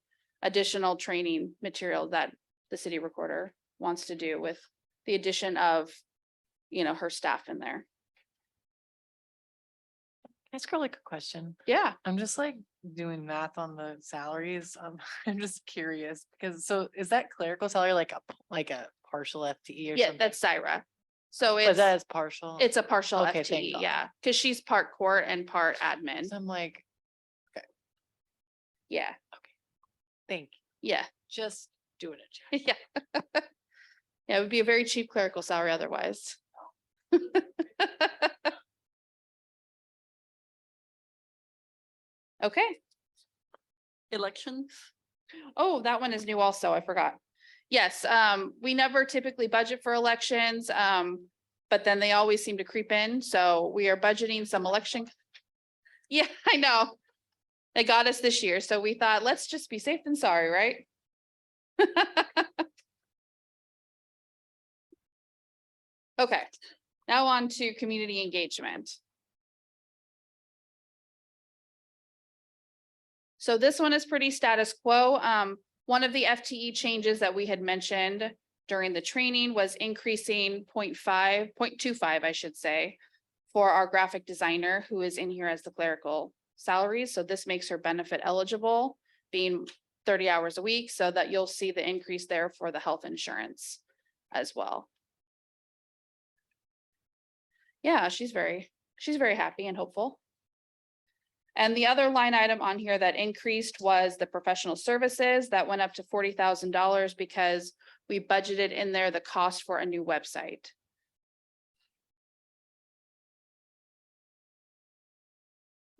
R: additional training material that the city recorder wants to do with the addition of, her staff in there.
E: Can I ask her like a question?
R: Yeah.
E: I'm just like doing math on the salaries. I'm just curious because so is that clerical salary like a partial FTE or
R: Yeah,
E: something?
R: that's Syra. So
E: But
R: it's
E: that is partial.
R: it's a partial
E: Okay, thank
R: FTE,
E: God.
R: yeah, because she's part court and part admin.
E: So I'm like,
R: Yeah,
E: thank you.
R: yeah,
E: Just doing it.
R: yeah. Yeah, it would be a very cheap clerical salary otherwise. Okay.
A: Elections.
R: Oh, that one is new also. I forgot. Yes, we never typically budget for elections, but then they always seem to creep in. So we are budgeting some election. Yeah, I know. They got us this year. So we thought, let's just be safe than sorry, right? Okay, now on to community engagement. So this one is pretty status quo. One of the FTE changes that we had mentioned during the training was increasing 0.25, I should say, for our graphic designer who is in here as the clerical salaries. So this makes her benefit eligible, being 30 hours a week, so that you'll see the increase there for the health insurance as well. Yeah, she's very happy and hopeful. And the other line item on here that increased was the professional services that went up to $40,000 because we budgeted in there the cost for a new website.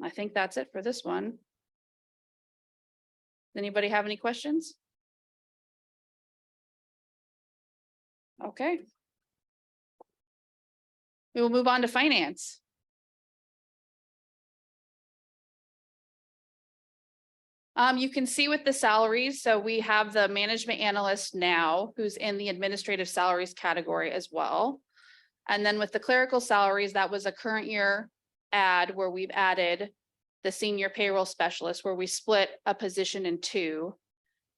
R: I think that's it for this one. Anybody have any questions? Okay. We will move on to finance. You can see with the salaries, so we have the management analyst now who's in the administrative salaries category as well. And then with the clerical salaries, that was a current year add where we've added the senior payroll specialist where we split a position in two.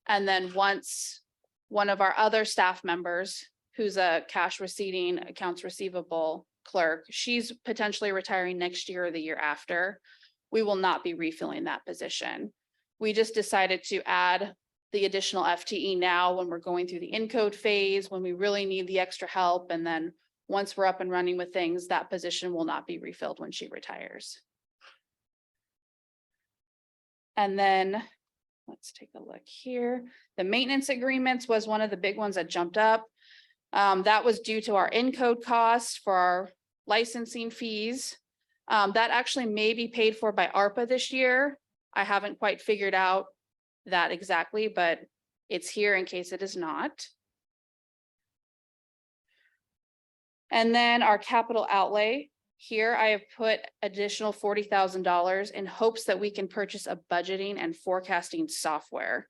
R: And then once one of our other staff members, who's a cash receipting accounts receivable clerk, she's potentially retiring next year or the year after, we will not be refilling that position. We just decided to add the additional FTE now when we're going through the encode phase, when we really need the extra help. And then once we're up and running with things, that position will not be refilled when she retires. And then let's take a look here. The maintenance agreements was one of the big ones that jumped up. That was due to our encode costs for our licensing fees. That actually may be paid for by ARPA this year. I haven't quite figured out that exactly, but it's here in case it is not. And then our capital outlay Here I have put additional $40,000 in hopes that we can purchase a budgeting and forecasting software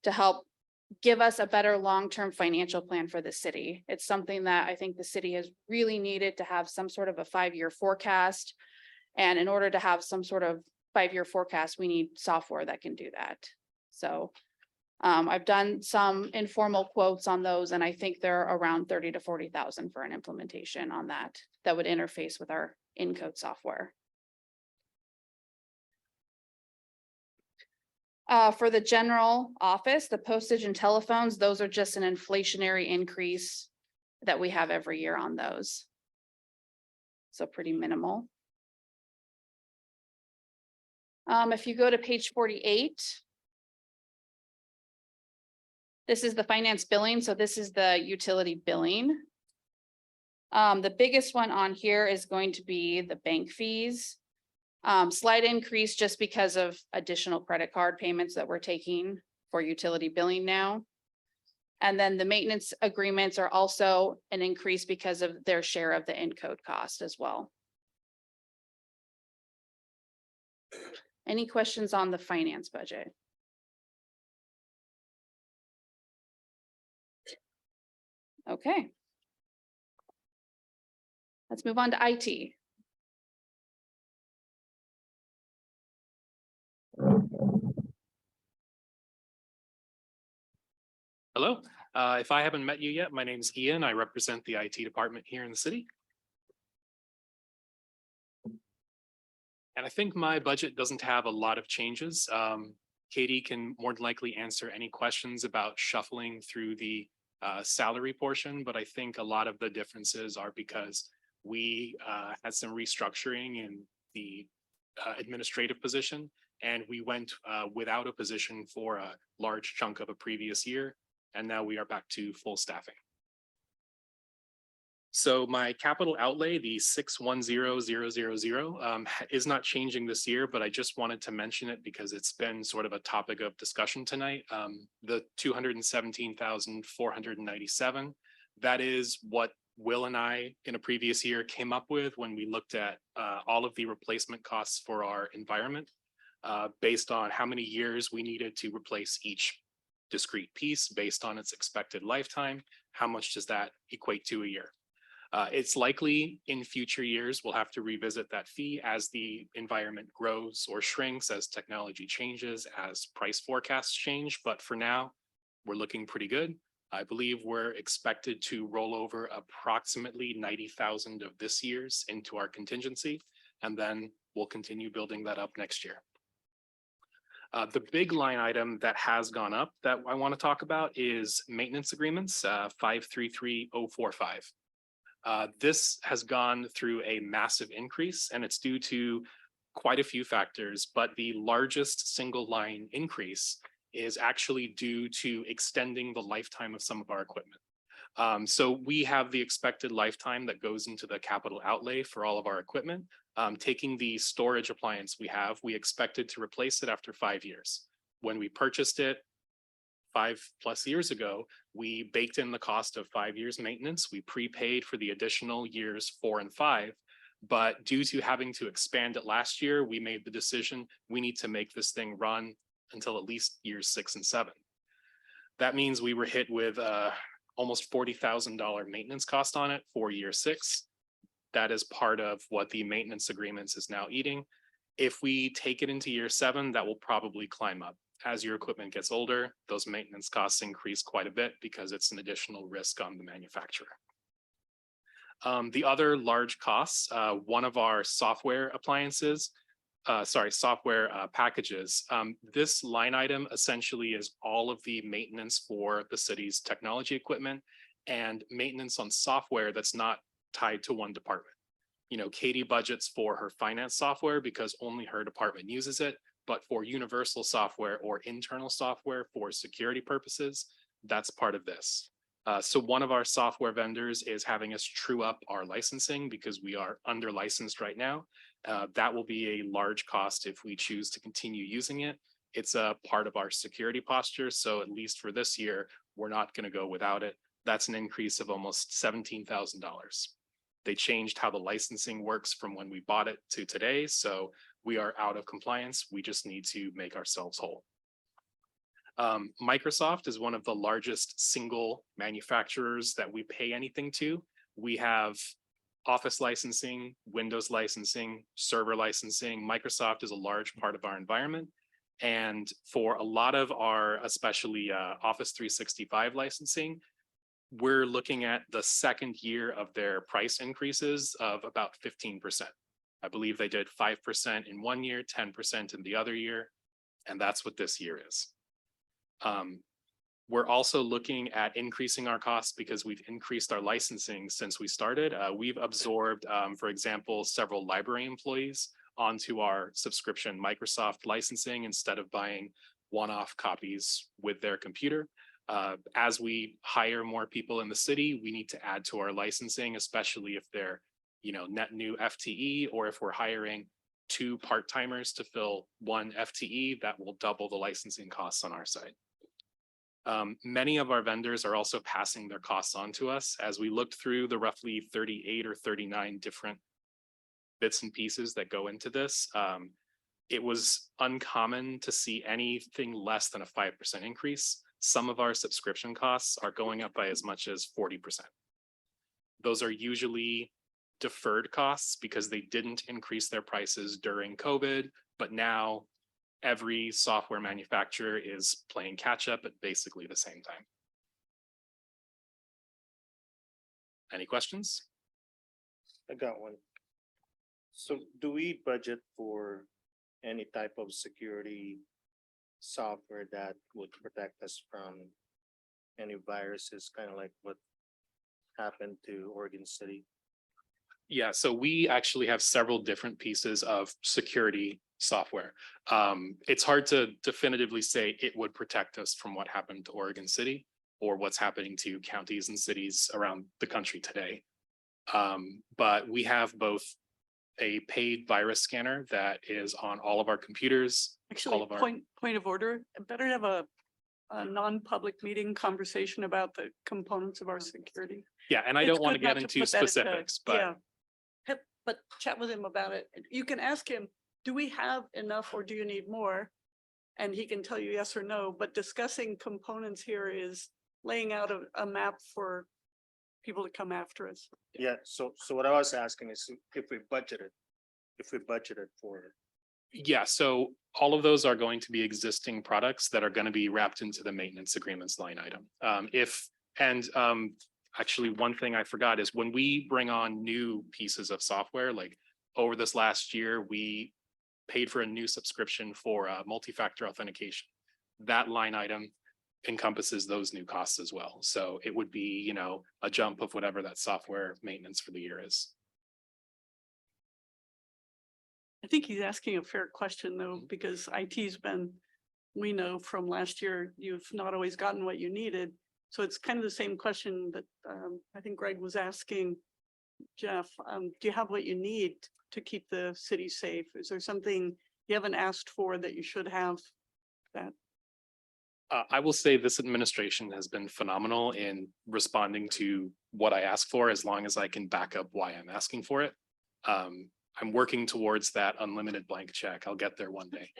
R: to help give us a better long-term financial plan for the city. It's something that I think the city has really needed to have some sort of a 5-year forecast. And in order to have some sort of 5-year forecast, we need software that can do that. So I've done some informal quotes on those, and I think they're around 30 to 40,000 for an implementation on that would interface with our Encode software. For the general office, the postage and telephones, those are just an inflationary increase that we have every year on those. So pretty minimal. If you go to page 48, this is the finance billing. So this is the utility billing. The biggest one on here is going to be the bank fees. Slight increase just because of additional credit card payments that we're taking for utility billing now. And then the maintenance agreements are also an increase because of their share of the Encode cost as well. Any questions on the finance budget? Okay. Let's move on to IT.
T: Hello, if I haven't met you yet, my name is Ian. I represent the IT department here in the city. And I think my budget doesn't have a lot of changes. Katie can more than likely answer any questions about shuffling through the salary portion, but I think a lot of the differences are because we had some restructuring in the administrative position, and we went without a position for a large chunk of a previous year, and now we are back to full staffing. So my capital outlay, the 610,000, is not changing this year, but I just wanted to mention it because it's been sort of a topic of discussion tonight. The 217,497, that is what Will and I in a previous year came up with when we looked at all of the replacement costs for our environment based on how many years we needed to replace each discrete piece based on its expected lifetime. How much does that equate to a year? It's likely in future years, we'll have to revisit that fee as the environment grows or shrinks, as technology changes, as price forecasts change. But for now, we're looking pretty good. I believe we're expected to roll over approximately 90,000 of this year's into our contingency, and then we'll continue building that up next year. The big line item that has gone up that I want to talk about is maintenance agreements, 533045. This has gone through a massive increase, and it's due to quite a few factors, but the largest single line increase is actually due to extending the lifetime of some of our equipment. So we have the expected lifetime that goes into the capital outlay for all of our equipment. Taking the storage appliance we have, we expected to replace it after 5 years. When we purchased it 5+ years ago, we baked in the cost of 5 years maintenance. We prepaid for the additional years 4 and 5. But due to having to expand it last year, we made the decision we need to make this thing run until at least years 6 and 7. That means we were hit with almost $40,000 maintenance cost on it for year 6. That is part of what the maintenance agreements is now eating. If we take it into year 7, that will probably climb up. As your equipment gets older, those maintenance costs increase quite a bit because it's an additional risk on the manufacturer. The other large costs, one of our software appliances, software packages. This line item essentially is all of the maintenance for the city's technology equipment and maintenance on software that's not tied to one department. You know, Katie budgets for her finance software because only her department uses it, but for universal software or internal software for security purposes, that's part of this. So one of our software vendors is having us true up our licensing because we are under licensed right now. That will be a large cost if we choose to continue using it. It's a part of our security posture. So at least for this year, we're not going to go without it. That's an increase of almost $17,000. They changed how the licensing works from when we bought it to today, so we are out of compliance. We just need to make ourselves whole. Microsoft is one of the largest single manufacturers that we pay anything to. We have Office licensing, Windows licensing, server licensing. Microsoft is a large part of our environment. And for a lot of our, especially Office 365 licensing, we're looking at the second year of their price increases of about 15%. I believe they did 5% in one year, 10% in the other year, and that's what this year is. We're also looking at increasing our costs because we've increased our licensing since we started. We've absorbed, for example, several library employees onto our subscription Microsoft licensing instead of buying one-off copies with their computer. As we hire more people in the city, we need to add to our licensing, especially if they're, net new FTE, or if we're hiring 2 part-timers to fill 1 FTE, that will double the licensing costs on our side. Many of our vendors are also passing their costs on to us. As we looked through the roughly 38 or 39 different bits and pieces that go into this, it was uncommon to see anything less than a 5% increase. Some of our subscription costs are going up by as much as 40%. Those are usually deferred costs because they didn't increase their prices during COVID, but now every software manufacturer is playing catch up at basically the same time. Any questions?
P: I got one. So do we budget for any type of security software that would protect us from any viruses, kind of like what happened to Oregon City?
T: Yeah, so we actually have several different pieces of security software. It's hard to definitively say it would protect us from what happened to Oregon City or what's happening to counties and cities around the country today. But we have both a paid virus scanner that is on all of our computers.
A: Actually, point of order, better to have a non-public meeting conversation about the components of our security.
T: Yeah, and I
A: It's
T: don't want to
A: good not
T: get into
A: put that into-
T: specifics, but
A: Yeah. But chat with him about it. You can ask him, do we have enough or do you need more? And he can tell you yes or no, but discussing components here is laying out a map for people to come after us.
P: Yeah, so what I was asking is if we budgeted for it.
T: yeah, so all of those are going to be existing products that are going to be wrapped into the maintenance agreements line item. Actually, one thing I forgot is when we bring on new pieces of software, like over this last year, we paid for a new subscription for multi-factor authentication. That line item encompasses those new costs as well. So it would be, a jump of whatever that software maintenance for the year is.
A: I think he's asking a fair question though, because IT's been, we know from last year, you've not always gotten what you needed. So it's kind of the same question that I think Greg was asking Jeff. Do you have what you need to keep the city safe? Is there something you haven't asked for that you should have that?
T: I will say this administration has been phenomenal in responding to what I ask for, as long as I can back up why I'm asking for it. I'm working towards that unlimited blank check. I'll get there one day.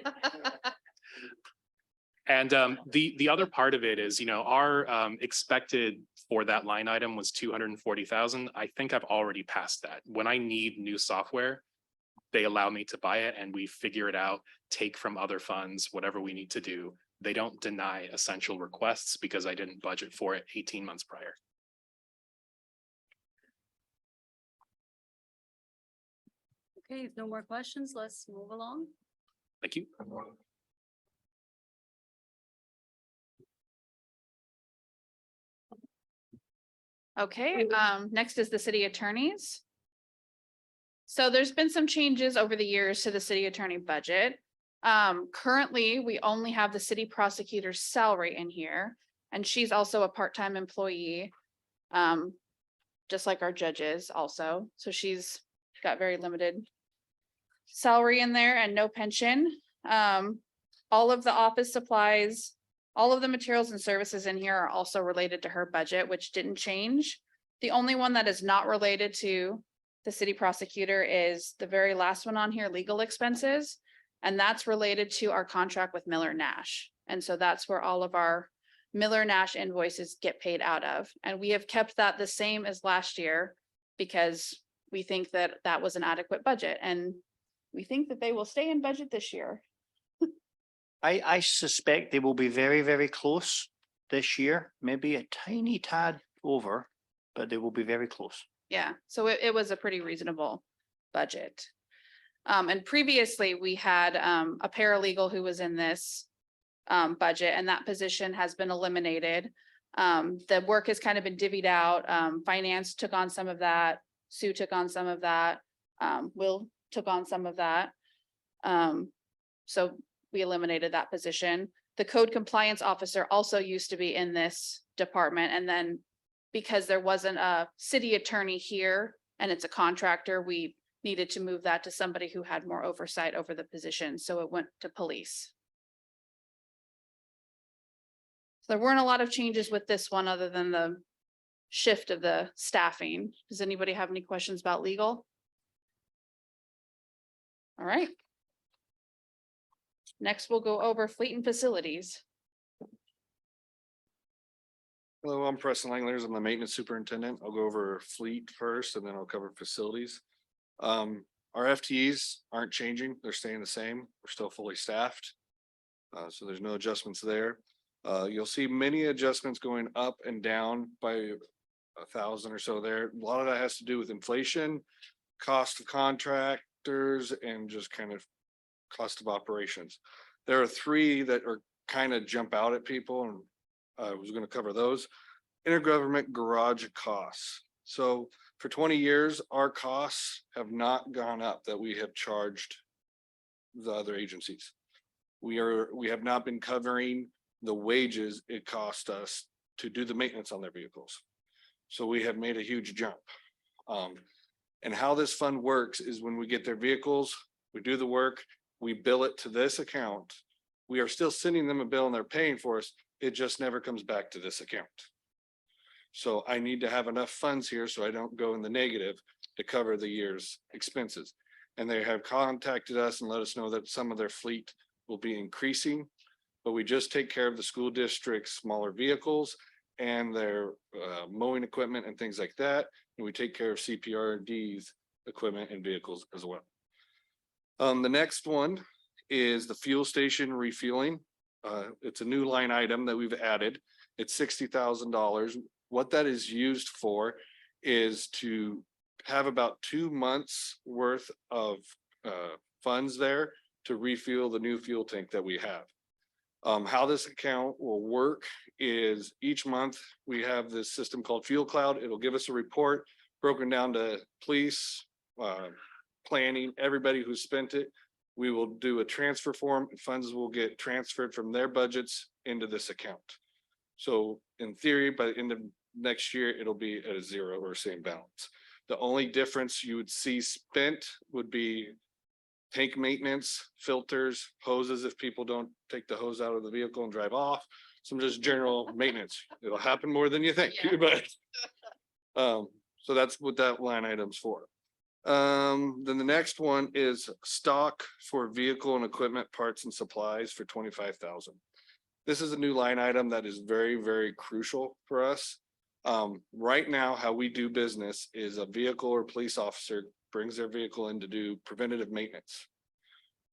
T: And the other part of it is, our expected for that line item was 240,000. I think I've already passed that. When I need new software, they allow me to buy it and we figure it out, take from other funds, whatever we need to do. They don't deny essential requests because I didn't budget for it 18 months prior.
F: Okay, if no more questions, let's move along.
T: Thank you.
R: Okay, next is the city attorneys. So there's been some changes over the years to the city attorney budget. Currently, we only have the city prosecutor's salary in here, and she's also a part-time employee. Just like our judges also. So she's got very limited salary in there and no pension. All of the office supplies, all of the materials and services in here are also related to her budget, which didn't change. The only one that is not related to the city prosecutor is the very last one on here, legal expenses. And that's related to our contract with Miller Nash. And so that's where all of our Miller Nash invoices get paid out of. And we have kept that the same as last year because we think that that was an adequate budget, and we think that they will stay in budget this year.
L: I suspect they will be very, very close this year, maybe a tiny tad over, but they will be very close.
R: Yeah, so it was a pretty reasonable budget. And previously we had a paralegal who was in this budget, and that position has been eliminated. The work has kind of been divvied out. Finance took on some of that. Sue took on some of that. Will took on some of that. So we eliminated that position. The code compliance officer also used to be in this department, and then because there wasn't a city attorney here and it's a contractor, we needed to move that to somebody who had more oversight over the position. So it went to police. So there weren't a lot of changes with this one other than the shift of the staffing. Does anybody have any questions about legal? All right. Next, we'll go over fleet and facilities.
B: Hello, I'm Preston Langlers. I'm the maintenance superintendent. I'll go over fleet first and then I'll cover facilities. Our FTEs aren't changing. They're staying the same. We're still fully staffed. So there's no adjustments there. You'll see many adjustments going up and down by 1,000 or so there. A lot of that has to do with inflation, cost of contractors, and just kind of cost of operations. There are three that are kind of jump out at people, and I was going to cover those. Intergovernment garage costs. So for 20 years, our costs have not gone up that we have charged the other agencies. We have not been covering the wages it cost us to do the maintenance on their vehicles. So we have made a huge jump. And how this fund works is when we get their vehicles, we do the work, we bill it to this account. We are still sending them a bill and they're paying for us. It just never comes back to this account. So I need to have enough funds here so I don't go in the negative to cover the year's expenses. And they have contacted us and let us know that some of their fleet will be increasing, but we just take care of the school district's smaller vehicles and their mowing equipment and things like that. And we take care of CPRD's equipment and vehicles as well. The next one is the fuel station refueling. It's a new line item that we've added. It's $60,000. What that is used for is to have about 2 months worth of funds there to refuel the new fuel tank that we have. How this account will work is each month we have this system called Fuel Cloud. It'll give us a report broken down to police, planning, everybody who spent it. We will do a transfer form. Funds will get transferred from their budgets into this account. So in theory, by the end of next year, it'll be at a zero or same balance. The only difference you would see spent would be tank maintenance, filters, hoses if people don't take the hose out of the vehicle and drive off. Some just general maintenance. It'll happen more than you think, but so that's what that line item's for. Then the next one is stock for vehicle and equipment parts and supplies for 25,000. This is a new line item that is very, very crucial for us. Right now, how we do business is a vehicle or police officer brings their vehicle in to do preventative maintenance.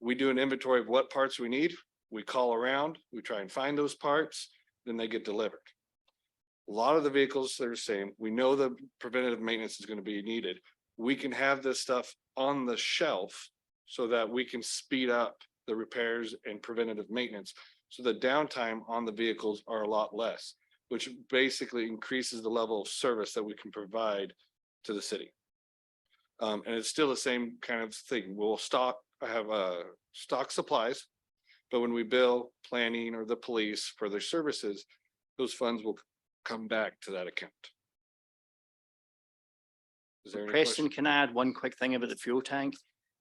B: We do an inventory of what parts we need. We call around, we try and find those parts, then they get delivered. A lot of the vehicles are the same. We know the preventative maintenance is going to be needed. We can have this stuff on the shelf so that we can speed up the repairs and preventative maintenance. So the downtime on the vehicles are a lot less, which basically increases the level of service that we can provide to the city. And it's still the same kind of thing. We'll have stock supplies, but when we bill planning or the police for their services, those funds will come back to that account. Is there any
L: Preston,
B: question?
L: can I add one quick thing about the fuel tank?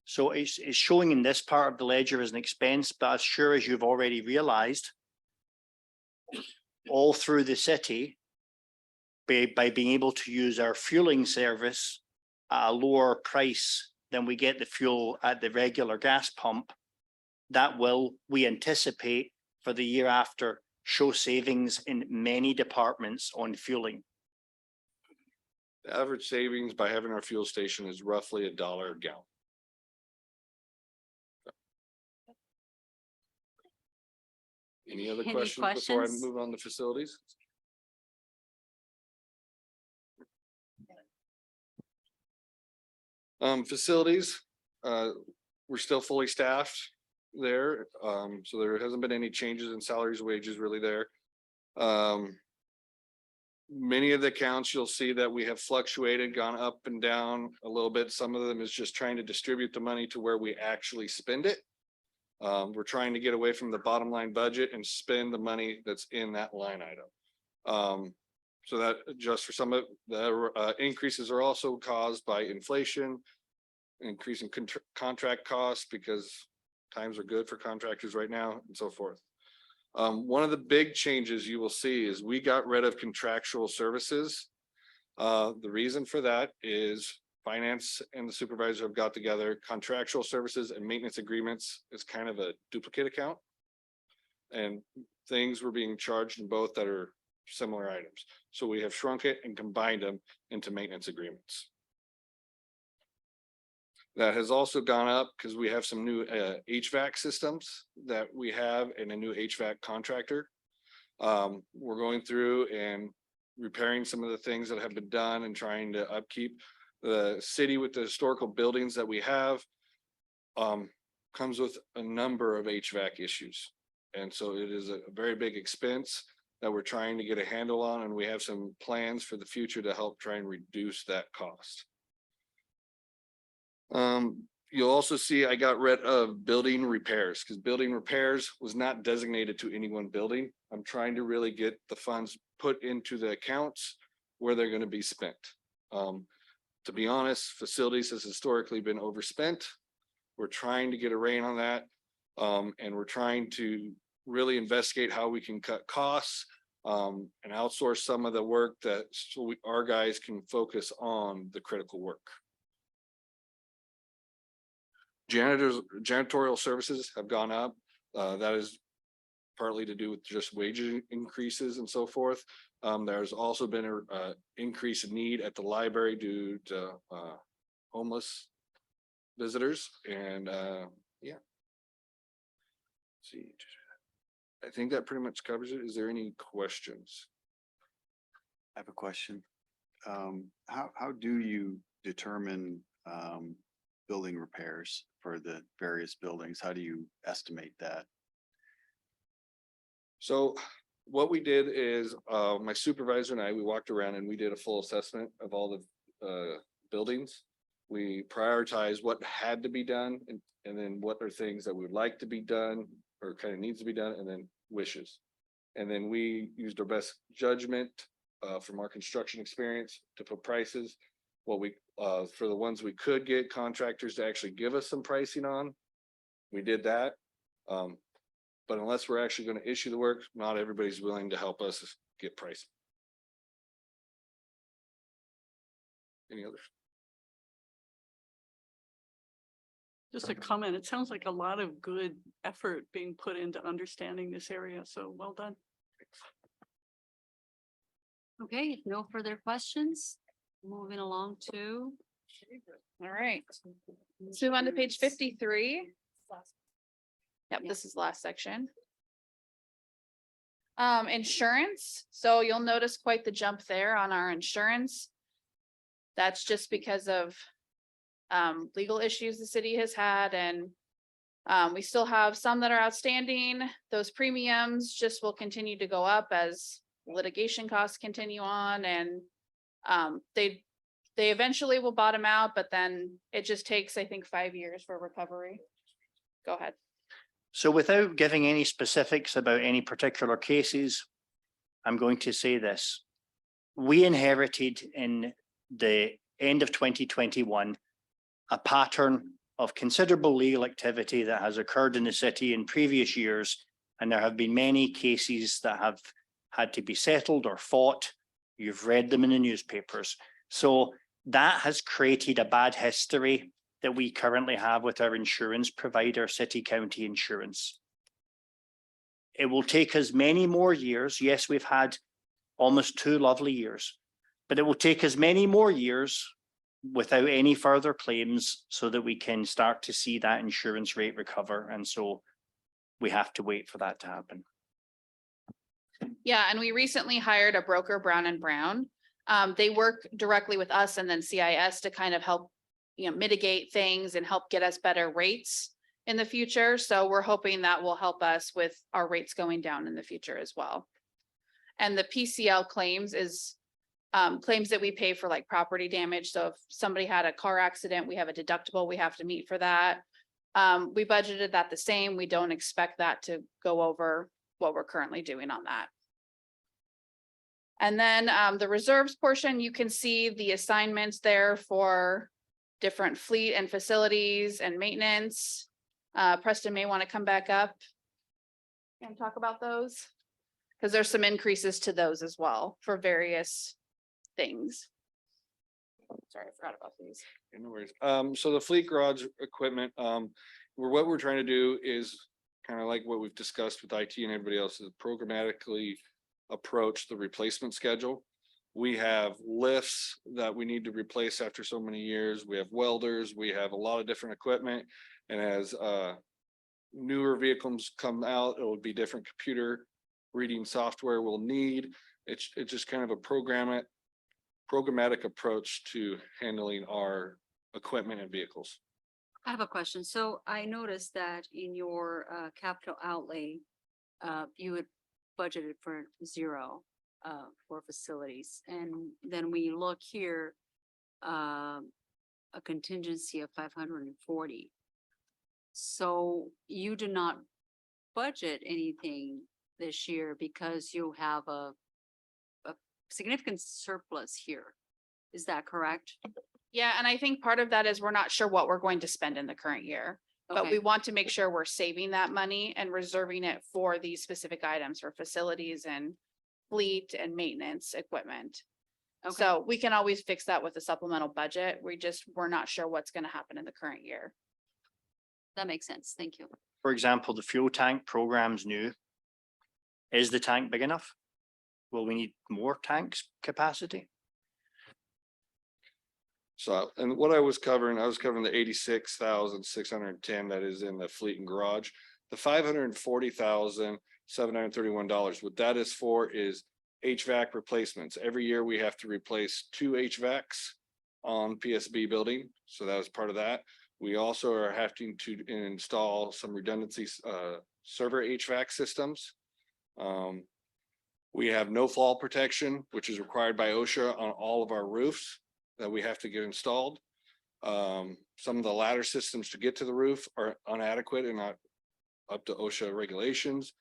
L: So it's showing in this part of the ledger as an expense, but as sure as you've already realized, all through the city, by being able to use our fueling service at a lower price than we get the fuel at the regular gas pump, that will, we anticipate for the year after, show savings in many departments on fueling.
B: The average savings by having our fuel station is roughly $1 a gallon. Any other
F: Any
B: questions before I
F: questions?
B: move on to facilities? Facilities, we're still fully staffed there. So there hasn't been any changes in salaries, wages really there. Many of the accounts you'll see that we have fluctuated, gone up and down a little bit. Some of them is just trying to distribute the money to where we actually spend it. We're trying to get away from the bottom line budget and spend the money that's in that line item. So that just for some of the increases are also caused by inflation, increasing contract costs because times are good for contractors right now and so forth. One of the big changes you will see is we got rid of contractual services. The reason for that is finance and the supervisor have got together. Contractual services and maintenance agreements is kind of a duplicate account. And things were being charged in both that are similar items. So we have shrunk it and combined them into maintenance agreements. That has also gone up because we have some new HVAC systems that we have and a new HVAC contractor. We're going through and repairing some of the things that have been done and trying to upkeep the city with the historical buildings that we have. Comes with a number of HVAC issues. And so it is a very big expense that we're trying to get a handle on, and we have some plans for the future to help try and reduce that cost. You'll also see I got rid of building repairs because building repairs was not designated to any one building. I'm trying to really get the funds put into the accounts where they're going to be spent. To be honest, facilities has historically been overspent. We're trying to get a rein on that. And we're trying to really investigate how we can cut costs and outsource some of the work that our guys can focus on the critical work. Janitorial services have gone up. That is partly to do with just wage increases and so forth. There's also been an increase in need at the library due to homeless visitors and yeah. See, I think that pretty much covers it. Is there any questions?
O: I have a question. How do you determine building repairs for the various buildings? How do you estimate that?
B: So what we did is my supervisor and I, we walked around and we did a full assessment of all the buildings. We prioritized what had to be done and then what are things that we would like to be done or kind of needs to be done, and then wishes. And then we used our best judgment from our construction experience to put prices. What we for the ones we could get contractors to actually give us some pricing on, we did that. But unless we're actually going to issue the work, not everybody's willing to help us get pricing. Any others?
A: Just a comment. It sounds like a lot of good effort being put into understanding this area. So well done.
F: Okay, no further questions. Moving along to.
R: All right. Let's move on to page 53. Yep, this is the last section. Insurance. So you'll notice quite the jump there on our insurance. That's just because of legal issues the city has had, and we still have some that are outstanding. Those premiums just will continue to go up as litigation costs continue on, and they eventually will bottom out, but then it just takes, I think, 5 years for recovery. Go ahead.
L: So without giving any specifics about any particular cases, I'm going to say this. We inherited in the end of 2021 a pattern of considerable legal activity that has occurred in the city in previous years, and there have been many cases that have had to be settled or fought. You've read them in the newspapers. So that has created a bad history that we currently have with our insurance provider, City County Insurance. It will take us many more years. Yes, we've had almost 2 lovely years, but it will take us many more years without any further claims so that we can start to see that insurance rate recover. And so we have to wait for that to happen.
R: Yeah, and we recently hired a broker, Brown and Brown. They work directly with us and then CIS to kind of help, mitigate things and help get us better rates in the future. So we're hoping that will help us with our rates going down in the future as well. And the PCL claims is claims that we pay for like property damage. So if somebody had a car accident, we have a deductible we have to meet for that. We budgeted that the same. We don't expect that to go over what we're currently doing on that. And then the reserves portion, you can see the assignments there for different fleet and facilities and maintenance. Preston may want to come back up and talk about those, because there's some increases to those as well for various things. Sorry, I forgot about these.
B: No worries. So the fleet garage equipment, what we're trying to do is kind of like what we've discussed with IT and everybody else, is programmatically approach the replacement schedule. We have lifts that we need to replace after so many years. We have welders, we have a lot of different equipment. And as newer vehicles come out, it will be different computer reading software we'll need. It's just kind of a programmatic approach to handling our equipment and vehicles.
F: I have a question. So I noticed that in your capital outlay, you had budgeted for 0 for facilities. And then we look here, a contingency of 540. So you do not budget anything this year because you have a significant surplus here. Is that correct?
R: Yeah, and I think part of that is we're not sure what we're going to spend in the current year. But
F: Okay.
R: we want to make sure we're saving that money and reserving it for these specific items for facilities and fleet and maintenance equipment.
F: Okay.
R: So we can always fix that with a supplemental budget. We're not sure what's going to happen in the current year.
F: That makes sense. Thank you.
L: For example, the fuel tank program's new. Is the tank big enough? Will we need more tanks capacity?
B: So, and what I was covering the 86,610 that is in the fleet and garage. The $540,731, what that is for is HVAC replacements. Every year we have to replace 2 HVACs on PSB building. So that was part of that. We also are having to install some redundancy server HVAC systems. We have no fall protection, which is required by OSHA on all of our roofs that we have to get installed. Some of the ladder systems to get to the roof are inadequate and not up to OSHA regulations.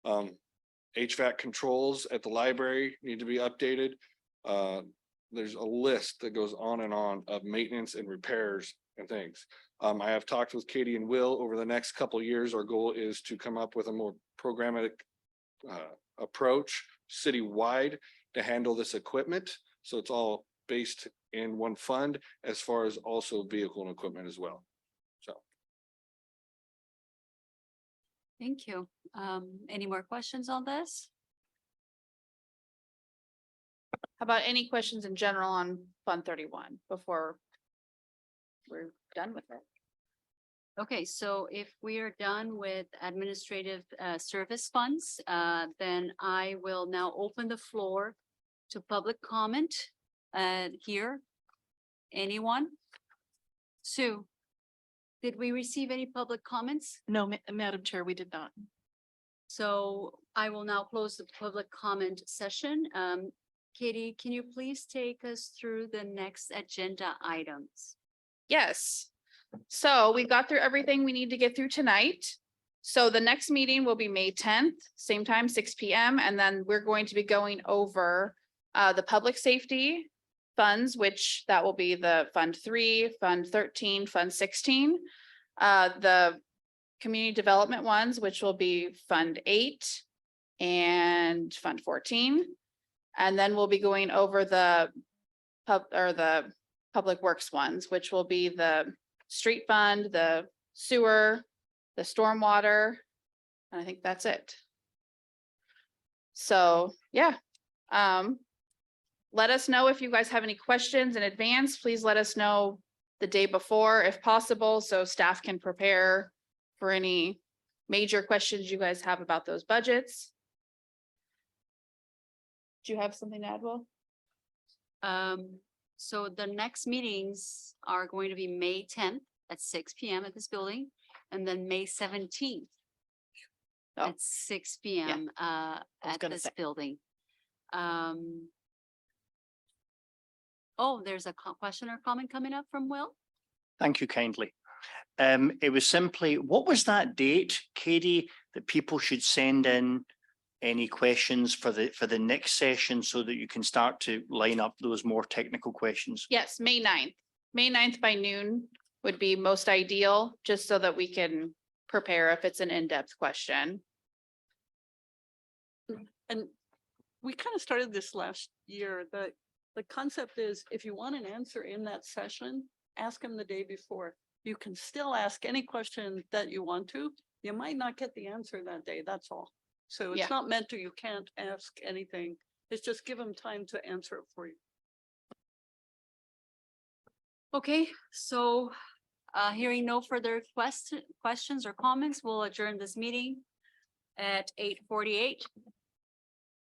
B: HVAC controls at the library need to be updated. There's a list that goes on and on of maintenance and repairs and things. I have talked with Katie and Will over the next couple of years. Our goal is to come up with a more programmatic approach citywide to handle this equipment. So it's all based in one fund, as far as also vehicle and equipment as well. So.
F: Thank you. Any more questions on this?
R: How about any questions in general on Fund 31 before we're done with it?
F: Okay, so if we are done with administrative service funds, then I will now open the floor to public comment here. Anyone? Sue, did we receive any public comments?
N: No, Madam Chair, we did not.
F: So I will now close the public comment session. Katie, can you please take us through the next agenda items?
R: Yes. So we got through everything we need to get through tonight. So the next meeting will be May 10th, same time, 6 p.m. And then we're going to be going over the public safety funds, which that will be the Fund 3, Fund 13, Fund 16. The community development ones, which will be Fund 8 and Fund 14. And then we'll be going over the public works ones, which will be the street fund, the sewer, the stormwater. And I think that's it. So, yeah. Let us know if you guys have any questions in advance. Please let us know the day before if possible, so staff can prepare for any major questions you guys have about those budgets. Do you have something to add, Will?
F: So the next meetings are going to be May 10th at 6 PM at this building, and then May 17th
R: Oh.
F: at 6 PM at
D: gonna
F: this
D: say.
F: building. Oh, there's a question or comment coming up from Will?
L: Thank you kindly. It was simply, what was that date, Katie, that people should send in any questions for the next session so that you can start to line up those more technical questions?
R: Yes, May 9th. May 9th by noon would be most ideal, just so that we can prepare if it's an in-depth question.
A: And we kind of started this last year. The concept is if you want an answer in that session, ask them the day before. You can still ask any question that you want to. You might not get the answer that day, that's all. So
R: Yeah.
A: it's not meant to, you can't ask anything. It's just give them time to answer it for you.
F: Okay, so hearing no further questions or comments, we'll adjourn this meeting at 8:48.